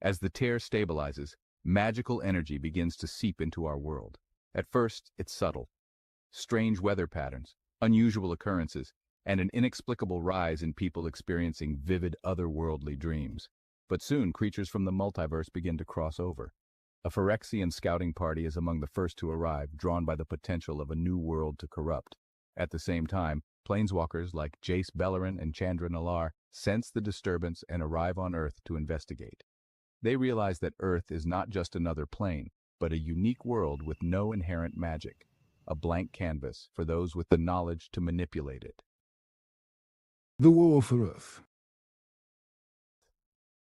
As the tear stabilizes, magical energy begins to seep into our world. At first, it's subtle. Strange weather patterns, unusual occurrences, and an inexplicable rise in people experiencing vivid otherworldly dreams. But soon, creatures from the multiverse begin to cross over. A Phyrexian scouting party is among the first to arrive, drawn by the potential of a new world to corrupt. At the same time, planeswalkers like Jace Beleren and Chandra Nalaar sense the disturbance and arrive on Earth to investigate. They realize that Earth is not just another plane, but a unique world with no inherent magic, a blank canvas for those with the knowledge to manipulate it. The war for Earth.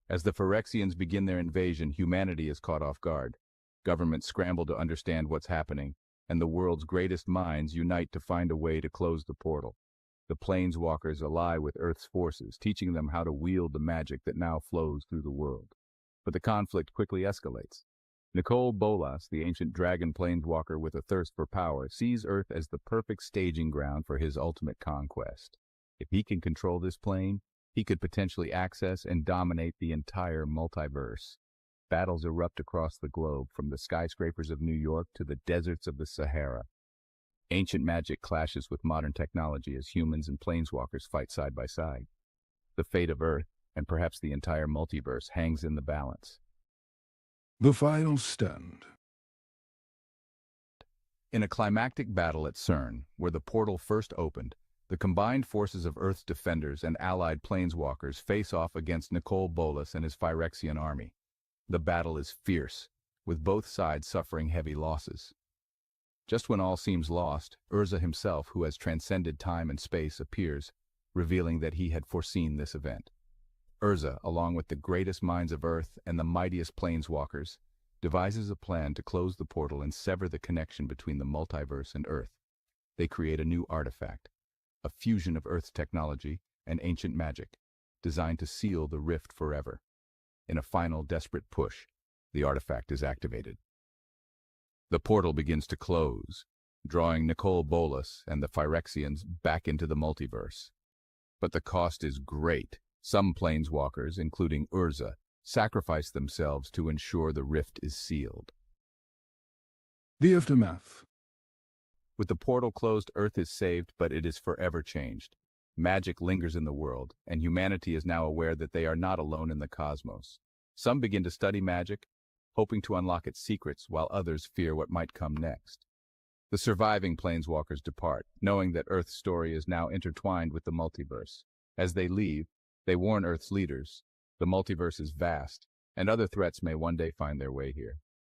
As the Phyrexians begin their invasion, humanity is caught off guard. Governments scramble to understand what's happening, and the world's greatest minds unite to find a way to close the portal. The planeswalkers ally with Earth's forces, teaching them how to wield the magic that now flows through the world. But the conflict quickly escalates. Nicole Bolas, the ancient dragon planeswalker with a thirst for power, sees Earth as the perfect staging ground for his ultimate conquest. If he can control this plane, he could potentially access and dominate the entire multiverse. Battles erupt across the globe, from the skyscrapers of New York to the deserts of the Sahara. Ancient magic clashes with modern technology as humans and planeswalkers fight side by side. The fate of Earth, and perhaps the entire multiverse, hangs in the balance. The final stand. In a climactic battle at CERN, where the portal first opened, the combined forces of Earth's defenders and allied planeswalkers face off against Nicole Bolas and his Phyrexian army. The battle is fierce, with both sides suffering heavy losses. Just when all seems lost, Urza himself, who has transcended time and space, appears, revealing that he had foreseen this event. Urza, along with the greatest minds of Earth and the mightiest planeswalkers, devises a plan to close the portal and sever the connection between the multiverse and Earth. They create a new artifact, a fusion of Earth's technology and ancient magic, designed to seal the rift forever. In a final desperate push, the artifact is activated. The portal begins to close, drawing Nicole Bolas and the Phyrexians back into the multiverse. But the cost is great. Some planeswalkers, including Urza, sacrifice themselves to ensure the rift is sealed. The aftermath. With the portal closed, Earth is saved, but it is forever changed. Magic lingers in the world, and humanity is now aware that they are not alone in the cosmos. Some begin to study magic, hoping to unlock its secrets, while others fear what might come next. The surviving planeswalkers depart, knowing that Earth's story is now intertwined with the multiverse. As they leave, they warn Earth's leaders, the multiverse is vast, and other threats may one day find their way here.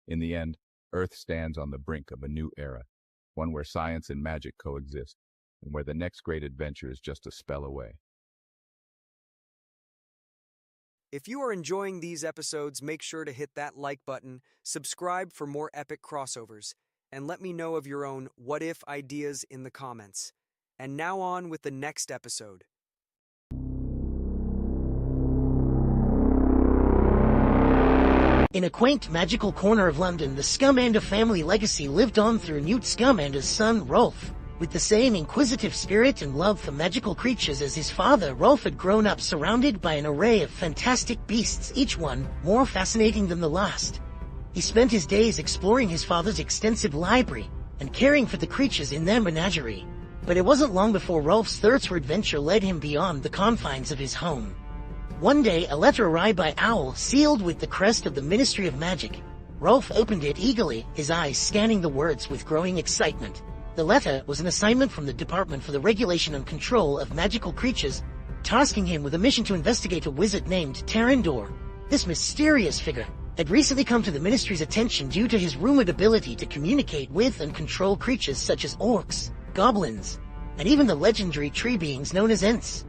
In the end, Earth stands on the brink of a new era, one where science and magic coexist, and where the next great adventure is just a spell away. If you are enjoying these episodes, make sure to hit that like button, subscribe for more epic crossovers, and let me know of your own what-if ideas in the comments. And now on with the next episode. In a quaint, magical corner of London, the Scamander family legacy lived on through Newt Scamander's son, Rolf. With the same inquisitive spirit and love for magical creatures as his father, Rolf had grown up surrounded by an array of fantastic beasts, each one more fascinating than the last. He spent his days exploring his father's extensive library and caring for the creatures in their menagerie. But it wasn't long before Rolf's thirst for adventure led him beyond the confines of his home. One day, a letter arrived by Owl, sealed with the crest of the Ministry of Magic. Rolf opened it eagerly, his eyes scanning the words with growing excitement. The letter was an assignment from the Department for the Regulation and Control of Magical Creatures, tasking him with a mission to investigate a wizard named Terrandor. This mysterious figure had recently come to the Ministry's attention due to his rumored ability to communicate with and control creatures such as orcs, goblins, and even the legendary tree beings known as Ents.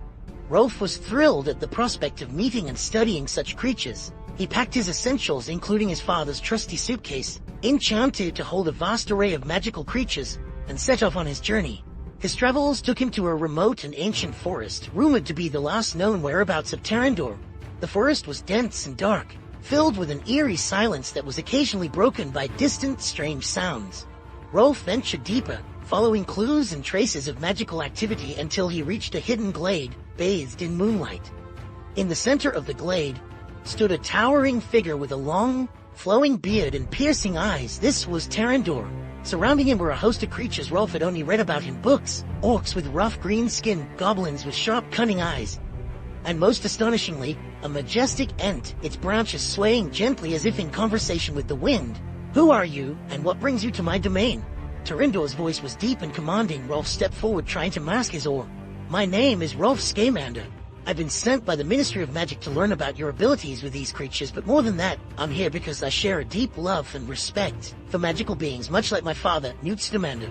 Rolf was thrilled at the prospect of meeting and studying such creatures. He packed his essentials, including his father's trusty suitcase, enchanted to hold a vast array of magical creatures, and set off on his journey. His travels took him to a remote and ancient forest, rumored to be the last known whereabouts of Terrandor. The forest was dense and dark, filled with an eerie silence that was occasionally broken by distant, strange sounds. Rolf ventured deeper, following clues and traces of magical activity until he reached a hidden glade, bathed in moonlight. In the center of the glade stood a towering figure with a long, flowing beard and piercing eyes. This was Terrandor. Surrounding him were a host of creatures Rolf had only read about in books: orcs with rough green skin, goblins with sharp, cunning eyes, and most astonishingly, a majestic ent, its branches swaying gently as if in conversation with the wind. "Who are you, and what brings you to my domain?" Terrandor's voice was deep and commanding. Rolf stepped forward, trying to mask his awe. "My name is Rolf Scamander. I've been sent by the Ministry of Magic to learn about your abilities with these creatures, but more than that, I'm here because I share a deep love and respect for magical beings, much like my father, Newt Scamander."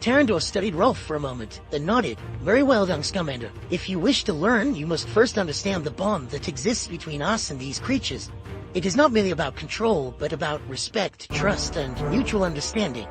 Terrandor studied Rolf for a moment, then nodded. "Very well, young Scamander. If you wish to learn, you must first understand the bond that exists between us and these creatures. It is not merely about control, but about respect, trust, and mutual understanding."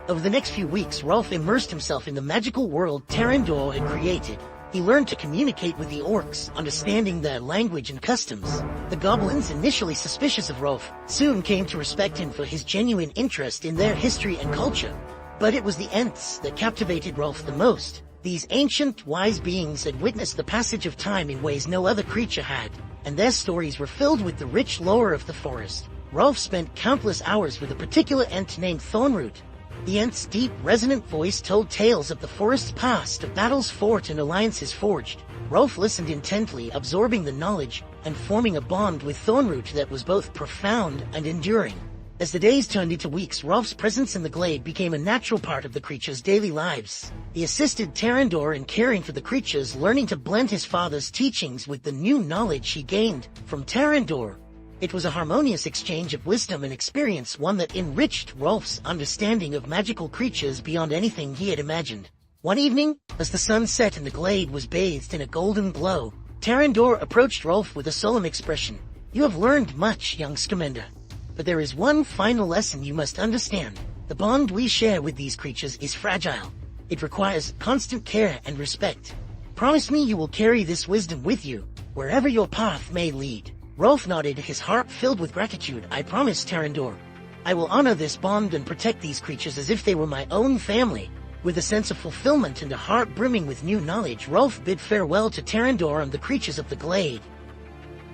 Over the next few weeks, Rolf immersed himself in the magical world Terrandor had created. He learned to communicate with the orcs, understanding their language and customs. The goblins, initially suspicious of Rolf, soon came to respect him for his genuine interest in their history and culture. But it was the Ents that captivated Rolf the most. These ancient, wise beings had witnessed the passage of time in ways no other creature had, and their stories were filled with the rich lore of the forest. Rolf spent countless hours with a particular Ent named Thornroot. The Ent's deep, resonant voice told tales of the forest's past, of battles fought and alliances forged. Rolf listened intently, absorbing the knowledge and forming a bond with Thornroot that was both profound and enduring. As the days turned into weeks, Rolf's presence in the glade became a natural part of the creatures' daily lives. He assisted Terrandor in caring for the creatures, learning to blend his father's teachings with the new knowledge he gained from Terrandor. It was a harmonious exchange of wisdom and experience, one that enriched Rolf's understanding of magical creatures beyond anything he had imagined. One evening, as the sun set and the glade was bathed in a golden glow, Terrandor approached Rolf with a solemn expression. "You have learned much, young Scamander, but there is one final lesson you must understand. The bond we share with these creatures is fragile. It requires constant care and respect. Promise me you will carry this wisdom with you, wherever your path may lead." Rolf nodded, his heart filled with gratitude. "I promise, Terrandor. I will honor this bond and protect these creatures as if they were my own family." With a sense of fulfillment and a heart brimming with new knowledge, Rolf bid farewell to Terrandor and the creatures of the glade.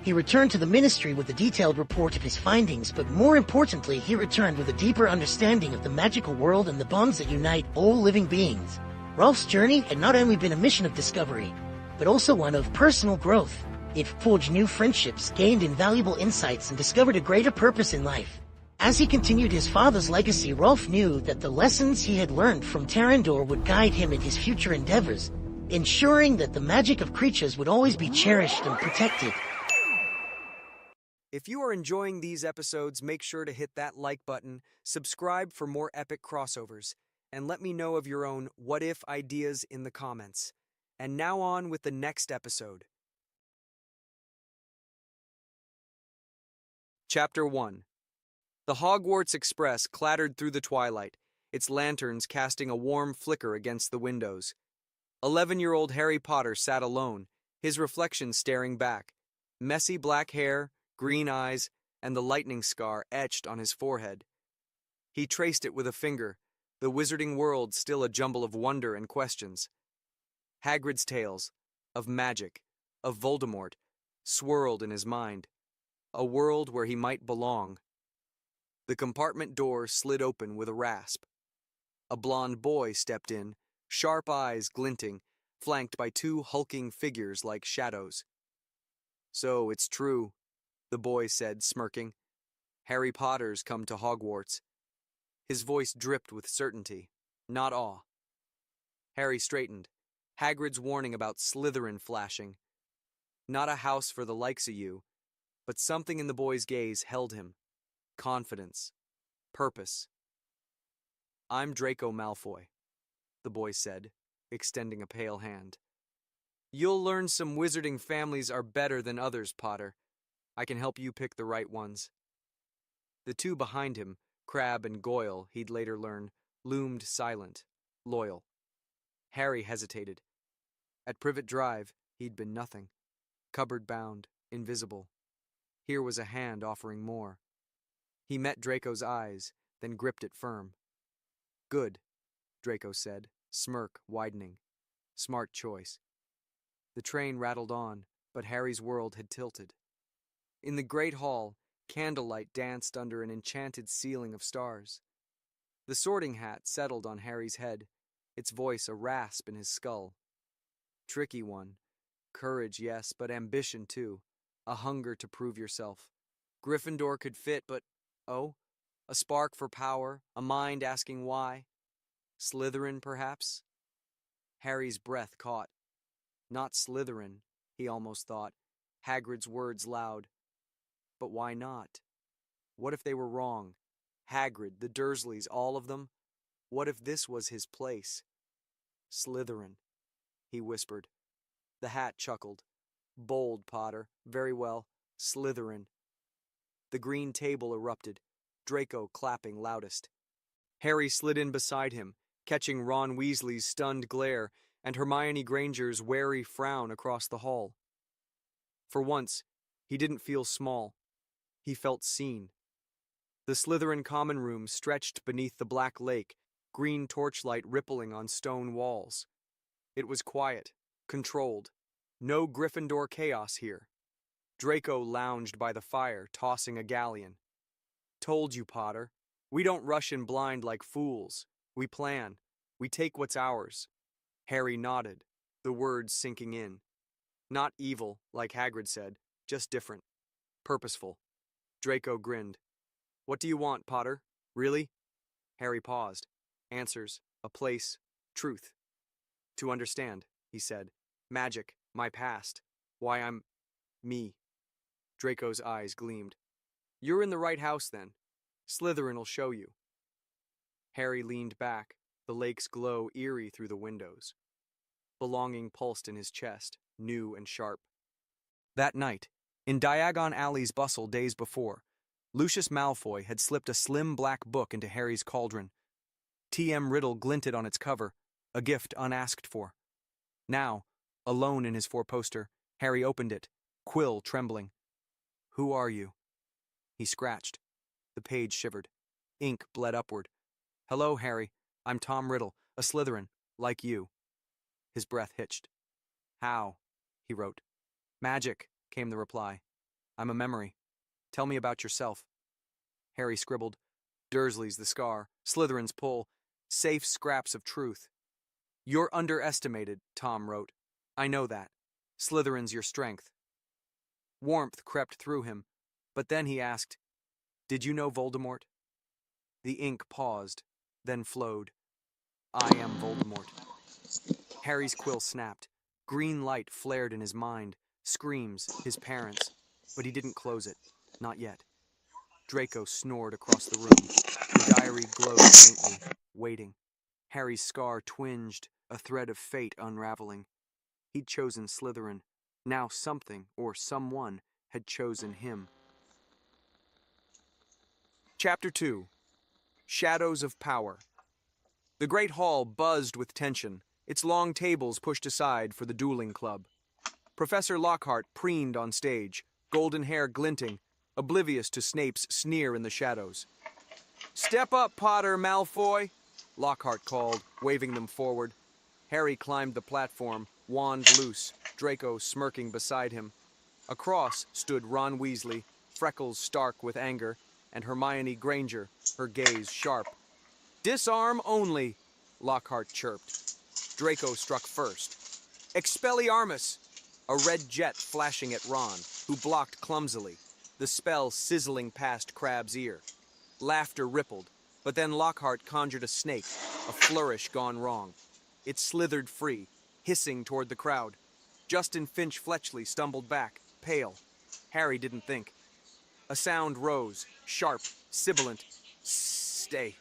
He returned to the Ministry with a detailed report of his findings, but more importantly, he returned with a deeper understanding of the magical world and the bonds that unite all living beings. Rolf's journey had not only been a mission of discovery, but also one of personal growth. It forged new friendships, gained invaluable insights, and discovered a greater purpose in life. As he continued his father's legacy, Rolf knew that the lessons he had learned from Terrandor would guide him in his future endeavors, ensuring that the magic of creatures would always be cherished and protected. If you are enjoying these episodes, make sure to hit that like button, subscribe for more epic crossovers, and let me know of your own what-if ideas in the comments. And now on with the next episode. Chapter 1. The Hogwarts Express clattered through the twilight, its lanterns casting a warm flicker against the windows. 11-year-old Harry Potter sat alone, his reflection staring back. Messy black hair, green eyes, and the lightning scar etched on his forehead. He traced it with a finger, the wizarding world still a jumble of wonder and questions. Hagrid's tales, of magic, of Voldemort, swirled in his mind. A world where he might belong. The compartment door slid open with a rasp. A blond boy stepped in, sharp eyes glinting, flanked by two hulking figures like shadows. "So it's true," the boy said, smirking. "Harry Potter's come to Hogwarts." His voice dripped with certainty, not awe. Harry straightened, Hagrid's warning about Slytherin flashing. Not a house for the likes of you, but something in the boy's gaze held him. Confidence. Purpose. "I'm Draco Malfoy," the boy said, extending a pale hand. "You'll learn some wizarding families are better than others, Potter. I can help you pick the right ones." The two behind him, Crabbe and Goyle, he'd later learn, loomed silent, loyal. Harry hesitated. At Privet Drive, he'd been nothing. Cupboard-bound, invisible. Here was a hand offering more. He met Draco's eyes, then gripped it firm. "Good," Draco said, smirk widening. "Smart choice." The train rattled on, but Harry's world had tilted. In the great hall, candlelight danced under an enchanted ceiling of stars. The sorting hat settled on Harry's head, its voice a rasp in his skull. Tricky one. Courage, yes, but ambition too. A hunger to prove yourself. Gryffindor could fit, but, oh, a spark for power, a mind asking why. Slytherin, perhaps? Harry's breath caught. Not Slytherin, he almost thought, Hagrid's words loud. But why not? What if they were wrong? Hagrid, the Dursleys, all of them? What if this was his place? Slytherin, he whispered. The hat chuckled. Bold, Potter. Very well. Slytherin. The green table erupted, Draco clapping loudest. Harry slid in beside him, catching Ron Weasley's stunned glare and Hermione Granger's wary frown across the hall. For once, he didn't feel small. He felt seen. The Slytherin common room stretched beneath the black lake, green torchlight rippling on stone walls. It was quiet, controlled. No Gryffindor chaos here. Draco lounged by the fire, tossing a galleon. "Told you, Potter. We don't rush in blind like fools. We plan. We take what's ours." Harry nodded, the words sinking in. Not evil, like Hagrid said, just different. Purposeful. Draco grinned. "What do you want, Potter? Really?" Harry paused. Answers, a place, truth. "To understand," he said. "Magic, my past, why I'm me." Draco's eyes gleamed. "You're in the right house, then. Slytherin'll show you." Harry leaned back, the lake's glow eerie through the windows. Belonging pulsed in his chest, new and sharp. That night, in Diagon Alley's bustle days before, Lucius Malfoy had slipped a slim black book into Harry's cauldron. T.M. Riddle glinted on its cover, a gift unasked for. Now, alone in his four-poster, Harry opened it, quill trembling. "Who are you?" He scratched. The page shivered. Ink bled upward. "Hello, Harry. I'm Tom Riddle, a Slytherin, like you." His breath hitched. "How?" he wrote. "Magic," came the reply. "I'm a memory. Tell me about yourself." Harry scribbled. "Dursley's the scar, Slytherin's pull, safe scraps of truth." "You're underestimated," Tom wrote. "I know that. Slytherin's your strength." Warmth crept through him, but then he asked, "Did you know Voldemort?" The ink paused, then flowed. "I am Voldemort." Harry's quill snapped. Green light flared in his mind, screams, his parents, but he didn't close it, not yet. Draco snored across the room. The diary glowed faintly, waiting. Harry's scar twinged, a thread of fate unraveling. He'd chosen Slytherin. Now something, or someone, had chosen him. Chapter 2. Shadows of Power. The great hall buzzed with tension, its long tables pushed aside for the dueling club. Professor Lockhart preened on stage, golden hair glinting, oblivious to Snape's sneer in the shadows. "Step up, Potter, Malfoy," Lockhart called, waving them forward. Harry climbed the platform, wand loose, Draco smirking beside him. Across stood Ron Weasley, freckles stark with anger, and Hermione Granger, her gaze sharp. "Disarm only," Lockhart chirped. Draco struck first. "Expelliarmus!" A red jet flashing at Ron, who blocked clumsily, the spell sizzling past Crabbe's ear. Laughter rippled, but then Lockhart conjured a snake, a flourish gone wrong. It slithered free, hissing toward the crowd. Justin Finch Fletchley stumbled back, pale. Harry didn't think. A sound rose, sharp, sibilant. "Stay."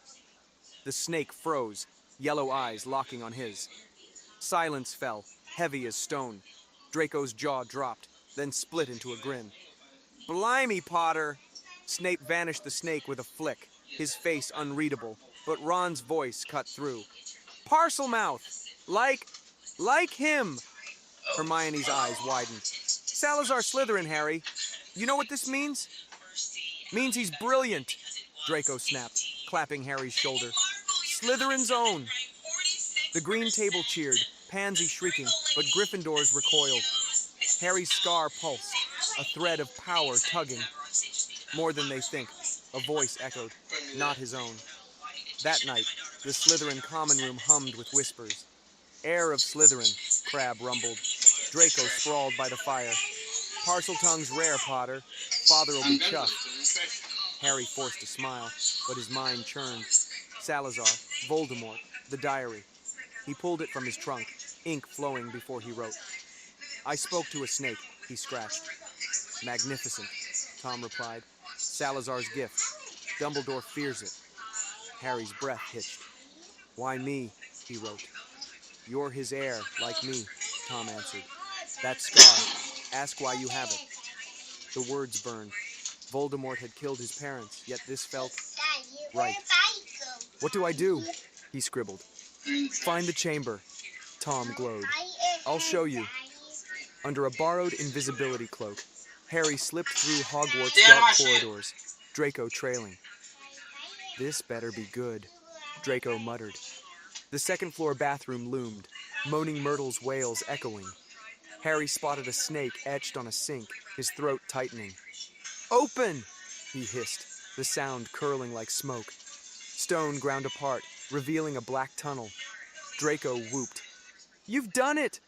The snake froze, yellow eyes locking on his. Silence fell, heavy as stone. Draco's jaw dropped, then split into a grin. "Blimey, Potter!" Snape vanished the snake with a flick, his face unreadable, but Ron's voice cut through. "Parselmouth! Like him!" Hermione's eyes widened. "Salazar Slytherin, Harry. You know what this means?" "Means he's brilliant," Draco snapped, clapping Harry's shoulder. "Slytherin's own." The green table cheered, Pansy shrieking, but Gryffindors recoiled. Harry's scar pulsed, a thread of power tugging. "More than they think," a voice echoed, not his own. That night, the Slytherin common room hummed with whispers. "Heir of Slytherin," Crabbe rumbled. Draco sprawled by the fire. "Parseltongue's rare, Potter. Father'll be chuffed." Harry forced a smile, but his mind churned. Salazar, Voldemort, the diary. He pulled it from his trunk, ink flowing before he wrote. "I spoke to a snake," he scratched. "Magnificent," Tom replied. "Salazar's gift. Dumbledore fears it." Harry's breath hitched. "Why me?" he wrote. "You're his heir, like me," Tom answered. "That scar. Ask why you have it." The words burned. Voldemort had killed his parents, yet this felt right. "What do I do?" he scribbled. "Find the chamber," Tom glowed. "I'll show you." Under a borrowed invisibility cloak, Harry slipped through Hogwarts' dark corridors, Draco trailing. "This better be good," Draco muttered. The second-floor bathroom loomed, moaning Myrtle's wails echoing. Harry spotted a snake etched on a sink, his throat tightening. "Open!" he hissed, the sound curling like smoke. Stone ground apart, revealing a black tunnel. Draco whooped. "You've done it!"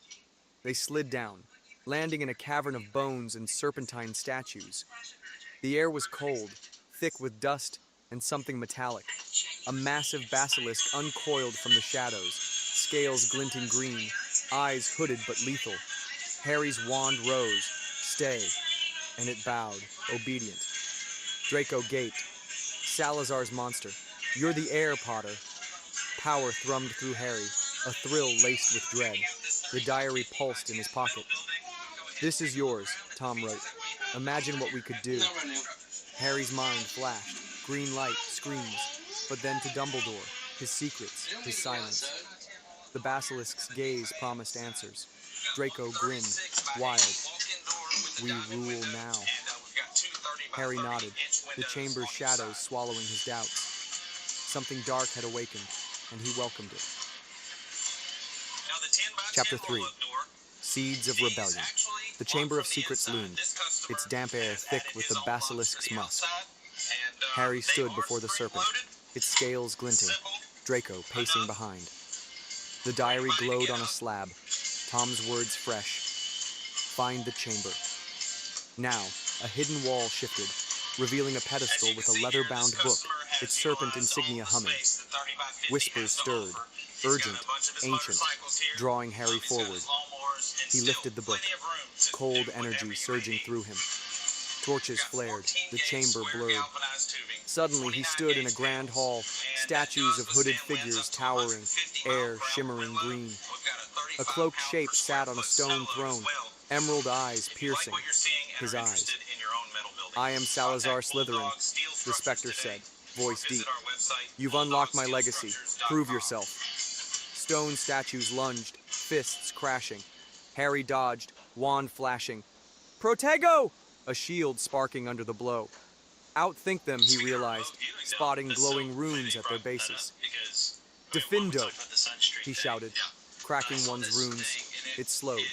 They slid down, landing in a cavern of bones and serpentine statues. The air was cold, thick with dust and something metallic. A massive basilisk uncoiled from the shadows, scales glinting green, eyes hooded but lethal. Harry's wand rose, "Stay," and it bowed, obedient. Draco gaped. "Salazar's monster. You're the heir, Potter." Power thrummed through Harry, a thrill laced with dread. The diary pulsed in his pocket. "This is yours," Tom wrote. "Imagine what we could do." Harry's mind flashed, green light, screams, but then to Dumbledore, his secrets, his silence. The basilisk's gaze promised answers. Draco grinned, wild. "We rule now." Harry nodded, the chamber's shadows swallowing his doubts. Something dark had awakened, and he welcomed it. Chapter 3. Seeds of Rebellion. The Chamber of Secrets loomed, its damp air thick with the basilisk's musk. Harry stood before the serpent, its scales glinting, Draco pacing behind. The diary glowed on a slab, Tom's words fresh. "Find the chamber." Now, a hidden wall shifted, revealing a pedestal with a leather-bound book, its serpent insignia humming. Whispers stirred, urgent, ancient, drawing Harry forward. He lifted the book, cold energy surging through him. Torches flared, the chamber blurred. Suddenly he stood in a grand hall, statues of hooded figures towering, air shimmering green. A cloaked shape sat on a stone throne, emerald eyes piercing. His eyes. "I am Salazar Slytherin," the specter said, voice deep. "You've unlocked my legacy. Prove yourself." Stone statues lunged, fists crashing. Harry dodged, wand flashing. "Protego!" A shield sparking under the blow. Outthink them, he realized, spotting glowing runes at their bases. "Defindo!" he shouted, cracking one's runes. It slowed.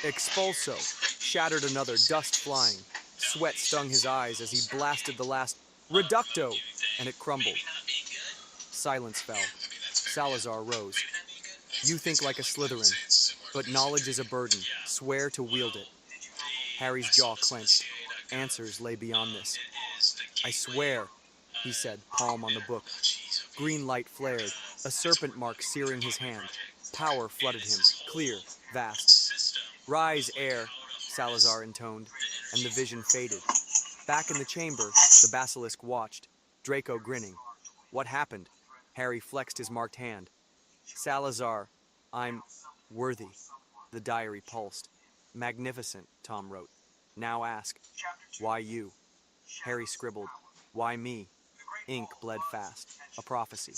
"Expulso!" Shattered another, dust flying. Sweat stung his eyes as he blasted the last. Reducto! And it crumbled. Silence fell. Salazar rose. You think like a Slytherin, but knowledge is a burden. Swear to wield it. Harry's jaw clenched. Answers lay beyond this. I swear, he said, palm on the book. Green light flared, a serpent mark searing his hand. Power flooded him, clear, vast. Rise, air, Salazar intoned, and the vision faded. Back in the chamber, the basilisk watched, Draco grinning. What happened? Harry flexed his marked hand. Salazar, I'm worthy. The diary pulsed. Magnificent, Tom wrote. Now ask, why you? Harry scribbled, why me? Ink bled fast. A prophecy.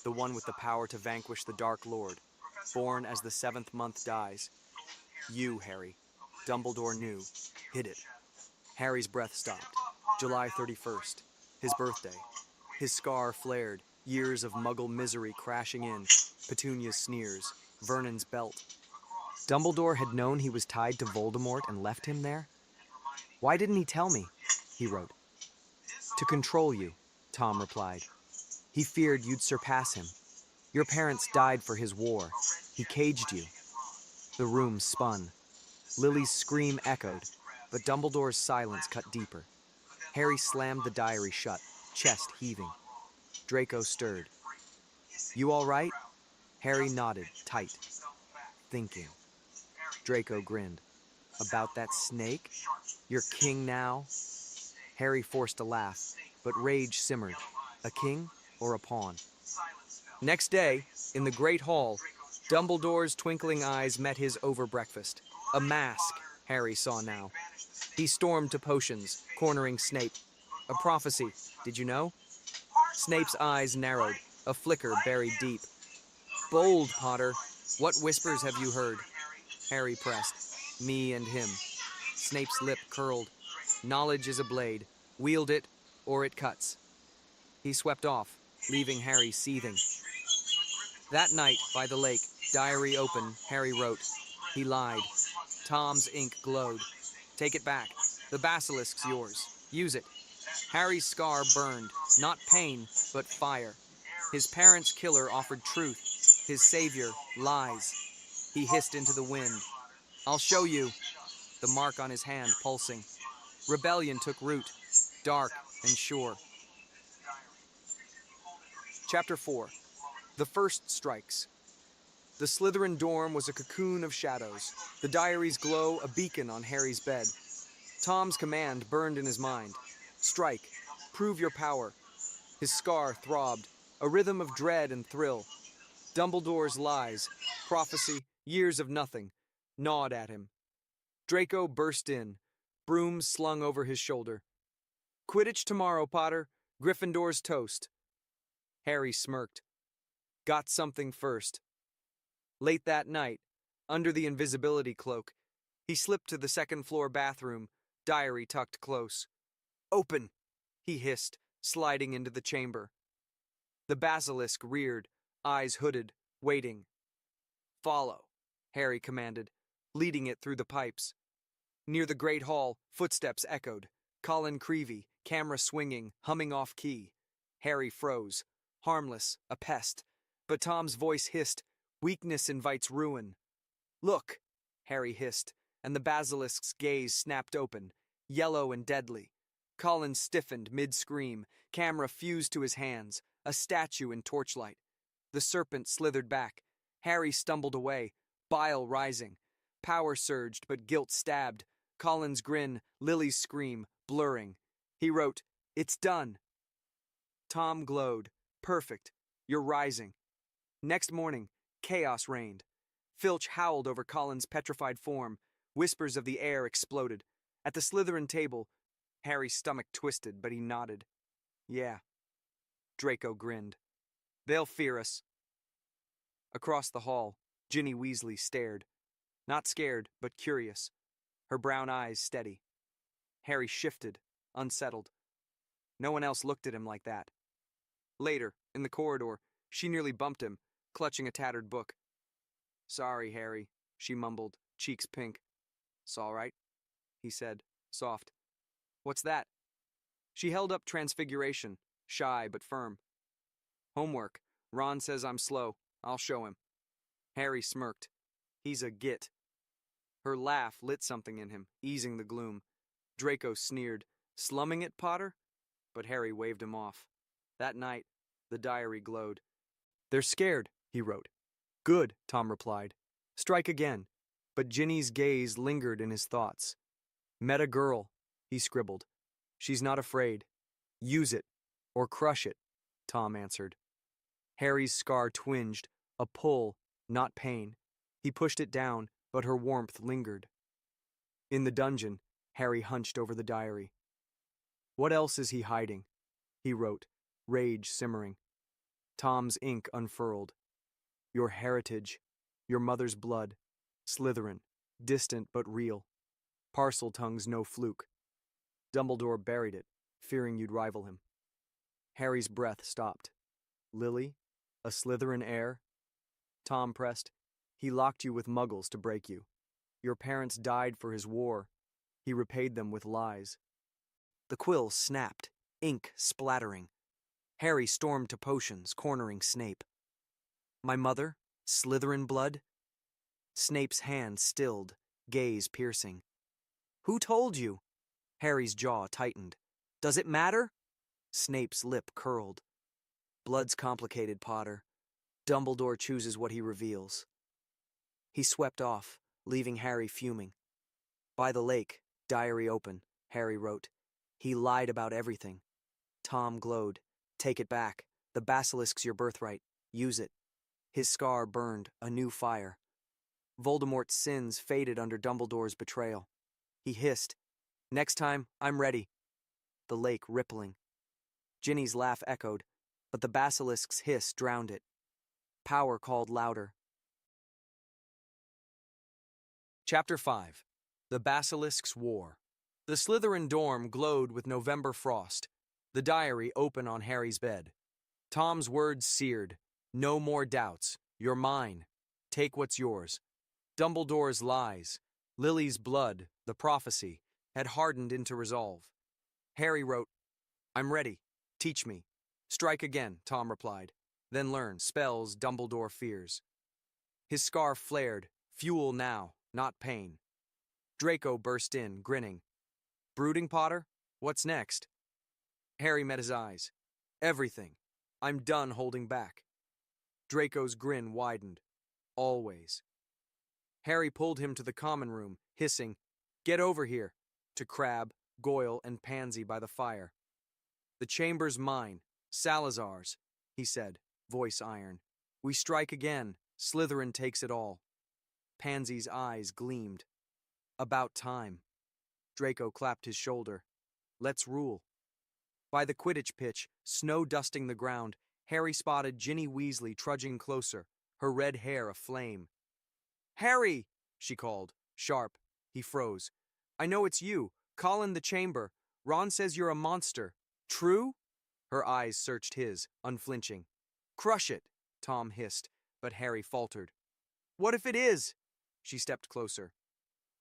The one with the power to vanquish the Dark Lord. Born as the 7th month dies. You, Harry. Dumbledore knew. Hid it. Harry's breath stopped. July 31st. His birthday. His scar flared. Years of muggle misery crashing in. Petunia's sneers. Vernon's belt. Dumbledore had known he was tied to Voldemort and left him there? Why didn't he tell me? He wrote. To control you, Tom replied. He feared you'd surpass him. Your parents died for his war. He caged you. The room spun. Lily's scream echoed, but Dumbledore's silence cut deeper. Harry slammed the diary shut, chest heaving. Draco stirred. You all right? Harry nodded, tight. Thinking. Draco grinned. About that snake? You're king now? Harry forced a laugh, but rage simmered. A king or a pawn? Next day, in the Great Hall, Dumbledore's twinkling eyes met his over breakfast. A mask, Harry saw now. He stormed to potions, cornering Snape. A prophecy, did you know? Snape's eyes narrowed, a flicker buried deep. Bold, Potter. What whispers have you heard? Harry pressed. Me and him. Snape's lip curled. Knowledge is a blade. Wield it, or it cuts. He swept off, leaving Harry seething. That night, by the lake, diary open, Harry wrote. He lied. Tom's ink glowed. Take it back. The basilisk's yours. Use it. Harry's scar burned. Not pain, but fire. His parents' killer offered truth. His savior, lies. He hissed into the wind. I'll show you. The mark on his hand pulsing. Rebellion took root. Dark and sure. Chapter 4. The First Strikes. The Slytherin dorm was a cocoon of shadows. The diary's glow a beacon on Harry's bed. Tom's command burned in his mind. Strike. Prove your power. His scar throbbed, a rhythm of dread and thrill. Dumbledore's lies, prophecy, years of nothing, gnawed at him. Draco burst in, broom slung over his shoulder. Quidditch tomorrow, Potter. Gryffindor's toast. Harry smirked. Got something first. Late that night, under the invisibility cloak, he slipped to the second-floor bathroom, diary tucked close. Open, he hissed, sliding into the chamber. The basilisk reared, eyes hooded, waiting. Follow, Harry commanded, leading it through the pipes. Near the great hall, footsteps echoed. Colin Creevey, camera swinging, humming off key. Harry froze. Harmless, a pest. But Tom's voice hissed, weakness invites ruin. Look, Harry hissed, and the basilisk's gaze snapped open, yellow and deadly. Colin stiffened mid-scream, camera fused to his hands, a statue in torchlight. The serpent slithered back. Harry stumbled away, bile rising. Power surged, but guilt stabbed. Colin's grin, Lily's scream, blurring. He wrote, It's done. Tom glowed. Perfect. You're rising. Next morning, chaos reigned. Filch howled over Colin's petrified form. Whispers of the air exploded. At the Slytherin table, Harry's stomach twisted, but he nodded. Yeah. Draco grinned. They'll fear us. Across the hall, Ginny Weasley stared. Not scared, but curious. Her brown eyes steady. Harry shifted, unsettled. No one else looked at him like that. Later, in the corridor, she nearly bumped him, clutching a tattered book. Sorry, Harry, she mumbled, cheeks pink. It's all right, he said, soft. What's that? She held up Transfiguration, shy but firm. Homework. Ron says I'm slow. I'll show him. Harry smirked. He's a git. Her laugh lit something in him, easing the gloom. Draco sneered, slumming it, Potter? But Harry waved him off. That night, the diary glowed. They're scared, he wrote. Good, Tom replied. Strike again. But Ginny's gaze lingered in his thoughts. Met a girl, he scribbled. She's not afraid. Use it, or crush it, Tom answered. Harry's scar twinged, a pull, not pain. He pushed it down, but her warmth lingered. In the dungeon, Harry hunched over the diary. What else is he hiding? He wrote, rage simmering. Tom's ink unfurled. Your heritage, your mother's blood, Slytherin, distant but real. Parseltongue's no fluke. Dumbledore buried it, fearing you'd rival him. Harry's breath stopped. Lily? A Slytherin heir? Tom pressed. He locked you with muggles to break you. Your parents died for his war. He repaid them with lies. The quill snapped, ink splattering. Harry stormed to potions, cornering Snape. My mother? Slytherin blood? Snape's hand stilled, gaze piercing. Who told you? Harry's jaw tightened. Does it matter? Snape's lip curled. Blood's complicated, Potter. Dumbledore chooses what he reveals. He swept off, leaving Harry fuming. By the lake, diary open, Harry wrote. He lied about everything. Tom glowed. Take it back. The basilisk's your birthright. Use it. His scar burned, a new fire. Voldemort's sins faded under Dumbledore's betrayal. He hissed, Next time, I'm ready. The lake rippling. Ginny's laugh echoed, but the basilisk's hiss drowned it. Power called louder. Chapter 5. The Basilisk's War. The Slytherin dorm glowed with November frost, the diary open on Harry's bed. Tom's words seared. No more doubts. You're mine. Take what's yours. Dumbledore's lies, Lily's blood, the prophecy, had hardened into resolve. Harry wrote, I'm ready. Teach me. Strike again, Tom replied. Then learn spells Dumbledore fears. His scarf flared. Fuel now, not pain. Draco burst in, grinning. Brooding, Potter? What's next? Harry met his eyes. Everything. I'm done holding back. Draco's grin widened. Always. Harry pulled him to the common room, hissing, Get over here, to Crabbe, Goyle, and Pansy by the fire. The chamber's mine, Salazar's, he said, voice iron. We strike again. Slytherin takes it all. Pansy's eyes gleamed. About time. Draco clapped his shoulder. Let's rule. By the Quidditch pitch, snow dusting the ground, Harry spotted Ginny Weasley trudging closer, her red hair aflame. Harry! She called, sharp. He froze. I know it's you. Call in the chamber. Ron says you're a monster. True? Her eyes searched his, unflinching. Crush it, Tom hissed, but Harry faltered. What if it is? She stepped closer.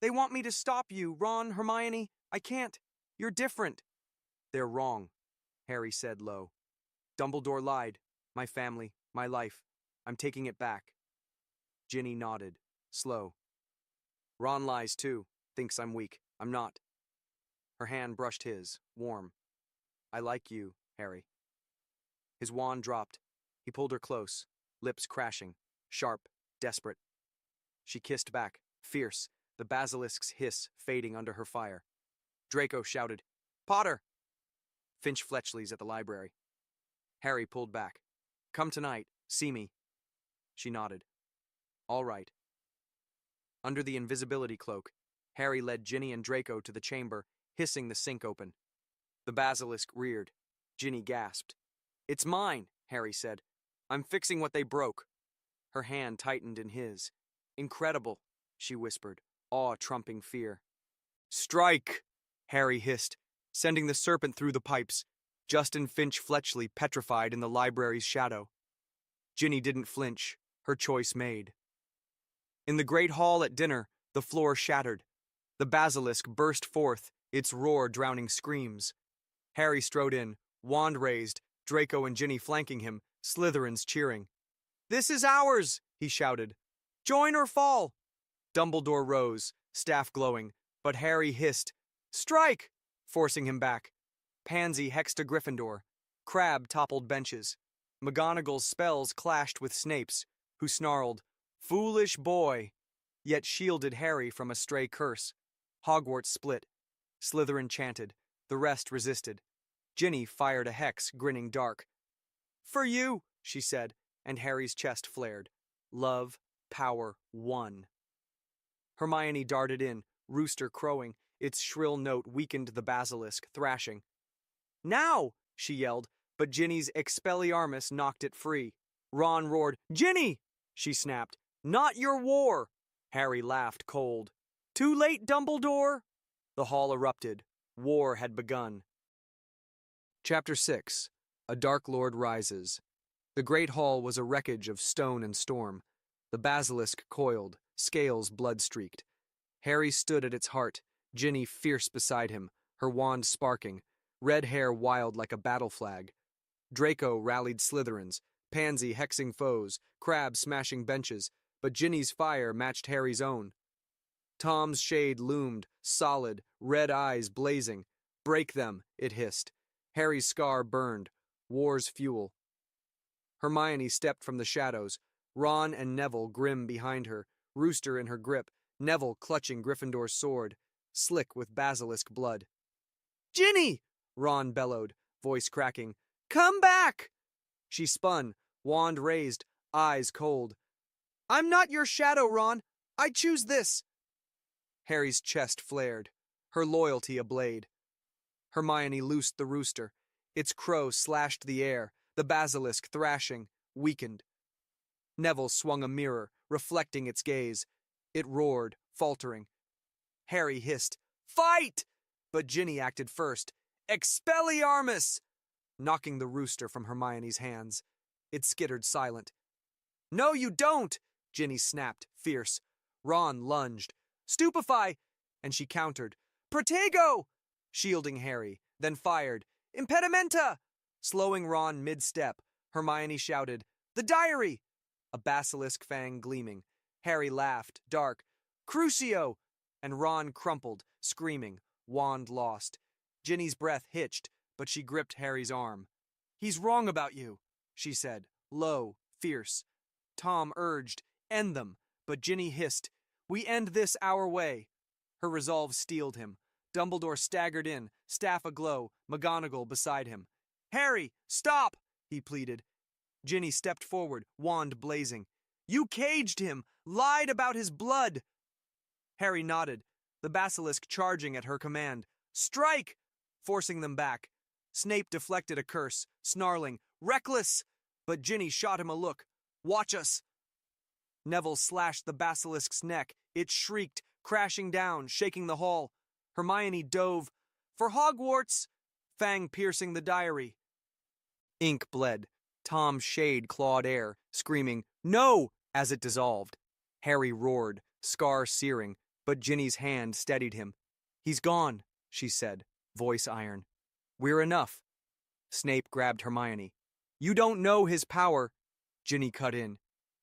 They want me to stop you, Ron, Hermione. I can't. You're different. They're wrong, Harry said low. Dumbledore lied. My family, my life. I'm taking it back. Ginny nodded, slow. Ron lies too, thinks I'm weak. I'm not. Her hand brushed his, warm. I like you, Harry. His wand dropped. He pulled her close, lips crashing, sharp, desperate. She kissed back, fierce, the basilisk's hiss fading under her fire. Draco shouted, Potter! Finch Fletchley's at the library. Harry pulled back. Come tonight, see me. She nodded. All right. Under the invisibility cloak, Harry led Ginny and Draco to the chamber, hissing the sink open. The basilisk reared. Ginny gasped. It's mine, Harry said. I'm fixing what they broke. Her hand tightened in his. Incredible, she whispered, awe trumping fear. Strike! Harry hissed, sending the serpent through the pipes. Justin Finch Fletchley petrified in the library's shadow. Ginny didn't flinch, her choice made. In the great hall at dinner, the floor shattered. The basilisk burst forth, its roar drowning screams. Harry strode in, wand raised, Draco and Ginny flanking him, Slytherins cheering. "This is ours!" he shouted. "Join or fall!" Dumbledore rose, staff glowing, but Harry hissed, "Strike!" forcing him back. Pansy hexed a Gryffindor. Crabbe toppled benches. McGonagall's spells clashed with Snape's, who snarled, "Foolish boy!" yet shielded Harry from a stray curse. Hogwarts split. Slytherin chanted. The rest resisted. Ginny fired a hex, grinning dark. "For you," she said, and Harry's chest flared. Love, power, won. Hermione darted in, rooster crowing. Its shrill note weakened the basilisk, thrashing. "Now!" she yelled, but Ginny's Expelliarmus knocked it free. Ron roared, "Ginny!" she snapped. "Not your war!" Harry laughed cold. "Too late, Dumbledore!" The hall erupted. War had begun. Chapter 6. A Dark Lord Rises. The great hall was a wreckage of stone and storm. The basilisk coiled, scales blood-streaked. Harry stood at its heart, Ginny fierce beside him, her wand sparking, red hair wild like a battle flag. Draco rallied Slytherins, Pansy hexing foes, Crabbe smashing benches, but Ginny's fire matched Harry's own. Tom's shade loomed, solid, red eyes blazing. "Break them," it hissed. Harry's scar burned. War's fuel. Hermione stepped from the shadows, Ron and Neville grim behind her, Rooster in her grip, Neville clutching Gryffindor's sword, slick with basilisk blood. "Ginny!" Ron bellowed, voice cracking. "Come back!" She spun, wand raised, eyes cold. "I'm not your shadow, Ron. I choose this." Harry's chest flared, her loyalty ablade. Hermione loosed the rooster. Its crow slashed the air, the basilisk thrashing, weakened. Neville swung a mirror, reflecting its gaze. It roared, faltering. Harry hissed, "Fight!" But Ginny acted first. "Expelliarmus!" knocking the rooster from Hermione's hands. It skittered silent. "No, you don't!" Ginny snapped, fierce. Ron lunged. "Stupefy!" And she countered. "Protego!" shielding Harry, then fired. "Impedimenta!" Slowing Ron mid-step, Hermione shouted, "The diary!" A basilisk fang gleaming. Harry laughed, dark. "Crucio!" And Ron crumpled, screaming, wand lost. Ginny's breath hitched, but she gripped Harry's arm. "He's wrong about you," she said, low, fierce. Tom urged, "End them," but Ginny hissed, "We end this our way." Her resolve steeled him. Dumbledore staggered in, staff aglow, McGonagall beside him. "Harry, stop!" he pleaded. Ginny stepped forward, wand blazing. "You caged him, lied about his blood." Harry nodded, the basilisk charging at her command. "Strike!" forcing them back. Snape deflected a curse, snarling, "Reckless!" But Ginny shot him a look. "Watch us!" Neville slashed the basilisk's neck. It shrieked, crashing down, shaking the hall. Hermione dove. "For Hogwarts!" Fang piercing the diary. Ink bled. Tom's shade clawed air, screaming, "No!" as it dissolved. Harry roared, scar searing, but Ginny's hand steadied him. "He's gone," she said, voice iron. "We're enough." Snape grabbed Hermione. "You don't know his power," Ginny cut in.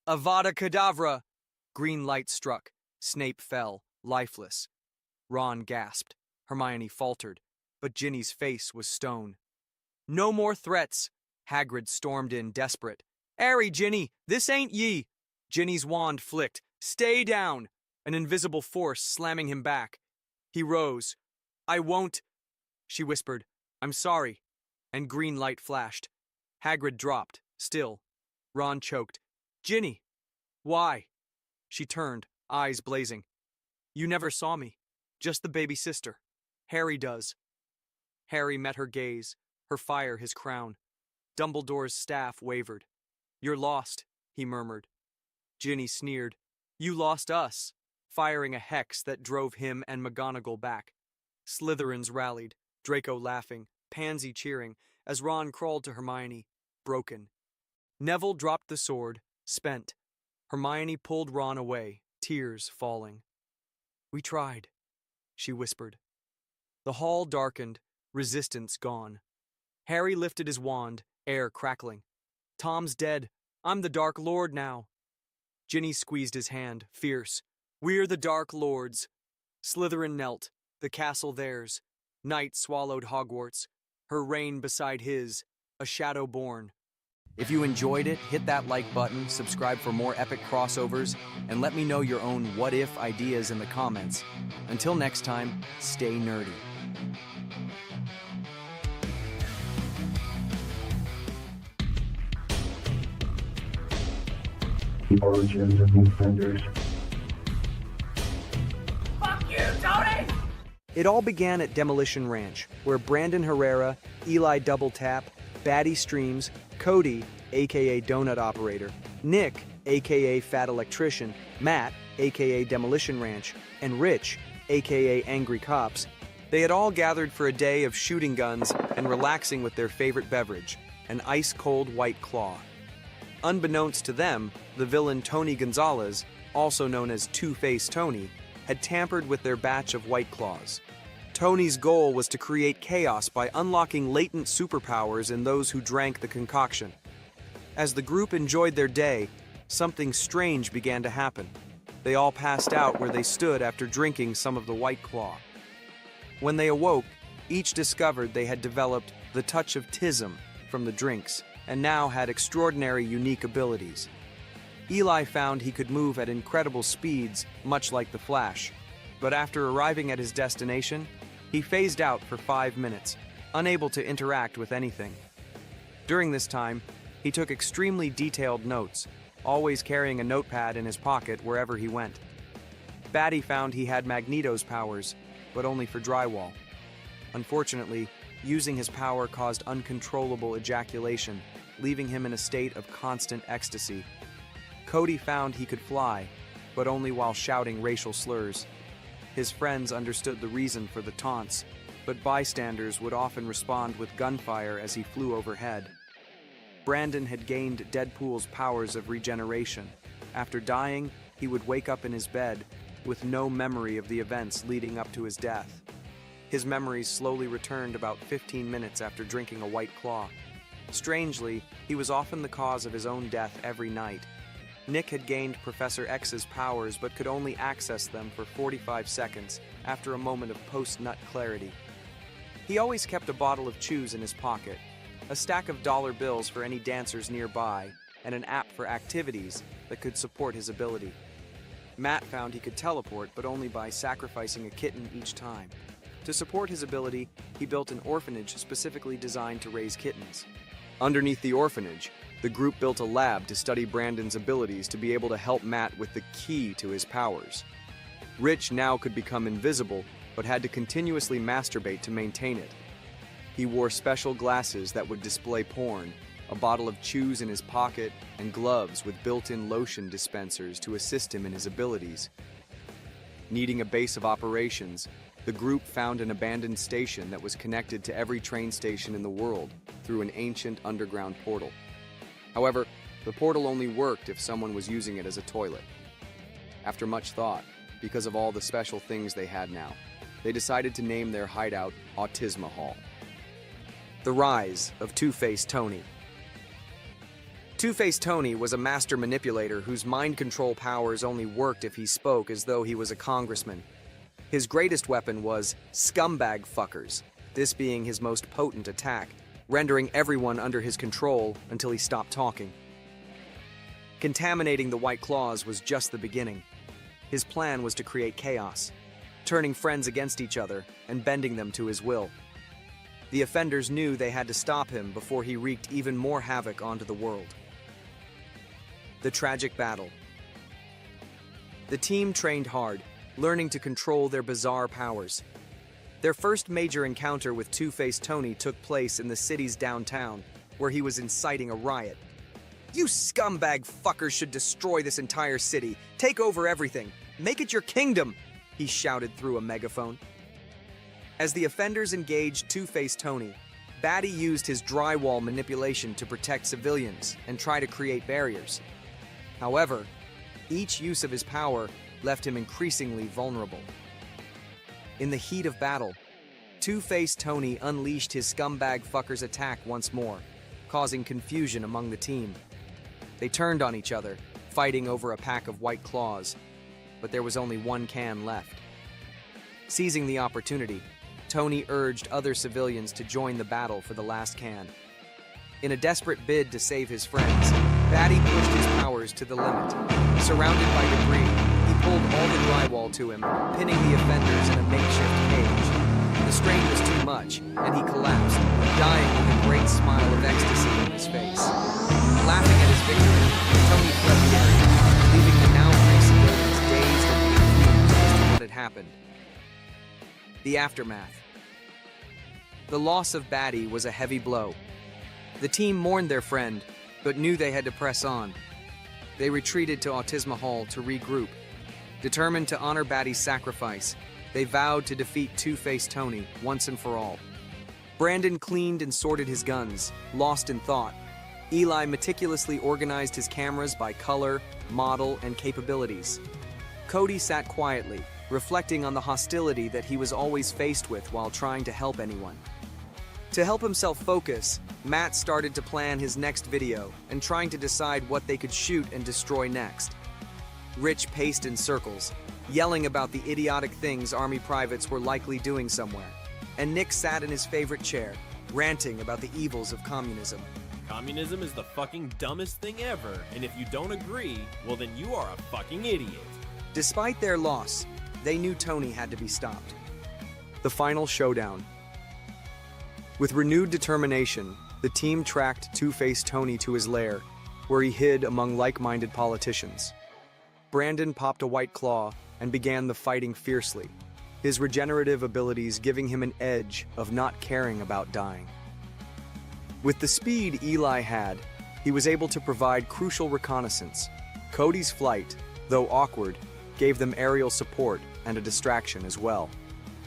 "Avada Kedavra!" Green light struck. Snape fell, lifeless. Ron gasped. Hermione faltered, but Ginny's face was stone. "No more threats!" Hagrid stormed in, desperate. "Airy, Ginny, this ain't ye!" Ginny's wand flicked. "Stay down!" An invisible force slamming him back. He rose. "I won't," she whispered. "I'm sorry." And green light flashed. Hagrid dropped, still. Ron choked. "Ginny!" "Why?" She turned, eyes blazing. "You never saw me. Just the baby sister. Harry does." Harry met her gaze, her fire his crown. Dumbledore's staff wavered. "You're lost," he murmured. Ginny sneered. "You lost us," firing a hex that drove him and McGonagall back. Slytherins rallied, Draco laughing, Pansy cheering, as Ron crawled to Hermione, broken. Neville dropped the sword, spent. Hermione pulled Ron away, tears falling. "We tried," she whispered. The hall darkened, resistance gone. Harry lifted his wand, air crackling. Tom's dead. I'm the Dark Lord now. Ginny squeezed his hand, fierce. We're the Dark Lords. Slytherin knelt, the castle theirs. Night swallowed Hogwarts, her reign beside his, a shadow born. If you enjoyed it, hit that like button, subscribe for more epic crossovers, and let me know your own what-if ideas in the comments. Until next time, stay nerdy. The origins of the offenders. Fuck you, Tony! It all began at Demolition Ranch, where Brandon Herrera, Eli Double Tap, Batty Streams, Cody, aka Donut Operator, Nick, aka Fat Electrician, Matt, aka Demolition Ranch, and Rich, aka Angry Cops, they had all gathered for a day of shooting guns and relaxing with their favorite beverage, an ice-cold White Claw. Unbeknownst to them, the villain Tony Gonzalez, also known as Two-Face Tony, had tampered with their batch of White Claws. Tony's goal was to create chaos by unlocking latent superpowers in those who drank the concoction. As the group enjoyed their day, something strange began to happen. They all passed out where they stood after drinking some of the White Claw. When they awoke, each discovered they had developed the touch of tism from the drinks, and now had extraordinary unique abilities. Eli found he could move at incredible speeds, much like the Flash. But after arriving at his destination, he phased out for 5 minutes, unable to interact with anything. During this time, he took extremely detailed notes, always carrying a notepad in his pocket wherever he went. Batty found he had Magneto's powers, but only for drywall. Unfortunately, using his power caused uncontrollable ejaculation, leaving him in a state of constant ecstasy. Cody found he could fly, but only while shouting racial slurs. His friends understood the reason for the taunts, but bystanders would often respond with gunfire as he flew overhead. Brandon had gained Deadpool's powers of regeneration. After dying, he would wake up in his bed, with no memory of the events leading up to his death. His memories slowly returned about 15 minutes after drinking a White Claw. Strangely, he was often the cause of his own death every night. Nick had gained Professor X's powers but could only access them for 45 seconds after a moment of post-nut clarity. He always kept a bottle of chews in his pocket, a stack of dollar bills for any dancers nearby, and an app for activities that could support his ability. Matt found he could teleport, but only by sacrificing a kitten each time. To support his ability, he built an orphanage specifically designed to raise kittens. Underneath the orphanage, the group built a lab to study Brandon's abilities to be able to help Matt with the key to his powers. Rich now could become invisible, but had to continuously masturbate to maintain it. He wore special glasses that would display porn, a bottle of chews in his pocket, and gloves with built-in lotion dispensers to assist him in his abilities. Needing a base of operations, the group found an abandoned station that was connected to every train station in the world through an ancient underground portal. However, the portal only worked if someone was using it as a toilet. After much thought, because of all the special things they had now, they decided to name their hideout Autisma Hall. The rise of Two-Face Tony. Two-Face Tony was a master manipulator whose mind control powers only worked if he spoke as though he was a congressman. His greatest weapon was scumbag fuckers, this being his most potent attack, rendering everyone under his control until he stopped talking. Contaminating the White Claws was just the beginning. His plan was to create chaos, turning friends against each other and bending them to his will. The offenders knew they had to stop him before he wreaked even more havoc onto the world. The tragic battle. The team trained hard, learning to control their bizarre powers. Their first major encounter with Two-Face Tony took place in the city's downtown, where he was inciting a riot. "You scumbag fuckers should destroy this entire city, take over everything, make it your kingdom," he shouted through a megaphone. As the offenders engaged Two-Face Tony, Batty used his drywall manipulation to protect civilians and try to create barriers. However, each use of his power left him increasingly vulnerable. In the heat of battle, Two-Faced Tony unleashed his scumbag fucker's attack once more, causing confusion among the team. They turned on each other, fighting over a pack of white claws, but there was only one can left. Seizing the opportunity, Tony urged other civilians to join the battle for the last can. In a desperate bid to save his friends, Batty pushed his powers to the limit. Surrounded by debris, he pulled all the drywall to him, pinning the offenders in a makeshift cage. The strain was too much, and he collapsed, dying with a great smile of ecstasy on his face. Laughing at his victory, Tony fled the area, leaving the now free civilians dazed and confused as to what had happened. The aftermath. The loss of Batty was a heavy blow. The team mourned their friend, but knew they had to press on. They retreated to Autisma Hall to regroup. Determined to honor Batty's sacrifice, they vowed to defeat Two-Faced Tony once and for all. Brandon cleaned and sorted his guns, lost in thought. Eli meticulously organized his cameras by color, model, and capabilities. Cody sat quietly, reflecting on the hostility that he was always faced with while trying to help anyone. To help himself focus, Matt started to plan his next video and trying to decide what they could shoot and destroy next. Rich paced in circles, yelling about the idiotic things Army privates were likely doing somewhere, and Nick sat in his favorite chair, ranting about the evils of communism. Communism is the fucking dumbest thing ever, and if you don't agree, well then you are a fucking idiot. Despite their loss, they knew Tony had to be stopped. The final showdown. With renewed determination, the team tracked Two-Faced Tony to his lair, where he hid among like-minded politicians. Brandon popped a white claw and began the fighting fiercely, his regenerative abilities giving him an edge of not caring about dying. With the speed Eli had, he was able to provide crucial reconnaissance. Cody's flight, though awkward, gave them aerial support and a distraction as well.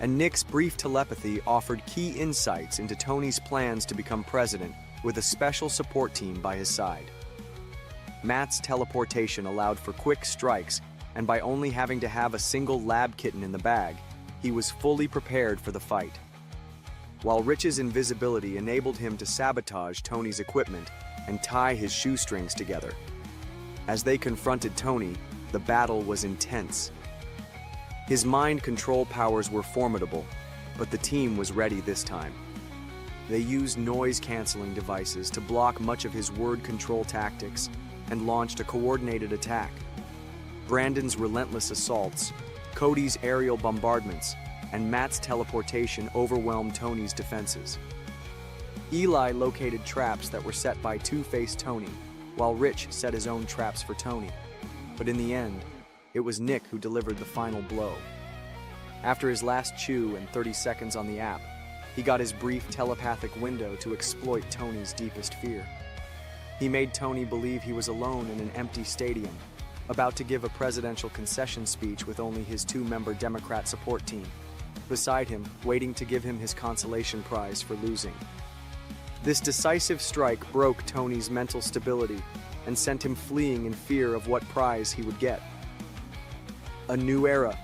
And Nick's brief telepathy offered key insights into Tony's plans to become president with a special support team by his side. Matt's teleportation allowed for quick strikes, and by only having to have a single lab kitten in the bag, he was fully prepared for the fight. While Rich's invisibility enabled him to sabotage Tony's equipment and tie his shoestrings together. As they confronted Tony, the battle was intense. His mind control powers were formidable, but the team was ready this time. They used noise-canceling devices to block much of his word control tactics and launched a coordinated attack. Brandon's relentless assaults, Cody's aerial bombardments, and Matt's teleportation overwhelmed Tony's defenses. Eli located traps that were set by Two-Faced Tony, while Rich set his own traps for Tony. But in the end, it was Nick who delivered the final blow. After his last chew and 30 seconds on the app, he got his brief telepathic window to exploit Tony's deepest fear. He made Tony believe he was alone in an empty stadium, about to give a presidential concession speech with only his two-member Democrat support team, beside him, waiting to give him his consolation prize for losing. This decisive strike broke Tony's mental stability and sent him fleeing in fear of what prize he would get. A new era.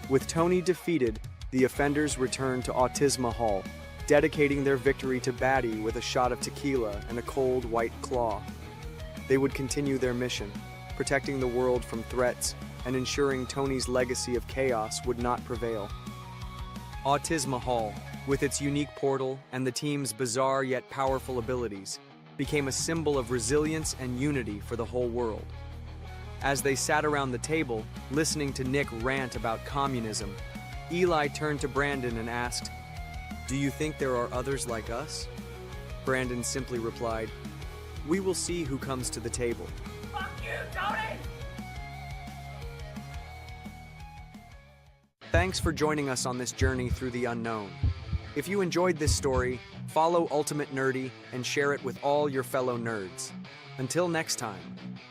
With Tony defeated, the offenders returned to Autisma Hall, dedicating their victory to Batty with a shot of tequila and a cold white claw. They would continue their mission, protecting the world from threats and ensuring Tony's legacy of chaos would not prevail. Autisma Hall, with its unique portal and the team's bizarre yet powerful abilities, became a symbol of resilience and unity for the whole world. As they sat around the table, listening to Nick rant about communism, Eli turned to Brandon and asked, "Do you think there are others like us?" Brandon simply replied, "We will see who comes to the table." Fuck you, Tony! Thanks for joining us on this journey through the unknown. If you enjoyed this story, follow Ultimate Nerdy and share it with all your fellow nerds. Until next time,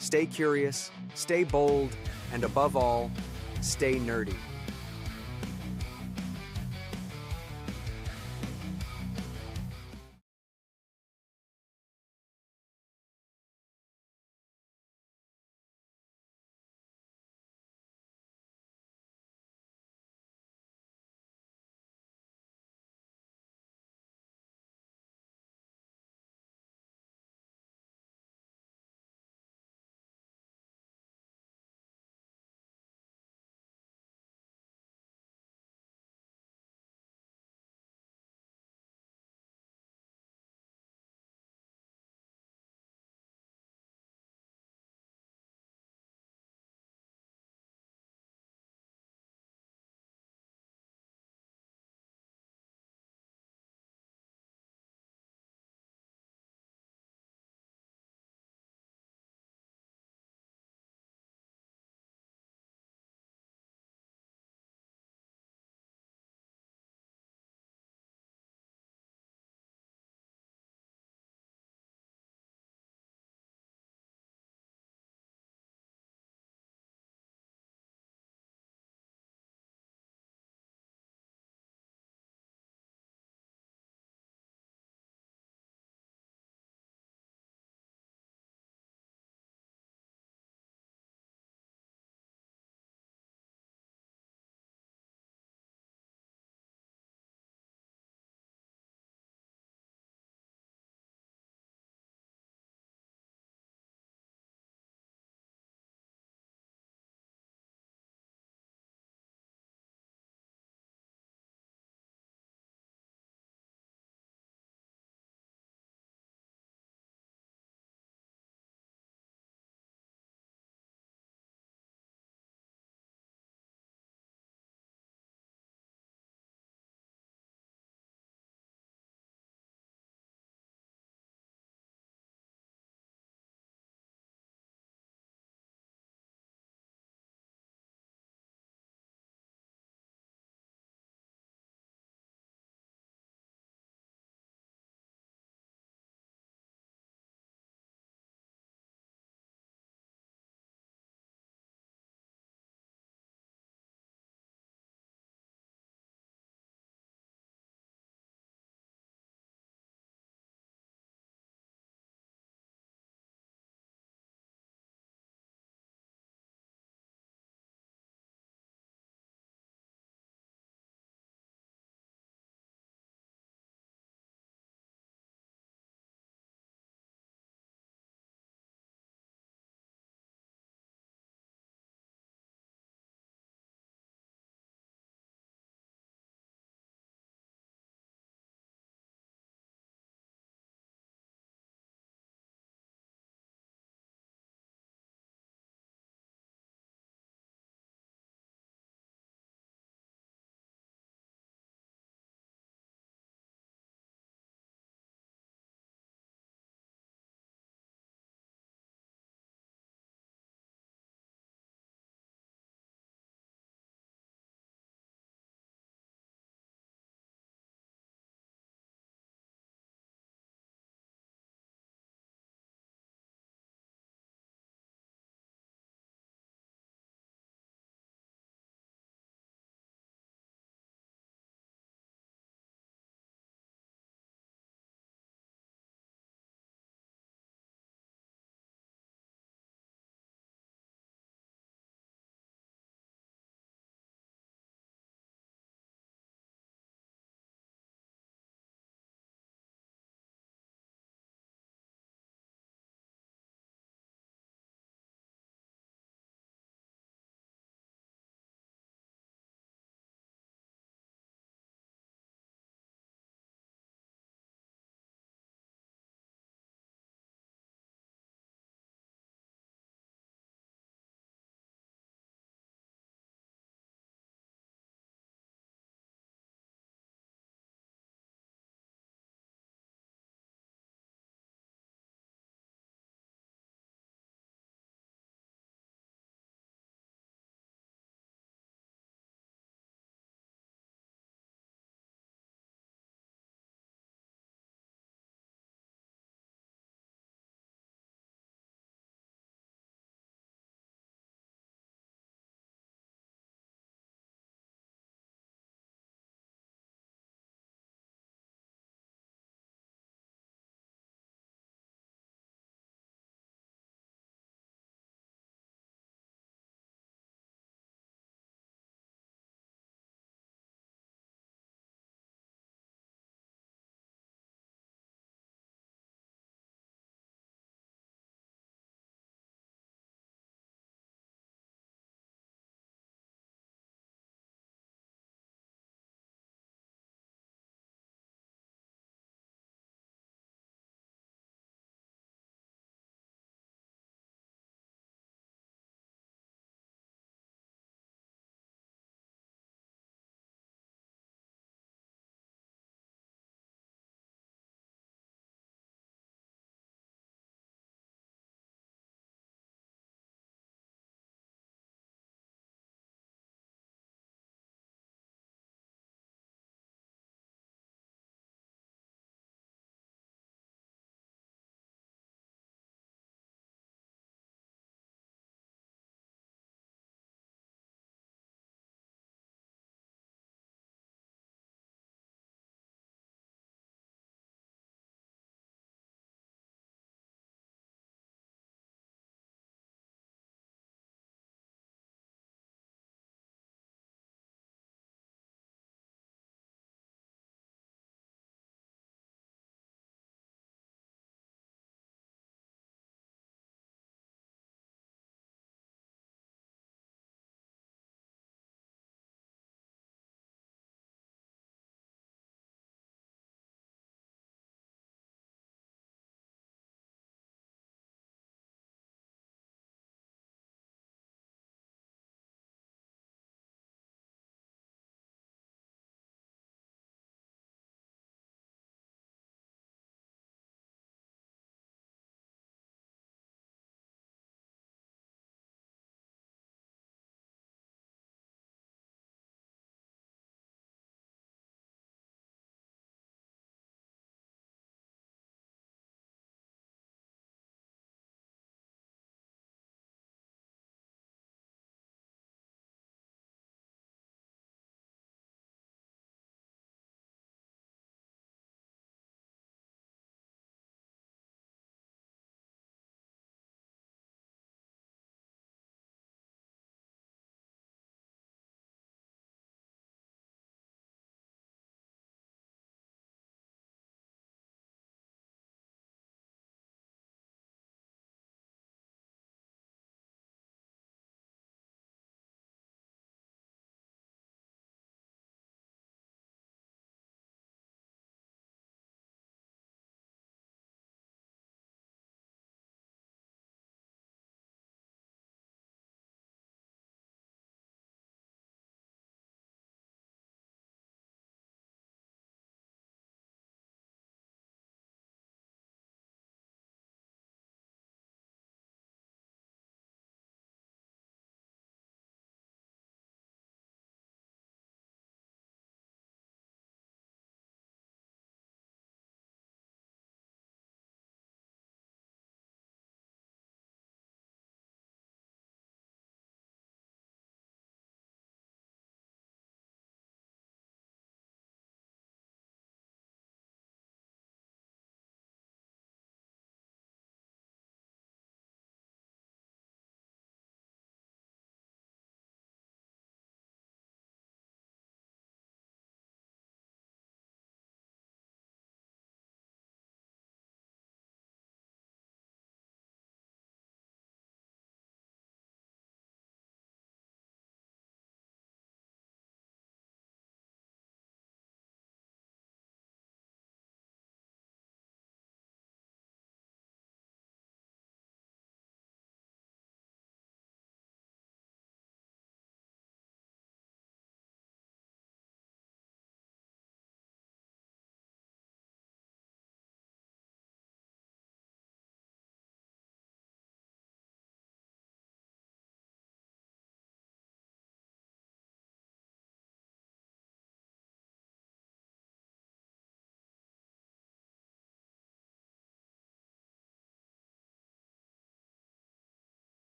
stay curious, stay bold, and above all, stay nerdy.